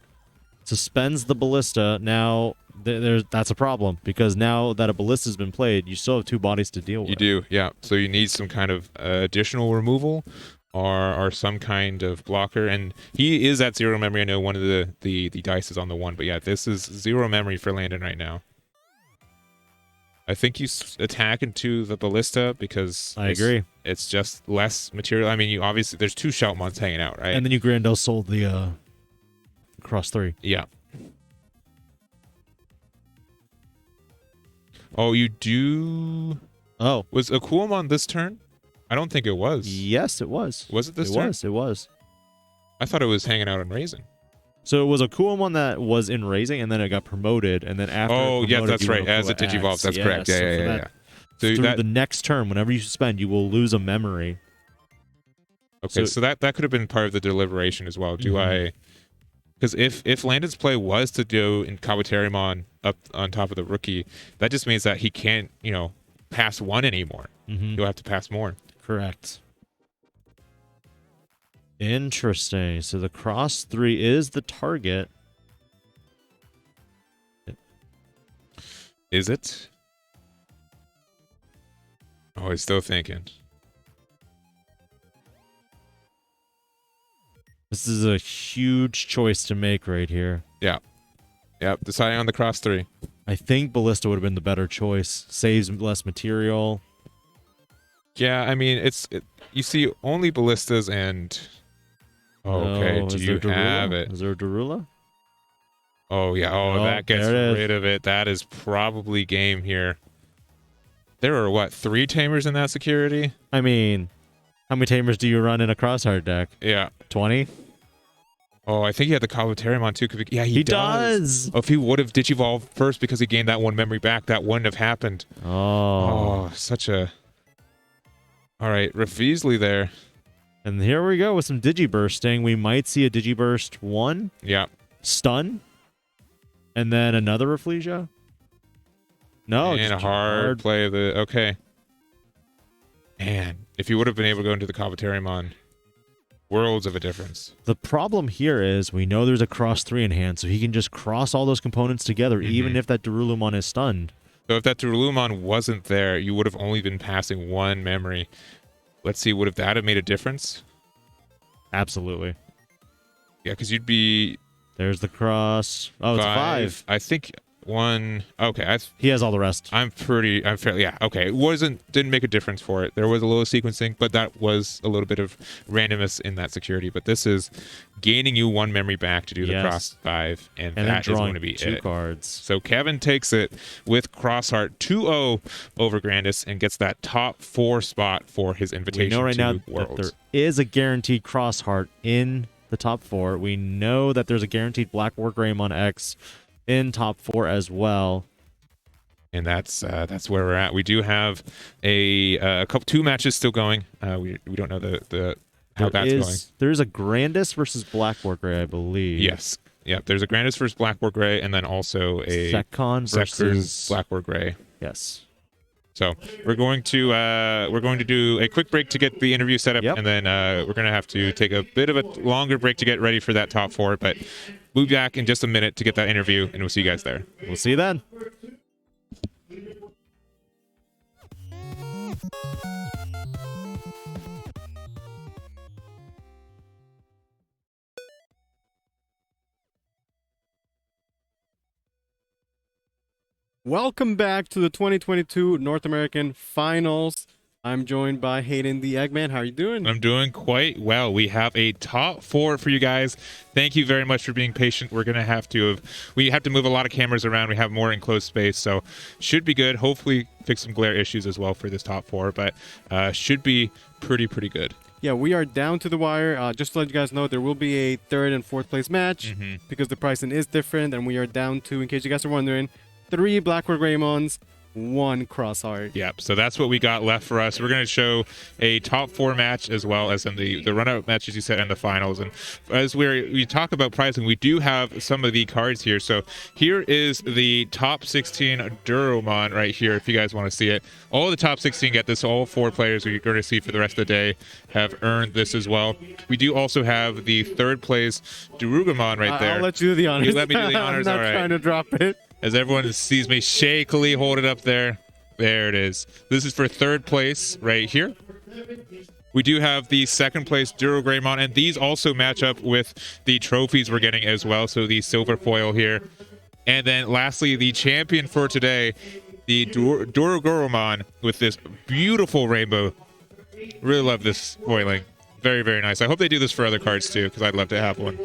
Suspends the Ballista. Now, that's a problem because now that a Ballista's been played, you still have 2 bodies to deal with. You do, yeah. So you need some kind of additional removal or some kind of blocker. And he is at 0 memory. I know one of the dice is on the 1, but yeah, this is 0 memory for Landon right now. I think you attack into the Ballista because I agree. It's just less material. I mean, you obviously there's 2 Shoutmons hanging out, right? And then you Grandel sold the cross 3. Yeah. Oh, you do. Oh, was Akuamon this turn? I don't think it was. Yes, it was. Was it this turn? It was. I thought it was hanging out in Raising. So it was a Akuamon that was in Raising, and then it got promoted, and then after. Oh, yeah, that's right. As it Digivolves, that's correct. Yeah. So through the next turn, whenever you suspend, you will lose a memory. Okay, so that could have been part of the deliberation as well. Do I? Because if Landon's play was to go in Kabuterimon up on top of the rookie, that just means that he can't, pass 1 anymore. He'll have to pass more. Correct. Interesting. So the cross 3 is the target. Is it? Oh, he's still thinking. This is a huge choice to make right here. Yeah. Yep, deciding on the cross 3. I think Ballista would have been the better choice. Saves less material. Yeah, I mean, you see only Ballistas and... Okay, do you have it? Is there a Darula? Oh, yeah. Oh, that gets rid of it. That is probably game here. There are, what, 3 Tamers in that security? I mean, how many Tamers do you run in a Crossheart deck? Yeah. 20? Oh, I think he had the Kabuterimon too. Yeah, he does. Oh, if he would have Digivolved first because he gained that 1 memory back, that wouldn't have happened. Oh, such a... All right, Rafizli there. And here we go with some Digibursting. We might see a Digiburst 1. Yeah. Stun. And then another Rafflesia. No, and a hard play of the... Okay. Man, if he would have been able to go into the Kabuterimon, worlds of a difference. The problem here is we know there's a cross 3 in hand, so he can just cross all those components together, even if that Darulumon is stunned. So if that Darulumon wasn't there, you would have only been passing 1 memory. Let's see, would that have made a difference? Absolutely. Yeah, because you'd be... There's the cross. Oh, it's 5. I think... one. Okay, He has all the rest. I'm fairly, yeah, okay. Didn't make a difference for it. There was a little sequencing, but that was a little bit of randomness in that security. But this is gaining you 1 memory back to do the Yes. cross 5, and And then that is going drawing to be 2 it. cards. So Kevin takes it with Crossheart 2-0 over Grandis and gets that top 4 spot for his We invitation know right to now that Worlds. there is a guaranteed Crossheart in the top 4. We know that there's a guaranteed Black War Greymon X in top 4 as well. And that's where we're at. We do have a couple 2 matches still going. We don't know the how that's going. There's a Grandis versus Black War Gray, I believe. Yes. Yep. There's a Grandis versus Black War Gray, and then also a Secon versus Black War Gray. Yes. So we're going to do a quick break to get the interview set up, Yep. and then we're going to have to take a bit of a longer break to get ready for that top 4. But we'll be back in just a minute to get that interview, and we'll see you guys there. We'll see you then. Welcome back to the 2022 North American Finals. I'm joined by Hayden the Eggman. How are you doing? I'm doing quite well. We have a top 4 for you guys. Thank you very much for being patient. We have to move a lot of cameras around. We have more enclosed space, so should be good. Hopefully fix some glare issues as well for this top 4, but should be pretty good. Yeah, we are down to the wire. Just to let you guys know, there will be a 3rd and 4th place match because the pricing is different, and we are down to, in case you guys are wondering, 3 Black War Greymons, 1 Crossheart. Yep. So that's what we got left for us. We're going to show a top 4 match as well as in the run-out matches you said and the finals. And as we talk about pricing, we do have some of the cards here. So here is the top 16 Duromon right here, if you guys want to see it. All the top 16 get this. All 4 players we're going to see for the rest of the day have earned this as well. We do also have the 3rd place Durugamon right there. I'll let you do the honors. You let me do the honors? I'm not All right. trying to drop it. As everyone sees me shakily hold it up there. There it is. This is for 3rd place right here. We do have the 2nd place Duro Greymon, and these also match up with the trophies we're getting as well. So the silver foil here. And then lastly, the champion for today, the Duro Goromon with this beautiful rainbow. Really love this foiling. Very nice. I hope they do this for other cards too, because I'd love to have one.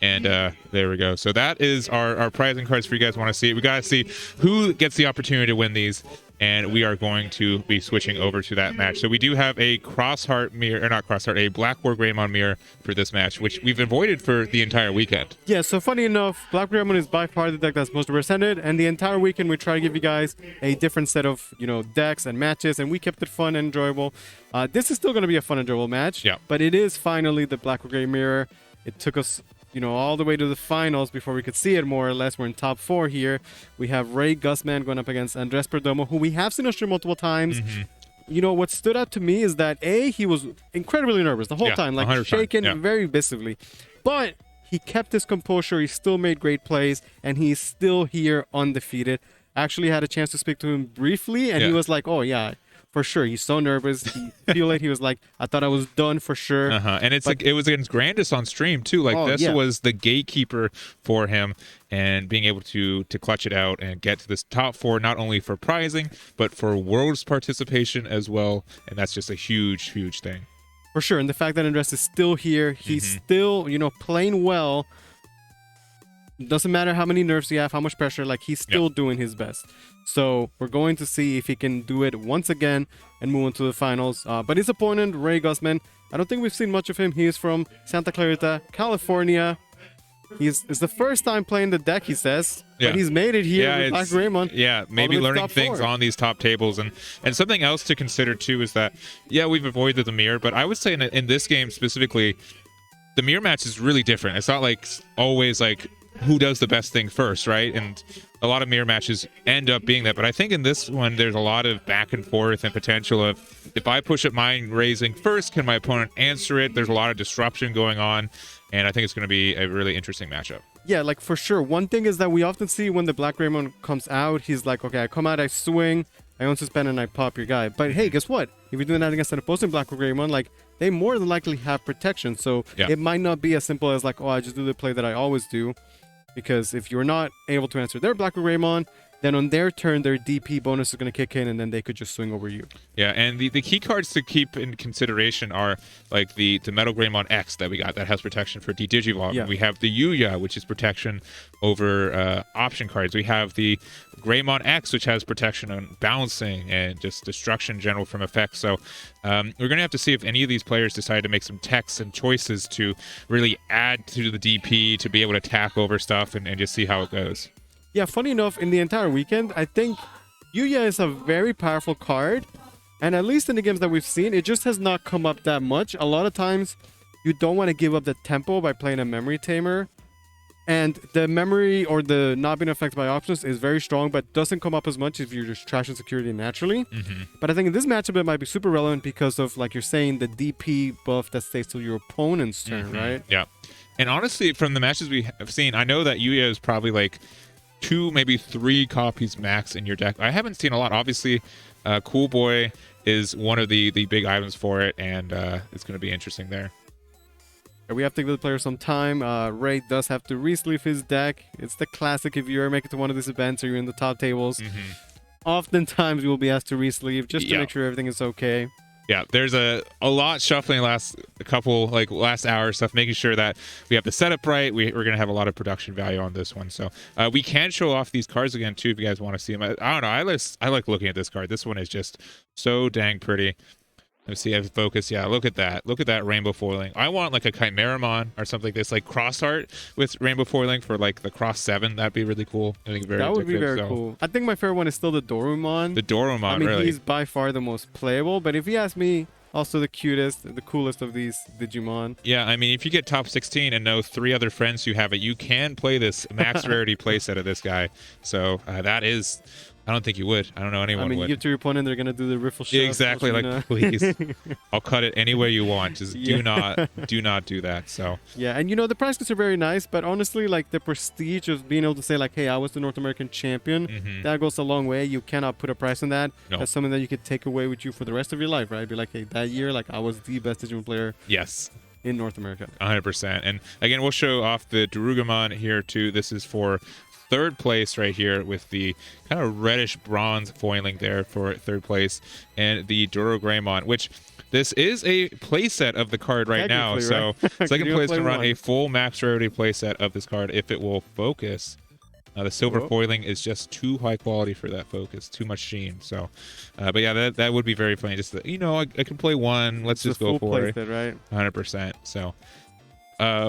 And there we go. So that is our prizing cards for you guys want to see. We got to see who gets the opportunity to win these. And we are going to be switching over to that match. So we do have a Crossheart mirror, or not Crossheart, a Black War Greymon mirror for this match, which we've avoided for the entire weekend. Yeah, so funny enough, Black Greymon is by far the deck that's most represented, and the entire weekend we try to give you guys a different set of, decks and matches, and we kept it fun and enjoyable. This is still going to be a fun and enjoyable match, Yeah. but it is finally the Black War Grey mirror. It took us all the way to the finals before we could see it, more or less. We're in top 4 here. We have Ray Gusman going up against Andres Perdomo, who we have seen on stream multiple times. What stood out to me is that, he was incredibly nervous the whole time, like 100%, shaking yeah. very visibly. But he kept his composure. He still made great plays, and he's still here undefeated. Actually had a chance to speak to him briefly, and he Yeah. was like, oh, yeah, for sure. He's so nervous. He feel like he was like, I thought I was done for sure. And it was against Grandis on stream too. Like this was the gatekeeper for him, and being able to clutch it out and get to this top 4, not only for prizing but for Worlds participation as well. And that's just a huge thing. For sure. And the fact that Andres is still here, he's still, playing well. Doesn't matter how many nerfs you have, how much pressure, like he's still doing his best. So we're going to see if he can do it once again and move on to the finals. But his opponent, Ray Gusman, I don't think we've seen much of him. He is from Santa Clarita, California. It's the first time playing the deck, he says. Yeah. But he's made it here with Black Greymon. Yeah, maybe learning things on these top tables. And something else to consider too is that, we've avoided the mirror, but I would say in this game specifically, the mirror match is really different. It's not like always like who does the best thing first, right? And a lot of mirror matches end up being that. But I think in this one, there's a lot of back and forth and potential of, if I push up mine raising first, can my opponent answer it? There's a lot of disruption going on. And I think it's going to be a really interesting matchup. Yeah, like for sure. One thing is that we often see when the Black Greymon comes out, he's like, okay, I come out, I swing, I unsuspend, and I pop your guy. But hey, guess what? If you're doing that against an opposing Black Greymon, like, they more than likely have protection. So it might not be as simple as like, oh, I just do the play that I always do. because if you're not able to answer their Black Greymon, then on their turn, their DP bonus is going to kick in, and then they could just swing over you. Yeah, and the key cards to keep in consideration are like the Metal Greymon X that we got that has protection for Digivolve. Yeah. We have the Yuya, which is protection over option cards. We have the Greymon X, which has protection on balancing and just destruction in general from effects. So we're going to have to see if any of these players decide to make some techs and choices to really add to the DP to be able to attack over stuff and just see how it goes. Yeah, funny enough, in the entire weekend, I think Yuya is a very powerful card. And at least in the games that we've seen, it just has not come up that much. A lot of times, you don't want to give up the tempo by playing a memory tamer. And the memory or the not being affected by options is very strong, but doesn't come up as much if you're just trashing security naturally. But I think in this matchup, it might be super relevant because of, like you're saying, the DP buff that stays to your opponent's turn, right? Yeah. And honestly, from the matches we have seen, I know that Yuya is probably like 2, maybe 3 copies max in your deck. I haven't seen a lot. Obviously, Cool Boy is one of the big items for it, and it's going to be interesting there. We have to give the player some time. Ray does have to re-sleeve his deck. It's the classic if you ever make it to one of these events or you're in the top tables. Oftentimes you will be asked to re-sleeve just to make sure everything is okay. Yeah, there's a lot shuffling last hour stuff, making sure that we have the setup right. We're going to have a lot of production value on this one. So we can show off these cards again, too, if you guys want to see them. I don't know. I like looking at this card. This one is just so dang pretty. Let's see, I have focus. Yeah, look at that. Look at that rainbow foiling. I want like a Chimeramon or something like this, like cross art with rainbow foiling for like the cross 7. That'd be really cool. I think that would be very cool. I think my favorite one is still the Dorumon. The Dorumon, I mean, really. he's by far the most playable, but if you ask me, also the cutest, the coolest of these Digimon. Yeah, I mean, if you get top 16 and know 3 other friends who have it, you can play this max rarity playset of this guy. So that is... I don't think you would. I don't know anyone would. I mean, you to your opponent, they're gonna do the riffle shot. Exactly. Like, please, I'll cut it any way you want. Just do not do that. So yeah, and the price cuts are very nice, but honestly, like the prestige of being able to say like, hey, I was the North American champion, that goes a long way. You cannot put a price on that. No. That's something that you could take away with you for the rest of your life, right? Be like, hey, that year, like I was the best Digimon player. Yes. In North America. 100%. And again, we'll show off the Darugamon here too. This is for 3rd place right here with the kind of reddish bronze foiling there for 3rd place, and the Greymon, which this is a playset of the card right now. So second place can run a full max rarity playset of this card if it will focus. The silver foiling is just too high quality for that focus, too much sheen. So, but yeah, that would be very funny. Just I can play one. Let's just go for it. Right? 100%. So.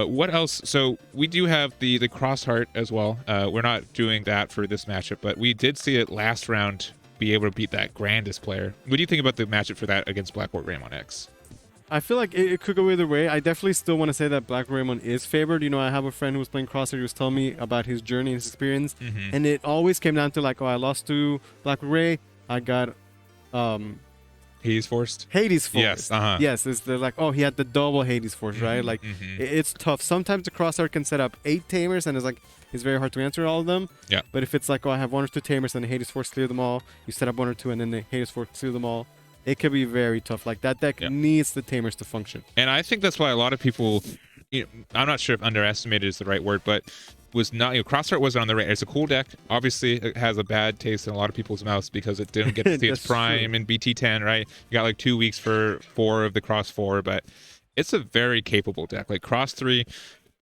What else? So we do have the cross heart as well. We're not doing that for this matchup, but we did see it last round be able to beat that grandest player. What do you think about the matchup for that against Black Greymon X? I feel like it could go either way. I definitely still want to say that Black Greymon is favored. I have a friend who was playing Crosshair who was telling me about his journey and his experience, and it always came down to like, oh, I lost to Black Ray. I got Hades Force? Hades Force. Yes, Yes, it's like, oh, he had the double Hades Force, right? Like, it's tough. Sometimes the crosshair can set up 8 tamers, and it's very hard to answer all of them. Yeah. But if it's like, oh, I have 1 or 2 tamers, and the Hades Force clear them all, you set up 1 or 2, and then the Hades Force clear them all, it could be very tough. Like, that deck needs the tamers to function. And I think that's why a lot of people, I'm not sure if underestimated is the right word, but was not, Crossheart wasn't on the radar. It's a cool deck. Obviously, it has a bad taste in a lot of people's mouths because it didn't get to see its prime in BT10, right? You got like 2 weeks for 4 of the Cross 4, but it's a very capable deck. Like Cross 3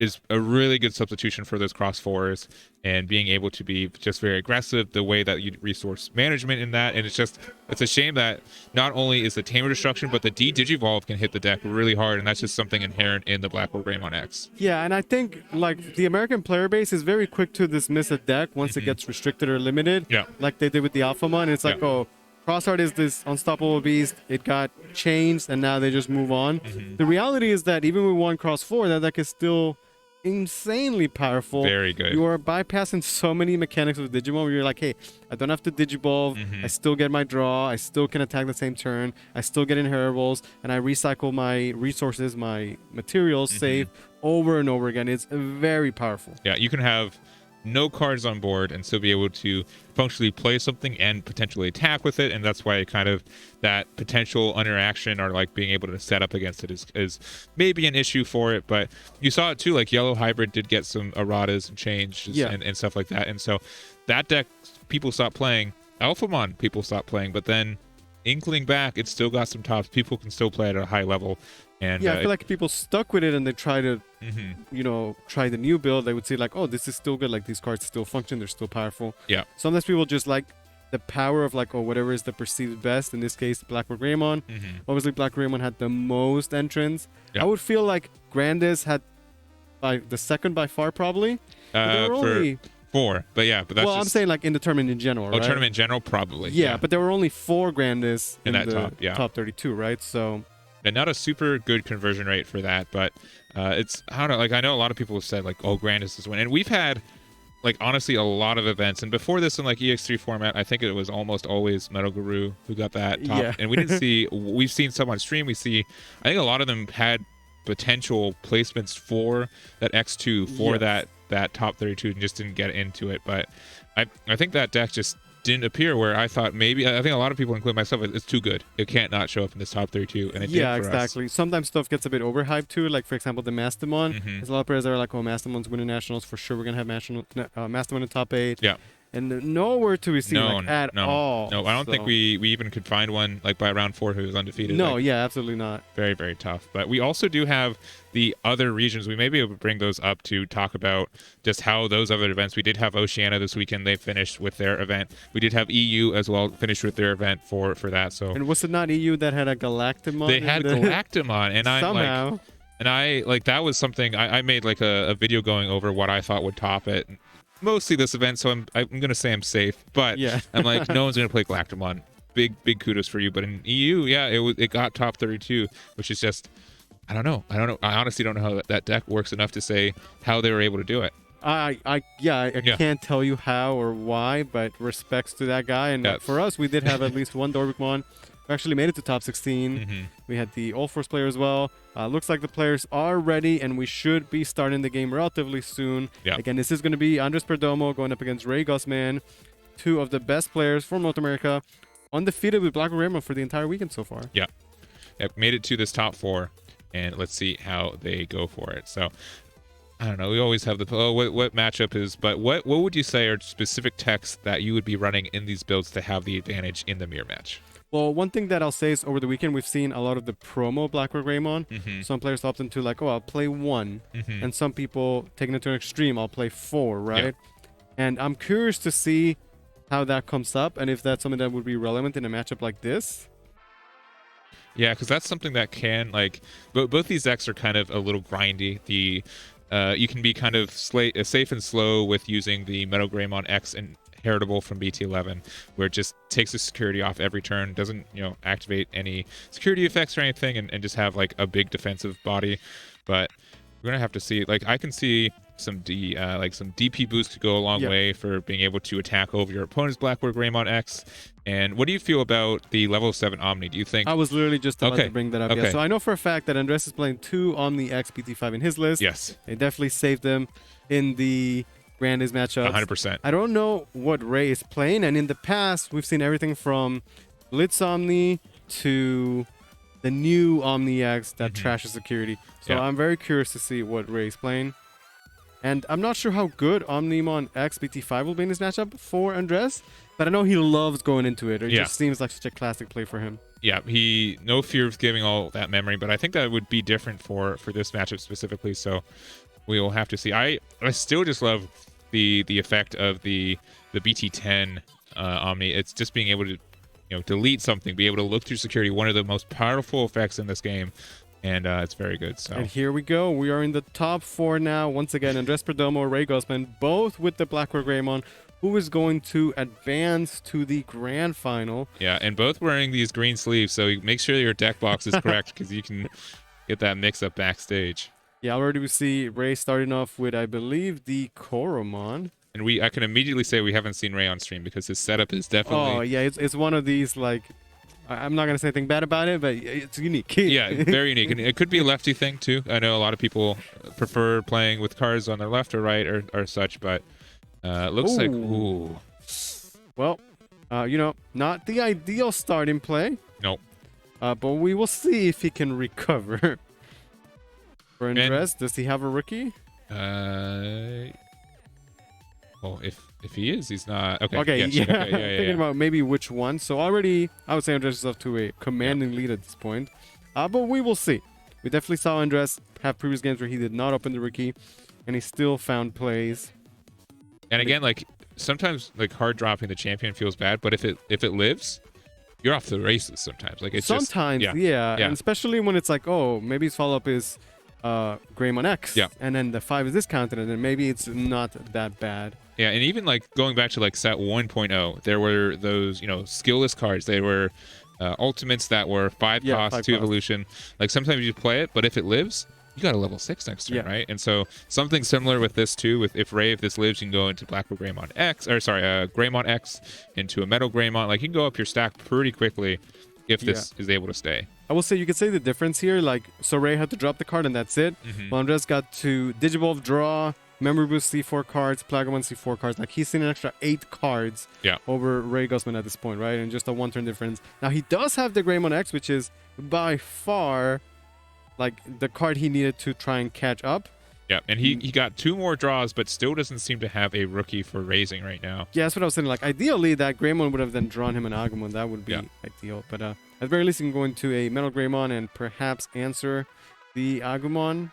is a really good substitution for those Cross 4s, and being able to be just very aggressive, the way that you resource management in that. And it's a shame that not only is the Tamer Destruction, but the Digivolve can hit the deck really hard, and that's just something inherent in the Black Greymon X. Yeah, and I think like the American player base is very quick to dismiss a deck once it gets restricted or limited. Yeah. Like they did with the Alphamon. It's like, oh, Crossheart is this unstoppable beast. It got changed, and now they just move on. The reality is that even with 1 Cross 4, that deck is still insanely powerful. Very good. You are bypassing so many mechanics with Digimon where you're like, hey, I don't have to Digivolve. I still get my draw. I still can attack the same turn. I still get inheritables, and I recycle my resources, my materials, save over and over again. It's very powerful. Yeah, you can have no cards on board and still be able to functionally play something and potentially attack with it. And that's why kind of that potential interaction or like being able to set up against it is maybe an issue for it. But you saw it too, like Yellow Hybrid did get some erratas and changes and stuff like that. And so that deck, people stopped playing. Alphamon, people stopped playing. But then Inkling back, it's still got some tops. People can still play at a high level. And I feel like people stuck with it and they try to, try the new build. They would see like, oh, this is still good. Like these cards still function. They're still powerful. Yeah. Sometimes people just like the power of like, oh, whatever is the perceived best. In this case, Blackwood Greymon. Obviously, Black Greymon had the most entrants. Yeah. I would feel like Grandis had the second by far probably. There were only 4, but that's I'm saying like in the tournament in general, right? Tournament in general, probably. Yeah, but there were only 4 Grandis in that the top 32, right? So. And not a super good conversion rate for that, but it's I don't know. Like I know a lot of people have said like, oh, Grandis is win, and we've had like honestly a lot of events. And before this in like EX3 format, I think it was almost always Metal Guru who got that top. Yeah. And we didn't see. We've seen some on stream. I think a lot of them had potential placements for that X2 for that top 32 and just didn't get into it. But I think that deck just didn't appear where I thought maybe. I think a lot of people, including myself, it's too good. It can't not show up in this top 32, and it did for exactly. us. Sometimes stuff gets a bit overhyped too. Like for example, the Mastamon. There's a lot of players that are like, "Oh, Mastamon's winning nationals for sure. We're gonna have Mastamon in top 8." Yeah. And nowhere to be seen at all. No, I don't think we even could find one like by round 4 who was undefeated. No, like, absolutely not. Very, very tough. But we also do have the other regions. We may be able to bring those up to talk about just how those other events. We did have Oceania this weekend. They finished with their event. We did have EU as well, finished with their event for that. So. And was it not EU that had a Galactimon? They had Galactimon, and I'm somehow. like, and I like that was something I made like a video going over what I thought would top it. Mostly this event, so I'm gonna say I'm safe, but I'm like, no one's gonna play Galactimon. Big kudos for you. But in EU, it got top 32, which is just I don't know. I honestly don't know how that deck works enough to say how they were able to do it. I can't tell you how or why, but respects to that guy. And for us, we did have at least one Dorbuckmon who actually made it to top 16. We had the All Force player as well. Looks like the players are ready, and we should be starting the game relatively soon. Again, this is going to be Andres Perdomo going up against Ray Guzman, 2 of the best players from North America, undefeated with Black Rainbow for the entire weekend so far. Yeah, made it to this top 4, and let's see how they go for it. So I don't know. We always have what matchup is, but what would you say are specific techs that you would be running in these builds to have the advantage in the mirror match? Well, one thing that I'll say is over the weekend, we've seen a lot of the promo Blackrock Greymon. Some players opt into like, oh, I'll play 1. And some people, taking it to an extreme, I'll play 4, right? Yeah. And I'm curious to see how that comes up and if that's something that would be relevant in a matchup like this. Yeah, because that's something that can, like, both these decks are kind of a little grindy. You can be kind of safe and slow with using the Metal Greymon X and heritable from BT11, where it just takes the security off every turn, doesn't activate any security effects or anything, and just have like a big defensive body. But we're gonna have to see. Like I can see some some DP boost could go a long way for being able to attack over your opponent's Blackwood Greymon X. And what do you feel about the level 7 Omni? Do you think? I was literally just about to bring that up. Okay. Yeah. So I know for a fact that Andres is playing 2 Omni X BT5 in his list. Yes. They definitely saved them in the Grandis matchup. 100%. I don't know what Ray is playing, and in the past we've seen everything from Blitz Omni to the new Omni X that trashes security. So I'm very curious to see what Ray's playing. And I'm not sure how good Omnimon X BT5 will be in this matchup for Andres, but I know he loves going into it. It just seems like such a classic play for him. Yeah, he no fear of giving all that memory, but I think that would be different for this matchup specifically. So we will have to see. I still just love the effect of the BT10 Omni. It's just being able to delete something, be able to look through security. One of the most powerful effects in this game. And it's very good. So. And here we go. We are in the top 4 now. Once again, Andres Perdomo, Ray Guzman, both with the Blackwood Greymon, who is going to advance to the grand final. Yeah, and both wearing these green sleeves, so make sure your deck box is correct because you can get that mix-up backstage. Yeah, already we see Ray starting off with, I believe, the Koromon. And I can immediately say we haven't seen Ray on stream because his setup is definitely... Oh, yeah, it's one of these, like... I'm not going to say anything bad about it, but it's unique. Yeah, very unique. And it could be a lefty thing, too. I know a lot of people prefer playing with cards on their left or right or such, but Looks like Ooh. ooh. Well, not the ideal starting play. Nope. But we will see if he can recover. For And- Andres, does he have a rookie? Well, if he is, he's not. Okay. Okay, yes, yeah. okay, Thinking about maybe which one. So already, I would say Andres is up to a commanding lead at this point. But we will see. We definitely saw Andres have previous games where he did not open the rookie, and he still found plays. And again, like sometimes like hard dropping the champion feels bad, but if it lives, you're off to the races sometimes. Like it's Sometimes, just, yeah. Yeah. And especially when it's like, oh, maybe his follow-up is Greymon X. Yeah. And then the 5 is discounted, and then maybe it's not that bad. Yeah, and even like going back to like set 1.0, there were those, skillless cards. They were ultimates that were 5 Yeah, cost, 5 2 cost. evolution. Like sometimes you play it, but if it lives, you got a level 6 next turn, Yeah. right? And so something similar with this too. With if this lives, you can go into Black Greymon X, or sorry, Greymon X into a Metal Greymon. Like you can go up your stack pretty quickly if this is able to stay. I will say you could say the difference here. Like, so Ray had to drop the card, and that's it. Mhm. Well, Andres got to Digivolve, draw, Memory Boost C4 cards, Plagamon C4 cards. Like, he's seen an extra 8 cards over Ray Guzman at this point, right? And just a 1-turn difference. Now, he does have the Greymon X, which is by far, like, the card he needed to try and catch up. Yeah, and he got 2 more draws, but still doesn't seem to have a rookie for raising right now. Yeah, that's what I was saying. Like, ideally, that Greymon would have then drawn him an Agumon. That would be ideal. But at the very least, you can go into a Metal Greymon and perhaps answer the Agumon.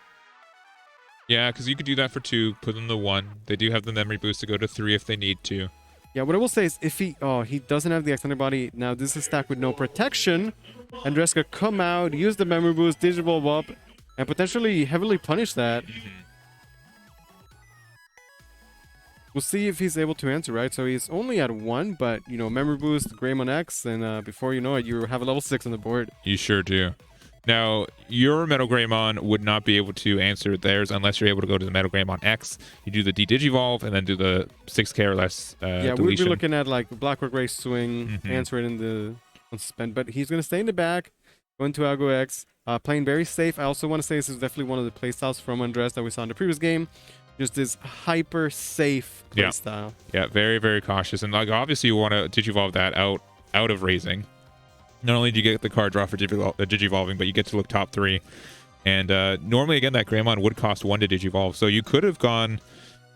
Yeah, because you could do that for 2, put them to 1. They do have the memory boost to go to 3 if they need to. Yeah, what I will say is if he doesn't have the extended body, now this is a stack with no protection. Andres could come out, use the memory boost, Digivolve up, and potentially heavily punish that. We'll see if he's able to answer, right? So he's only at 1, but, memory boost, Greymon X, and before you know it, you have a level 6 on the board. You sure do. Now, your Metal Greymon would not be able to answer theirs unless you're able to go to the Metal Greymon X. You do the D-Digivolve and then do the 6k or less Yeah, deletion. we'd be looking at, like, Blackrock Ray swing, answer it in the on suspend. But he's going to stay in the back, go into Algo X, playing very safe. I also want to say this is definitely one of the playstyles from Andres that we saw in the previous game. Just this hyper safe playstyle. Yeah, very, very cautious. And like obviously you want to Digivolve that out of raising. Not only do you get the card draw for Digivolving, but you get to look top 3. And normally, again, that Greymon would cost 1 to Digivolve. So you could have gone,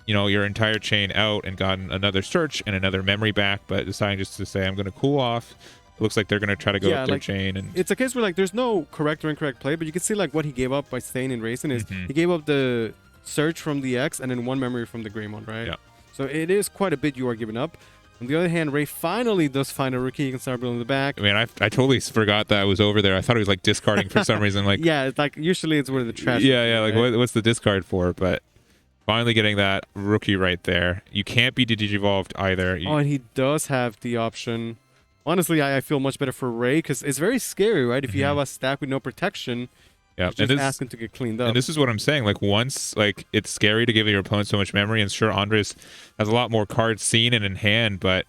your entire chain out and gotten another search and another memory back, but deciding just to say, I'm going to cool off. It looks like they're going to try to go up their chain. And it's a case where, like, there's no correct or incorrect play, but you can see, like, what he gave up by staying in racing is he gave up the search from the X and then 1 memory from the Greymon, right? Yeah. So it is quite a bit you are giving up. On the other hand, Ray finally does find a rookie. He can start building the back. I mean, I totally forgot that I was over there. I thought he was like discarding for some reason. Like, yeah, it's like usually it's where the trash. yeah. Like, right? what's the discard for? But finally getting that rookie right there. You can't be Digivolved either. And he does have the option. Honestly, I feel much better for Ray because it's very scary, right? If you have a stack with no protection, yeah, just asking to get cleaned up. And this is what I'm saying. Like once, like it's scary to give your opponent so much memory. And sure, Andres has a lot more cards seen and in hand, but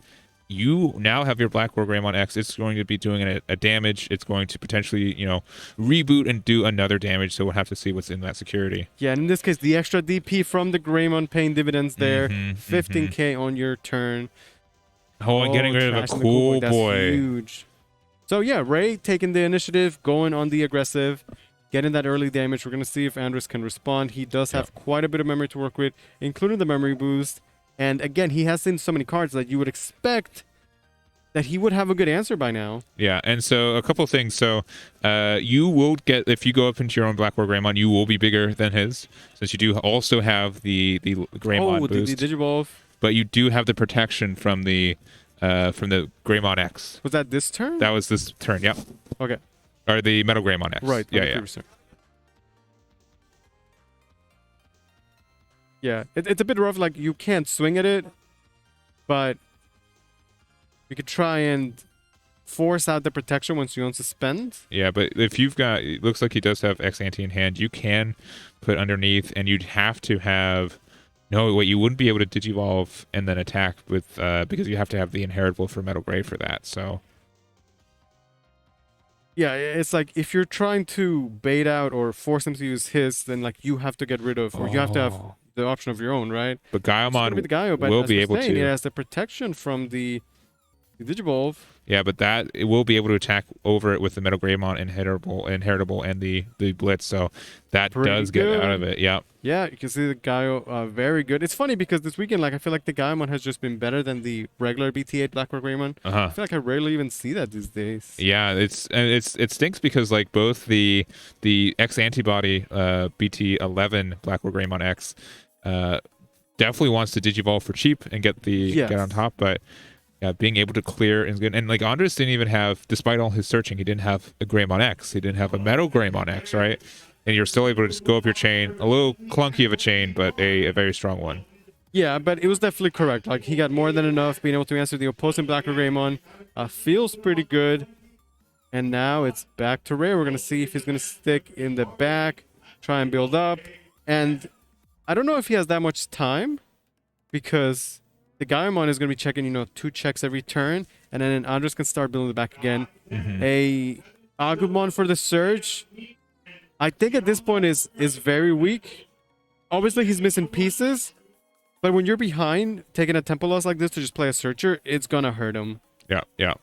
you now have your Black War Greymon X. It's going to be doing a damage. It's going to potentially, reboot and do another damage. So we'll have to see what's in that security. Yeah, and in this case, the extra DP from the Greymon paying dividends there. 15k on your turn. Oh, and getting rid of a cool That's boy. Huge. So yeah, Ray taking the initiative, going on the aggressive, getting that early damage. We're going to see if Andres can respond. He does have quite a bit of memory to work with, including the memory boost. And again, he has seen so many cards that you would expect that he would have a good answer by now. Yeah, and so a couple things. So you will get, if you go up into your own Black War Greymon, you will be bigger than his, since you do also have the Greymon boost. The Digivolve. But you do have the protection from the Greymon X. Was that this turn? That was this turn, yep. Okay. Or the Metal Greymon X. Right. Yeah. Yeah, it's a bit rough. Like, you can't swing at it, but you could try and force out the protection once you unsuspend. Yeah, but if you've got, it looks like he does have X Ante in hand, you can put underneath, and you'd have to have, no, wait, you wouldn't be able to Digivolve and then attack with, because you have to have the Inheritable for Metal Gray for that, so. Yeah, it's like if you're trying to bait out or force him to use his, then like you have to get rid of, or you have to have the option of your own, right? But It's gonna be the Gaiamon Gaio, but will as be we're able saying, to. it has the protection from the Digivolve. Yeah, but that it will be able to attack over it with the Metal Greymon inheritable, and the Blitz. So that Pretty does get out of good. it. Yeah. Yeah, you can see the Gaio very good. It's funny because this weekend, like I feel like the Gaiamon has just been better than the regular BT8 Blackrock Greymon. Uh huh. I feel like I rarely even see that these days. Yeah, it stinks because like both the X antibody BT11 Blackwood Greymon X definitely wants to digivolve for cheap and get on top, but yeah, being able to clear is good. And like Andres didn't even have, despite all his searching, he didn't have a Greymon X. He didn't have a Metal Greymon X, right? And you're still able to just go up your chain, a little clunky of a chain, but a very strong one. Yeah, but it was definitely correct. Like he got more than enough, being able to answer the opposing Blackrock Greymon. Feels pretty good. And now it's back to Ray. We're gonna see if he's gonna stick in the back, try and build up. And I don't know if he has that much time because the Gaiamon is gonna be checking, 2 checks every turn, and then Andres can start building the back again. A Agumon for the Surge, I think at this point is very weak. Obviously he's missing pieces, but when you're behind, taking a tempo loss like this to just play a Searcher, it's gonna hurt him. Yeah, yeah.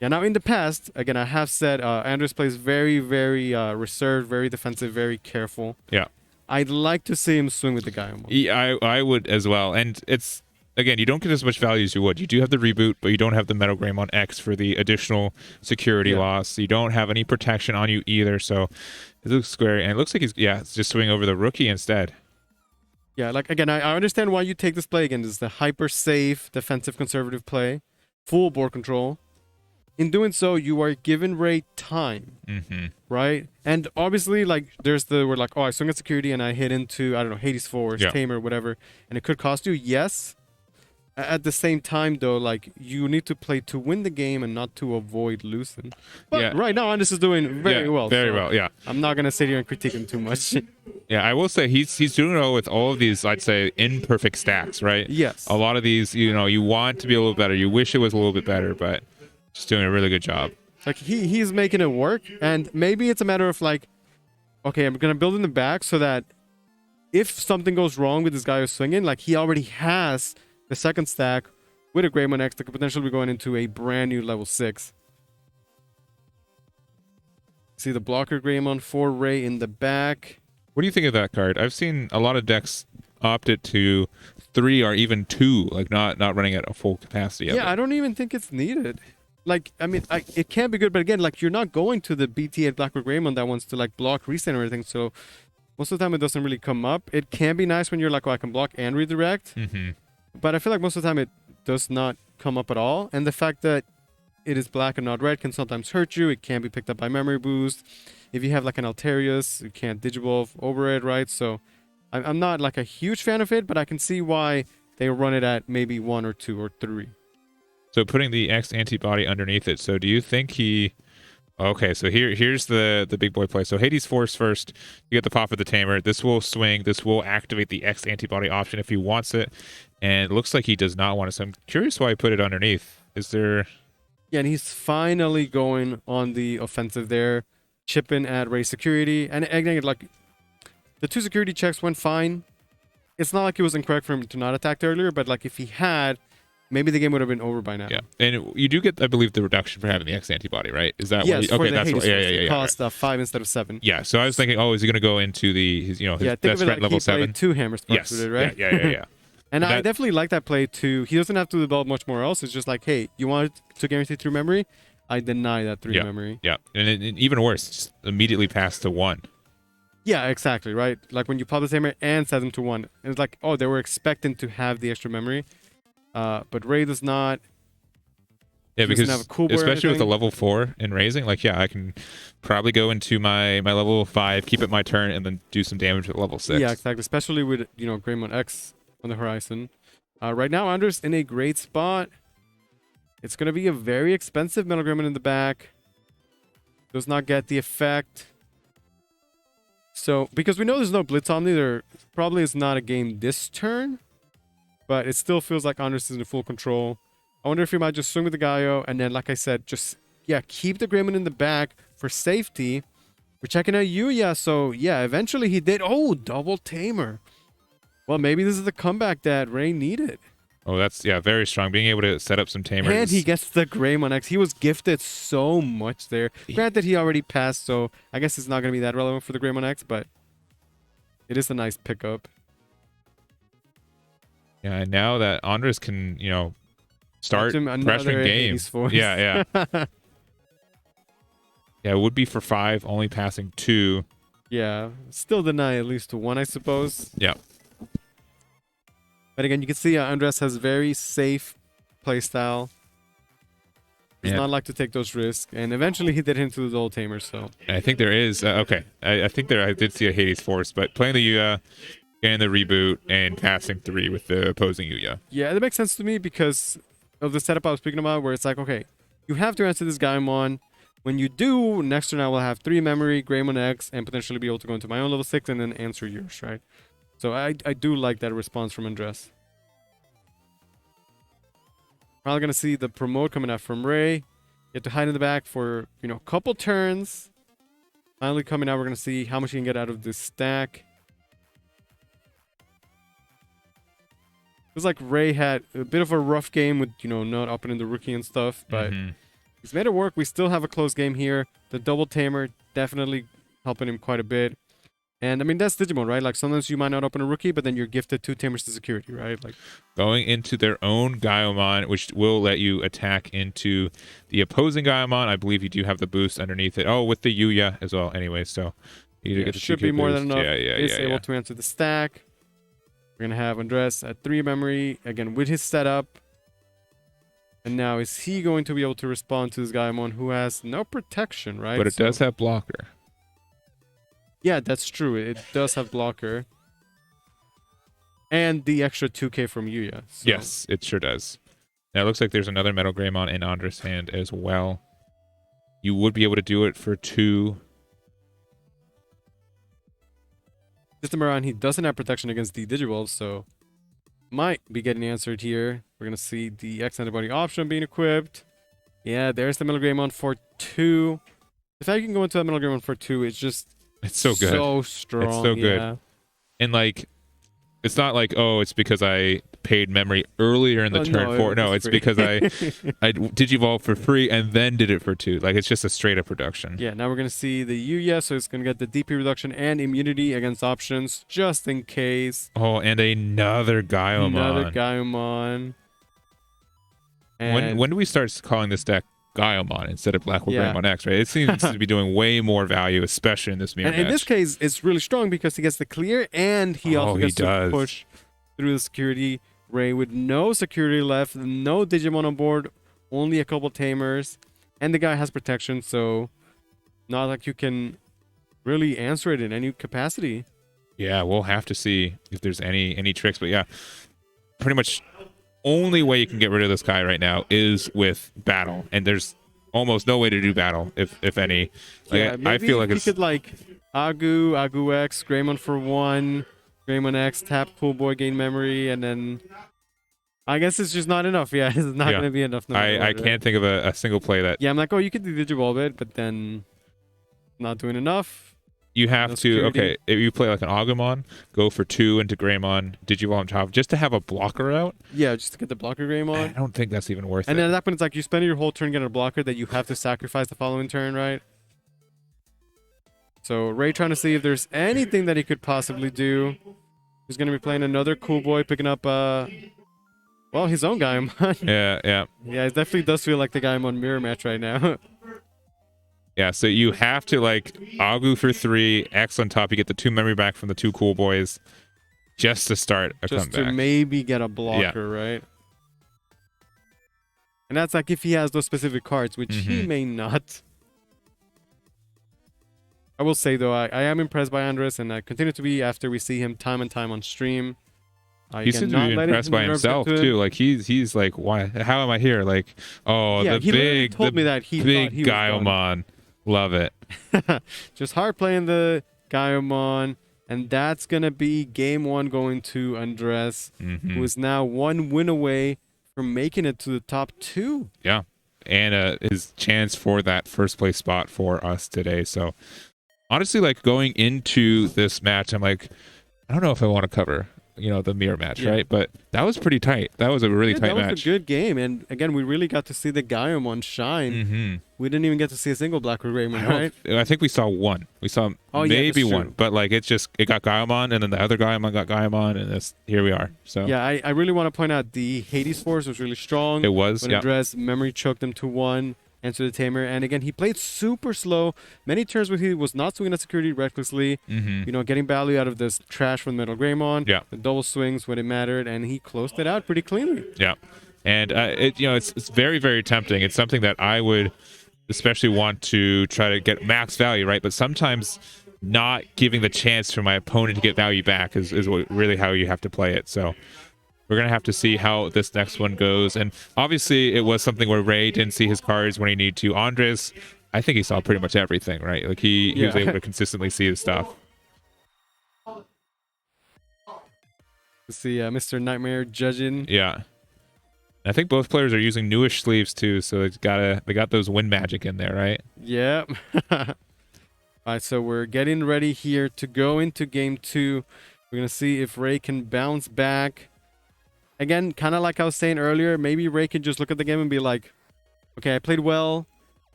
Yeah, now in the past, again, I have said Andres plays very, very reserved, very defensive, very careful. Yeah. I'd like to see him swing with the Gaiamon. Yeah, I would as well. And it's, again, you don't get as much value as you would. You do have the reboot, but you don't have the Metal Greymon X for the additional security loss. You don't have any protection on you either, so it looks scary. And it looks like he's just swinging over the rookie instead. Yeah, like again, I understand why you take this play. Again, this is the hyper safe, defensive, conservative play, full board control. In doing so, you are giving Ray time, right? And obviously, like, we're like, oh, I swing at security and I hit into, I don't know, Hades Force, Tamer, whatever, and it could cost you. Yes. At the same time, though, like, you need to play to win the game and not to avoid losing. But right now, Andres is doing very well. Very well, yeah. I'm not going to sit here and critique him too much. Yeah, I will say he's doing well with all of these, I'd say, imperfect stacks, right? Yes. A lot of these, you want to be a little better. You wish it was a little bit better, but just doing a really good job. Like, he's making it work, and maybe it's a matter of, like, okay, I'm going to build in the back so that if something goes wrong with this guy who's swinging, like, he already has the second stack with a Greymon X that could potentially be going into a brand new level 6. See the blocker Greymon for Ray in the back. What do you think of that card? I've seen a lot of decks opted to 3 or even 2, like not running at a full capacity. Yeah, I don't even think it's needed. Like, I mean, it can be good, but again, like, you're not going to the BT8 Blackrock Greymon that wants to, like, block, reset, or anything, so most of the time it doesn't really come up. It can be nice when you're like, oh, I can block and redirect. But I feel like most of the time it does not come up at all. And the fact that it is black and not red can sometimes hurt you. It can be picked up by memory boost. If you have like an Alterius, you can't digivolve over it, right? So I'm not like a huge fan of it, but I can see why they run it at maybe 1 or 2 or 3. So putting the X antibody underneath it. So do you think he... Okay, so here's the big boy play. So Hades Force first, you get the pop of the Tamer. This will swing. This will activate the X antibody option if he wants it. And it looks like he does not want it. So I'm curious why he put it underneath. Is there... Yeah, and he's finally going on the offensive there, chipping at Ray security. And again, like, the 2 security checks went fine. It's not like it was incorrect for him to not attack earlier, but like if he had, maybe the game would have been over by now. Yeah, and you do get, I believe, the reduction for having the X antibody, right? Is that yes? What For okay, the that's Hades what. Force, Yeah. it cost 5 instead of 7. Yeah, so I was thinking, oh, is he going to go into his Think best of it friend like level he 7? played 2 hammer sparks with it, right? Yeah. And I definitely like that play too. He doesn't have to develop much more else. It's just like, hey, you want to guarantee 3 memory? I deny that 3 memory. Yeah, and even worse, just immediately pass to 1. Yeah, exactly, right? Like when you pop the Tamer and set them to 1. It's like, oh, they were expecting to have the extra memory. But Ray does not. Yeah, because have a cool boy or especially with the anything. level 4 in raising, like, yeah, I can probably go into my level 5, keep it my turn, and then do some damage at level 6. Yeah, exactly. Especially with, Greymon X on the horizon. Right now, Anders in a great spot. It's going to be a very expensive Metal Greymon in the back. Does not get the effect. So, because we know there's no Blitz Omni, there probably is not a game this turn. But it still feels like Anders is in full control. I wonder if he might just swing with the Gaio, and then, like I said, just, keep the Greymon in the back for safety. We're checking out Yuya. So yeah, eventually he did. Oh, double tamer. Well, maybe this is the comeback that Ray needed. Oh, that's very strong. Being able to set up some tamers. And he gets the Greymon X. He was gifted so much there. Granted, he already passed, so I guess it's not going to be that relevant for the Greymon X, but it is a nice pickup. Yeah, and now that Andres can, start freshman game. Yeah. Yeah, it would be for 5, only passing 2. Yeah, still deny at least to 1, I suppose. Yeah. But again, you can see Andres has very safe playstyle. Does not like to take those risks, and eventually he did hit into the double tamer. So I think there is okay. I think I did see a Hades Force, but playing the Yuya, getting the reboot, and passing 3 with the opposing Yuya. Yeah, that makes sense to me because of the setup I was speaking about, where it's like, okay, you have to answer this Gaimon. When you do, next turn I will have 3 memory, Greymon X, and potentially be able to go into my own level 6 and then answer yours, right? So I do like that response from Andres. Probably gonna see the promote coming out from Ray. You have to hide in the back for a couple turns. Finally coming out, we're gonna see how much you can get out of this stack. Feels like Ray had a bit of a rough game with not opening the rookie and stuff, but he's made it work. We still have a close game here. The double tamer definitely helping him quite a bit. And I mean, that's Digimon, right? Like sometimes you might not open a rookie, but then you're gifted 2 tamers to security, right? Like going into their own Gaimon, which will let you attack into the opposing Gaimon. I believe you do have the boost underneath it. Oh, with the Yuya as well. Anyway, so you get the should 2K be more boost. than enough. Yeah. Is able to answer the stack. We're gonna have Andres at 3 memory again with his setup. And now is he going to be able to respond to this Gaimon who has no protection, right? But it does have blocker. Yeah, that's true. It does have blocker. And the extra 2k from Yuya. So. Yes, it sure does. Now it looks like there's another Metal Greymon in Andres' hand as well. You would be able to do it for 2. This time around, he doesn't have protection against the Digivolve, so might be getting answered here. We're going to see the X antibody option being equipped. Yeah, there's the Metal Greymon for 2. The fact you can go into that Metal Greymon for 2, it's so good. So strong. It's so good. And like, it's not like, oh, it's because I paid memory earlier in the turn 4. No, it's because I Digivolved for free and then did it for 2. Like, it's just a straight up reduction. Yeah, now we're going to see the Yuya, so it's going to get the DP reduction and immunity against options, just in case. Oh, and another Gaimon. Another Gaimon. And when do we start calling this deck Gaimon instead of Black Greymon X, right? It seems to be doing way more value, especially in this mirror match. In this case, it's really strong because he gets the clear and he also gets to push through the security. Ray with no security left, no Digimon on board, only a couple tamers, and the guy has protection, so not like you can really answer it in any capacity. Yeah, we'll have to see if there's any tricks, but yeah, pretty much only way you can get rid of this guy right now is with battle, and there's almost no way to do battle, if any. Like, I feel like we could like Agu X, Greymon for 1, Greymon X, tap Cool Boy, gain memory, and then I guess it's just not enough. Yeah, it's not going to be enough. I can't think of a single play that. Yeah, I'm like, oh, you could do Digivolve it, but then not doing enough. You have to, okay, if you play like an Agumon, go for 2 into Greymon, Digivolve on top, just to have a blocker out. Yeah, just to get the blocker Greymon. I don't think that's even worth it. And then at that point, it's like you spend your whole turn getting a blocker that you have to sacrifice the following turn, right? So Ray trying to see if there's anything that he could possibly do. He's going to be playing another Cool Boy, picking up, well, his own Gaimon. Yeah. Yeah, it definitely does feel like the Gaimon mirror match right now. Yeah, so you have to like Agu for 3, X on top. You get the 2 memory back from the 2 Cool Boys just to start a comeback. Just to maybe get a blocker, right? And that's like if he has those specific cards, which he may not. I will say, though, I am impressed by Andres, and I continue to be after we see him time and time on stream. He seems to be impressed by himself, too. Like, he's like, why? How am I here? Like, oh, yeah, the big Gaimon. Love it. Just hard playing the Gaimon, and that's going to be game 1 going to Andres, who is now 1 win away from making it to the top 2. Yeah, and his chance for that first place spot for us today. So honestly, like going into this match, I'm like, I don't know if I want to cover, the mirror match, Yeah. right? But that was pretty tight. That was a really tight that was match. a good game, and again, we really got to see the Gaiamon shine. Mm-hmm. We didn't even get to see a single Black Greymon, right? I think we saw one. We saw Oh, yeah, maybe that's one, true. but like it got Gaiamon, and then the other Gaiamon got Gaiamon, and here we are. So Yeah, I really want to point out the Hades Force was really strong. it was, When yeah. addressed, memory choked him to 1, answer the tamer, and again, he played super slow. Many turns where he was not swinging at security recklessly, Mm-hmm. getting value out of this trash from Metal Greymon. Yeah. The double swings when it mattered, and he closed it out pretty cleanly. Yeah, and it's very, very tempting. It's something that I would especially want to try to get max value, right? But sometimes not giving the chance for my opponent to get value back is really how you have to play it. So we're gonna have to see how this next one goes. And obviously, it was something where Ray didn't see his cards when he needed to. Andres, I think he saw pretty much everything, right? Like he was Yeah. able to consistently see his stuff. To see Mr. Nightmare judging. Yeah. I think both players are using newish sleeves too, so they got those wind magic in there, right? Yep. All right, so we're getting ready here to go into game 2. We're going to see if Ray can bounce back. Again, kind of like I was saying earlier, maybe Ray can just look at the game and be like, okay, I played well.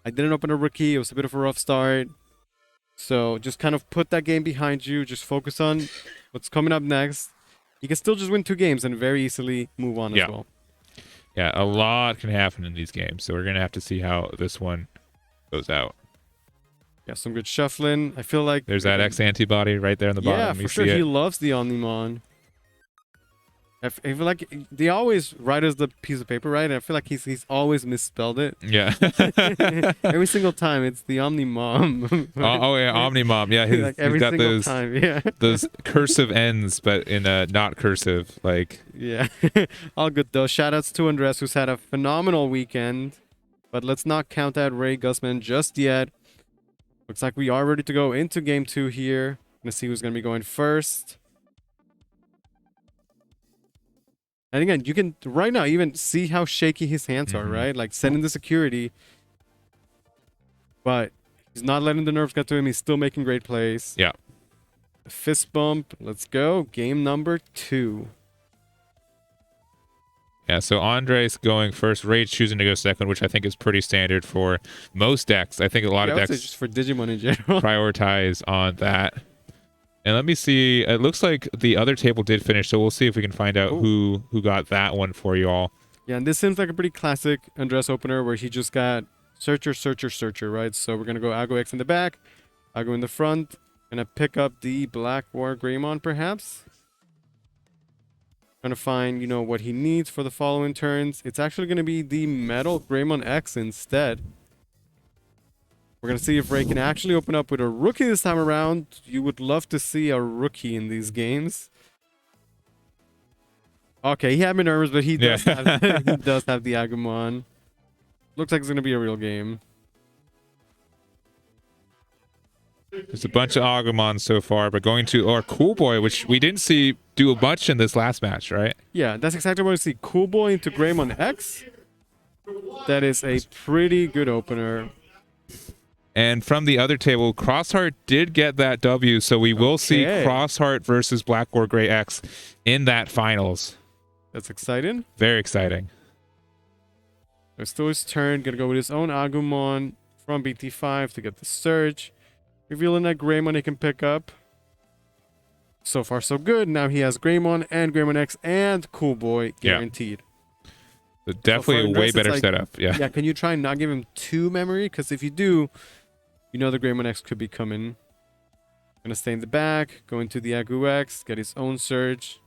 I didn't open a rookie. It was a bit of a rough start. So just kind of put that game behind you. Just focus on what's coming up next. You can still just win 2 games and very easily move on as well. Yeah, a lot can happen in these games, so we're going to have to see how this one goes out. Yeah, some good shuffling. I feel like There's that X antibody right there on the bottom. yeah, You for sure. see it. He loves the Omnimon. I feel like they always write us the piece of paper, right? And I feel like he's always misspelled it. Yeah. Every single time, it's the Omnimom. Oh yeah, Omnimom. Yeah, Like every he's got single those time, yeah. those cursive ends, but in a not cursive. Like Yeah. All good though. Shoutouts to Andres, who's had a phenomenal weekend. But let's not count out Ray Gusman just yet. Looks like we are ready to go into game 2 here. Gonna see who's gonna be going first. And again, you can right now even see how shaky his hands are, right? Like sending the security. But he's not letting the nerves get to him. He's still making great plays. yeah. Fist bump. Let's go. Game number 2. Yeah, so Andres going first, Ray choosing to go second, which I think is pretty standard for most decks. I think a lot Yeah, of I would say decks just for Digimon in general. prioritize on that. And let me see. It looks like the other table did finish, so we'll see if we can find out who got that one for you all. Yeah, and this seems like a pretty classic Andres opener where he just got searcher, searcher, searcher, right? So we're going to go Ago X in the back, Ago in the front. Gonna pick up the Black War Greymon, perhaps. Gonna find, what he needs for the following turns. It's actually gonna be the Metal Greymon X instead. We're gonna see if Ray can actually open up with a rookie this time around. You would love to see a rookie in these games. Okay, he had me nervous, but he does have he does have the Agumon. Looks like it's gonna be a real game. There's a bunch of Agumon so far, but going to our Cool Boy, which we didn't see do a bunch in this last match, right? Yeah, that's exactly what I see. Cool Boy into Greymon X. That is a pretty good opener. And from the other table, Crossheart did get that W, so we will see Okay. Crossheart versus Black War Grey X in that finals. That's exciting. Very exciting. It's still his turn. Gonna go with his own Agumon from BT5 to get the Surge. Revealing that Greymon he can pick up. So far, so good. Now he has Greymon and Greymon X and Cool Boy guaranteed. So definitely a Andres, way it's better like- setup. Yeah. Yeah, can you try and not give him 2 memory? Because if you do, the Greymon X could be coming. Gonna stay in the back, go into the Agu X, get his own Surge.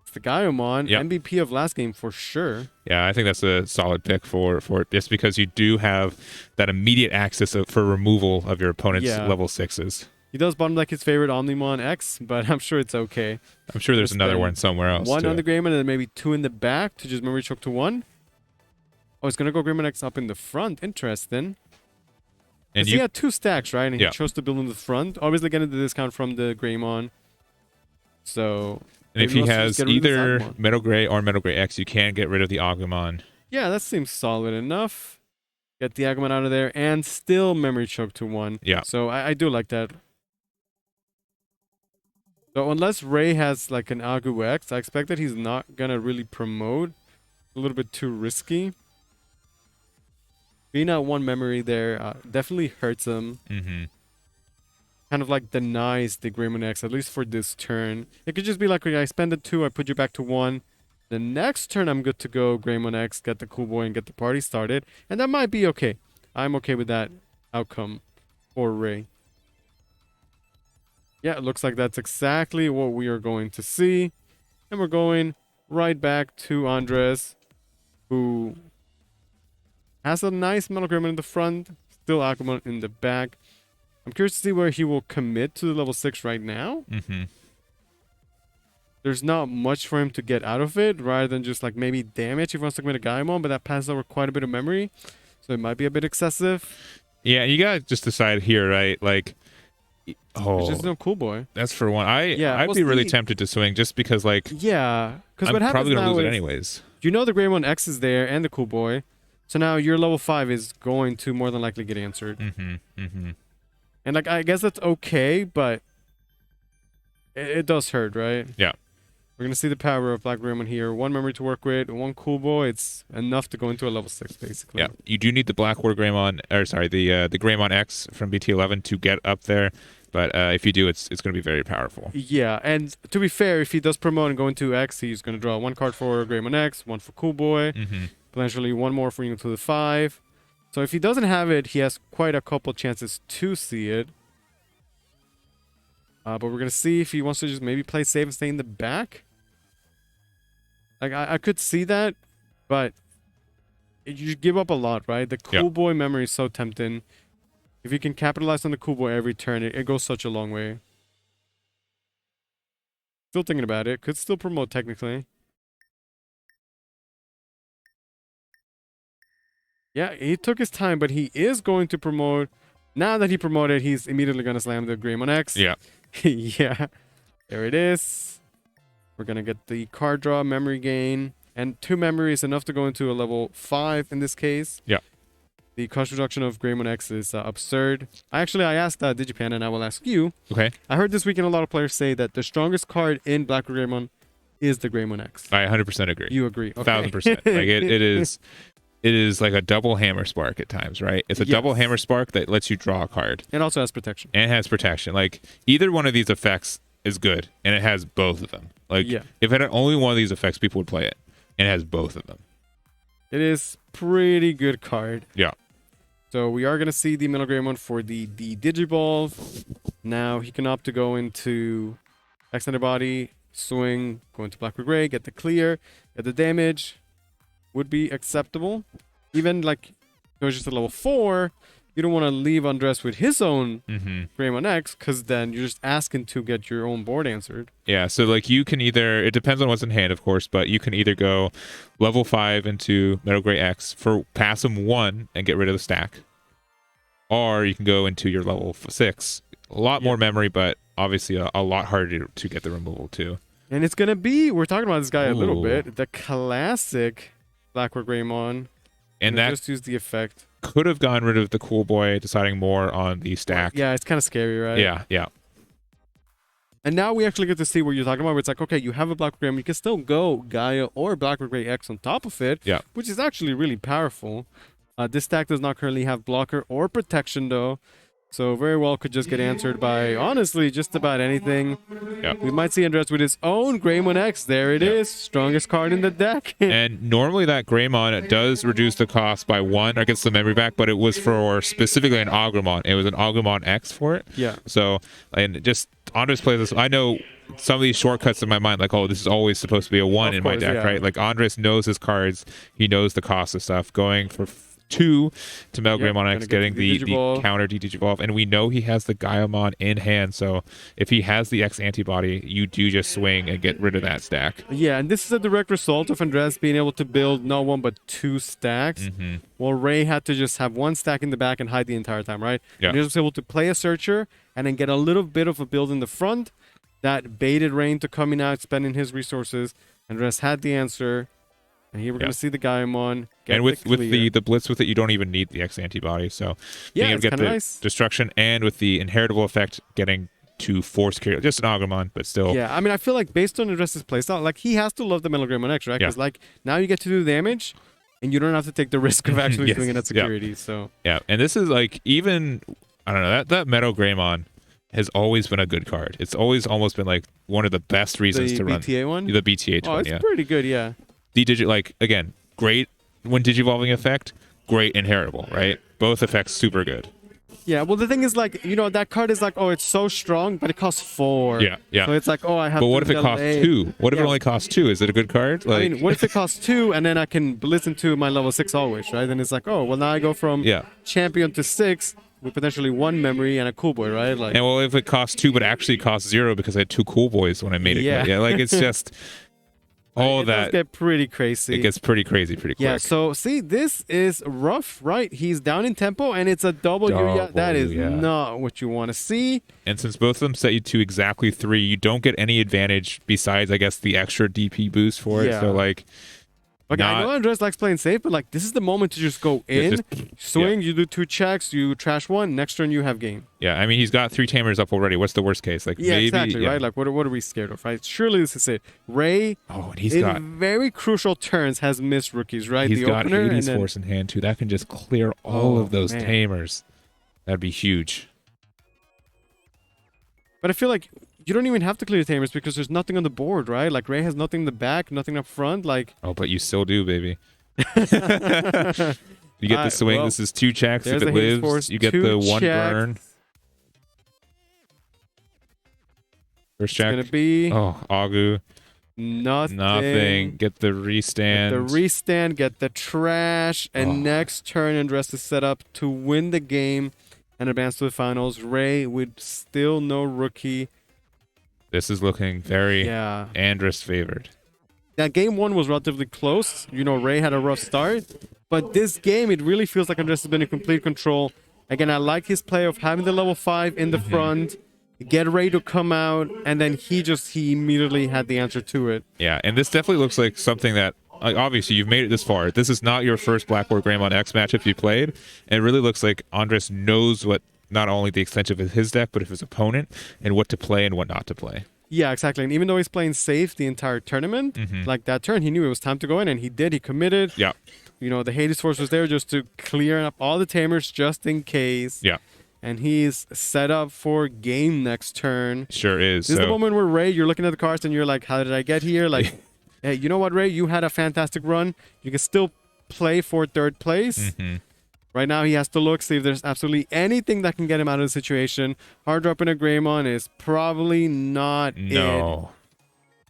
It's the Gaiamon, Yep. MVP of last game for sure. Yeah, I think that's a solid pick for it, just because you do have that immediate access for removal of your opponent's Yeah. level 6s. He does bottom like his favorite Omnimon X, but I'm sure it's okay. I'm sure there's Just another then one somewhere else. 1 too. on the Greymon and then maybe 2 in the back to just memory choke to 1. Oh, it's gonna go Greymon X up in the front. Interesting. And He you, had 2 stacks, right? And Yeah. he chose to build in the front. Obviously getting the discount from the Greymon. So and if maybe he wants to has just get rid of this either Agumon. Metal Gray or Metal Gray X, you can get rid of the Agumon. Yeah, that seems solid enough. get the Agumon out of there, and still memory choke to 1. Yeah. So I do like that. So unless Ray has like an Agu X, I expect that he's not gonna really promote. A little bit too risky. Being out 1 memory there definitely hurts him. Mm-hmm. Kind of like denies the Greymon X, at least for this turn. It could just be like, okay, I spend a 2, I put you back to 1. The next turn I'm good to go, Greymon X, get the cool boy and get the party started. And that might be okay. I'm okay with that outcome for Ray. Yeah, it looks like that's exactly what we are going to see. And we're going right back to Andres, who has a nice Metal Greymon in the front, still Agumon in the back. I'm curious to see where he will commit to the level 6 right now. Mm-hmm. There's not much for him to get out of it, rather than just like maybe damage if he wants to commit a Gaimon, but that passes over quite a bit of memory, so it might be a bit excessive. Yeah, you gotta just decide here, right? Like, It's just no cool boy. that's for one. I'd well, be really see- tempted to swing just because, like, Yeah, because I'm what happens probably gonna now lose it is anyways. you know the Greymon X is there and the cool boy, so now your level 5 is going to more than likely get answered. Mm-hmm. Mm-hmm. And like I guess that's okay, but it does hurt, right? Yeah. We're gonna see the power of Black Greymon here. 1 memory to work with, 1 cool boy. It's enough to go into a level 6, basically. Yeah, you do need the Black War Greymon, or sorry, the Greymon X from BT11 to get up there. But if you do, it's going to be very powerful. Yeah, and to be fair, if he does promote and go into X, he's gonna draw 1 card for Greymon X, 1 for cool boy, Mm-hmm. potentially 1 more for you to the 5. So if he doesn't have it, he has quite a couple chances to see it. But we're gonna see if he wants to just maybe play safe and stay in the back. Like I could see that, but you give up a lot, right? The cool boy memory is so tempting. If you can capitalize on the cool boy every turn, it goes such a long way. Still thinking about it. Could still promote technically. Yeah, he took his time, but he is going to promote. Now that he promoted, he's immediately going to slam the Greymon X. Yeah. Yeah. There it is. We're going to get the card draw, memory gain. And 2 memories, enough to go into a level 5 in this case. Yeah. The cost reduction of Greymon X is absurd. I asked Digipan, and I will ask you. Okay. I heard this weekend a lot of players say that the strongest card in Black Greymon is the Greymon X. I 100% agree. You agree? Okay. 1000%. Like it is like a double hammer spark at times, right? It's a double Yes. hammer spark that lets you draw a card It also has protection. and has protection. Like either one of these effects is good, and it has both of them. Like Yeah. if it had only one of these effects, people would play it, and it has both of them. It is pretty good card. Yeah. So we are going to see the Metal Greymon for the Digivolve. Now he can opt to go into Extended Body, swing, go into Black or Gray, get the clear, get the damage. Would be acceptable. Even like goes just to level 4, you don't want to leave Andres with his own Mm-hmm. Greymon X, because then you're just asking to get your own board answered. Yeah, so like you can either, it depends on what's in hand, of course, but you can either go level 5 into Metal Gray X for pass him 1 and get rid of the stack, or you can go into your level 6. A lot more memory, but obviously a lot harder to get the removal too. And it's going to be, we're talking about this guy a little Ooh. bit, the classic Blackwood Greymon. And that just use the effect. could have gotten rid of the cool boy, deciding more on the stack. Yeah, it's kind of scary, right? Yeah. And now we actually get to see what you're talking about, where it's like, okay, you have a Blackwood Greymon, you can still go Gaia or Blackwood Grey X on top of it, Yeah. which is actually really powerful. This stack does not currently have blocker or protection, though, so very well could just get answered by, honestly, just about anything. Yeah. We might see Andres with his own Greymon X. There it is, strongest card in the deck. And normally that Greymon does reduce the cost by 1 or gets the memory back, but it was for specifically an Agumon. It was an Agumon X for it. Yeah. So, and just Andres plays this. I know some of these shortcuts in my mind, like, oh, this is always supposed to be a 1 Of in my course, deck, yeah. right? Like Andres knows his cards. He knows the cost of stuff. Going for 2 to Metal Yep, Greymon gonna X, get getting the the Digivolve. counter Digivolve, and we know he has the Gaiamon in hand. So if he has the X antibody, you do just swing and get rid of that stack. Yeah, and this is a direct result of Andres being able to build not 1 but 2 stacks. Mm-hmm. Well, Ray had to just have 1 stack in the back and hide the entire time, right? Yeah. And he was able to play a searcher and then get a little bit of a build in the front that baited Ray into coming out, spending his resources. Andres had the answer. And here we're Yeah. gonna see the Gaimon get And with clear. the blitz with it, you don't even need the X antibody. So Yeah, being able it's to get kinda the nice. destruction and with the inheritable effect, getting to force carry just an Agumon, but still. Yeah, I mean, I feel like based on Andres' playstyle, like he has to love the Metal Greymon X, right? Yeah. Because like now you get to do damage, and you don't have to take the risk of actually Yes, doing it at yeah. security. So Yeah, and this is like even I don't know that Meadow Greymon has always been a good card. It's always almost been like one of the best reasons the to run BTA one. the BTA Oh, one. it's Yeah, pretty good. Yeah. the digit like again great when digivolving effect, great inheritable, right? Both effects super good. Yeah, well, the thing is, like, that card is like, oh, it's so strong, but it costs 4. Yeah, yeah. So it's like, oh, I have But to what if it costs delay. 2? What if it Yeah. only costs 2? Is it a good card? Like, I mean, what if it costs 2 and then I can listen to my level 6 always, right? Then it's like, oh, well, now I go from yeah. champion to 6 with potentially 1 memory and a cool boy, right? Like, And well, if it costs 2 but actually costs 0 because I had 2 cool boys when I made it. Yeah. Yeah, like it's just all it does that. get pretty crazy. It gets pretty crazy pretty quick. Yeah, so see, this is rough, right? He's down in tempo and it's a double Yuya. That is Yuya. not what you want to see. And since both of them set you to exactly 3, you don't get any advantage besides, I guess, the extra DP boost for it. Yeah. So, like, Okay, I know not- Andres likes playing safe, but like this is the moment to just go Yeah, in, just- swing, you do 2 checks, you trash 1, next turn you have game. yeah, I mean, he's got 3 tamers up already. What's the worst case? Like, Yeah, maybe. exactly, Yeah. right? Like what are we scared of, right? Surely this is it. Ray, Oh, and he's in got. very crucial turns, has missed rookies, right? He's the got opener, and Hades then Force in hand too. That can just clear all Oh, of those man. tamers. That'd be huge. but I feel like you don't even have to clear tamers because there's nothing on the board, right? Like Ray has nothing in the back, nothing up front, like Oh, but you still do, baby. You get the Alright, swing. well, this is 2 checks. If there's it the Hades lives, Force, you get 2 the 1 checks. burn. First It's check. gonna be Oh, Agu. nothing. Nothing. Get the restand. Get the restand, get the trash, and Oh. next turn Andres is set up to win the game and advance to the finals. Ray with still no rookie. This is looking very Yeah. Andrus favored. That game 1 was relatively close. Ray had a rough start. But this game, it really feels like Andres has been in complete control. Again, I like his play of having the level 5 in the front, get Ray to come out, and then he immediately had the answer to it. Yeah, and this definitely looks like something that, like, obviously you've made it this far. This is not your first Blackboard Greymon X matchup you played. And it really looks like Andres knows what not only the extent of his deck, but of his opponent and what to play and what not to play. Yeah, exactly. And even though he's playing safe the entire tournament, like that turn, he knew it was time to go in, and he did. He committed. Yeah, The Hades Force was there just to clear up all the tamers just in case. yeah, And he's set up for game next turn. sure is. This is the So, moment where Ray, you're looking at the cards and you're like, how did I get here? Like, hey, you know what, Ray? You had a fantastic run. You can still play for 3rd place. Mhm. Right now, he has to look, see if there's absolutely anything that can get him out of the situation. Hard dropping a Greymon is probably not it. no.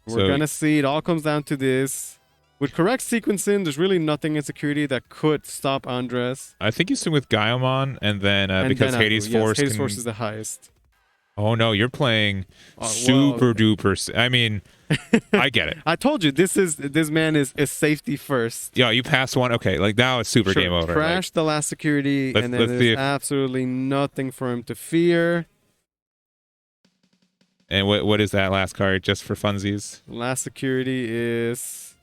We're So- going to see. It all comes down to this. With correct sequencing, there's really nothing in security that could stop Andres. I think you swing with Gaiomon, and then And because then Hades Aku. Yes, Force Hades can... Force is the highest. Oh, no, you're playing well- super duper... I mean, I get it. I told you, this man is safety first. Yeah, you pass one. Okay, like now it's super Sure, game over. Crash the last security, Let's- and then let's see there's if- absolutely nothing for him to fear. And what is that last card? Just for funsies? Last security is...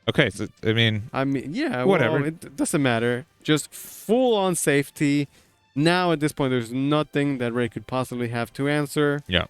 Okay, so I mean, yeah, Whatever. well, it doesn't matter. Just full on safety. Now at this point, there's nothing that Ray could possibly have to answer. yeah,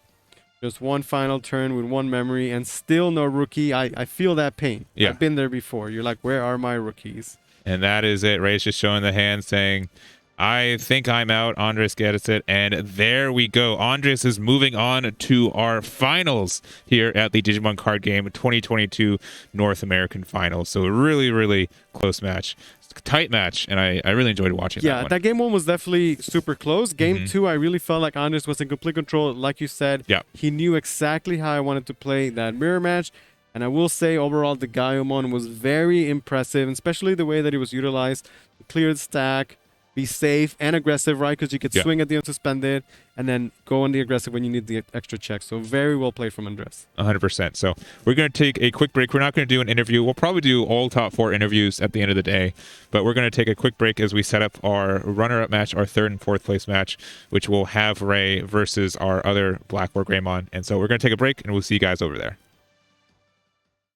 Just one final turn with 1 memory and still no rookie. I feel that pain. Yeah. I've been there before. You're like, where are my rookies? and that is it. Ray's just showing the hand, saying, "I think I'm out." Andres gets it, and there we go. Andres is moving on to our finals here at the Digimon Card Game 2022 North American Finals. So a really, really close match. Tight match, and I really enjoyed watching that Yeah, one. that game 1 was definitely super close. Game Mhm. 2, I really felt like Andres was in complete control. Like you said, Yeah. he knew exactly how I wanted to play that mirror match. And I will say, overall, the Gaiomon was very impressive, especially the way that it was utilized to clear the stack, be safe and aggressive, right? Because you could Yeah. swing at the unsuspended and then go on the aggressive when you need the extra check. So very well played from Andres. 100%. So we're going to take a quick break. We're not going to do an interview. We'll probably do all top 4 interviews at the end of the day, but we're going to take a quick break as we set up our runner-up match, our 3rd and 4th place match, which will have Ray versus our other Blackboard Greymon. And so we're going to take a break, and we'll see you guys over there.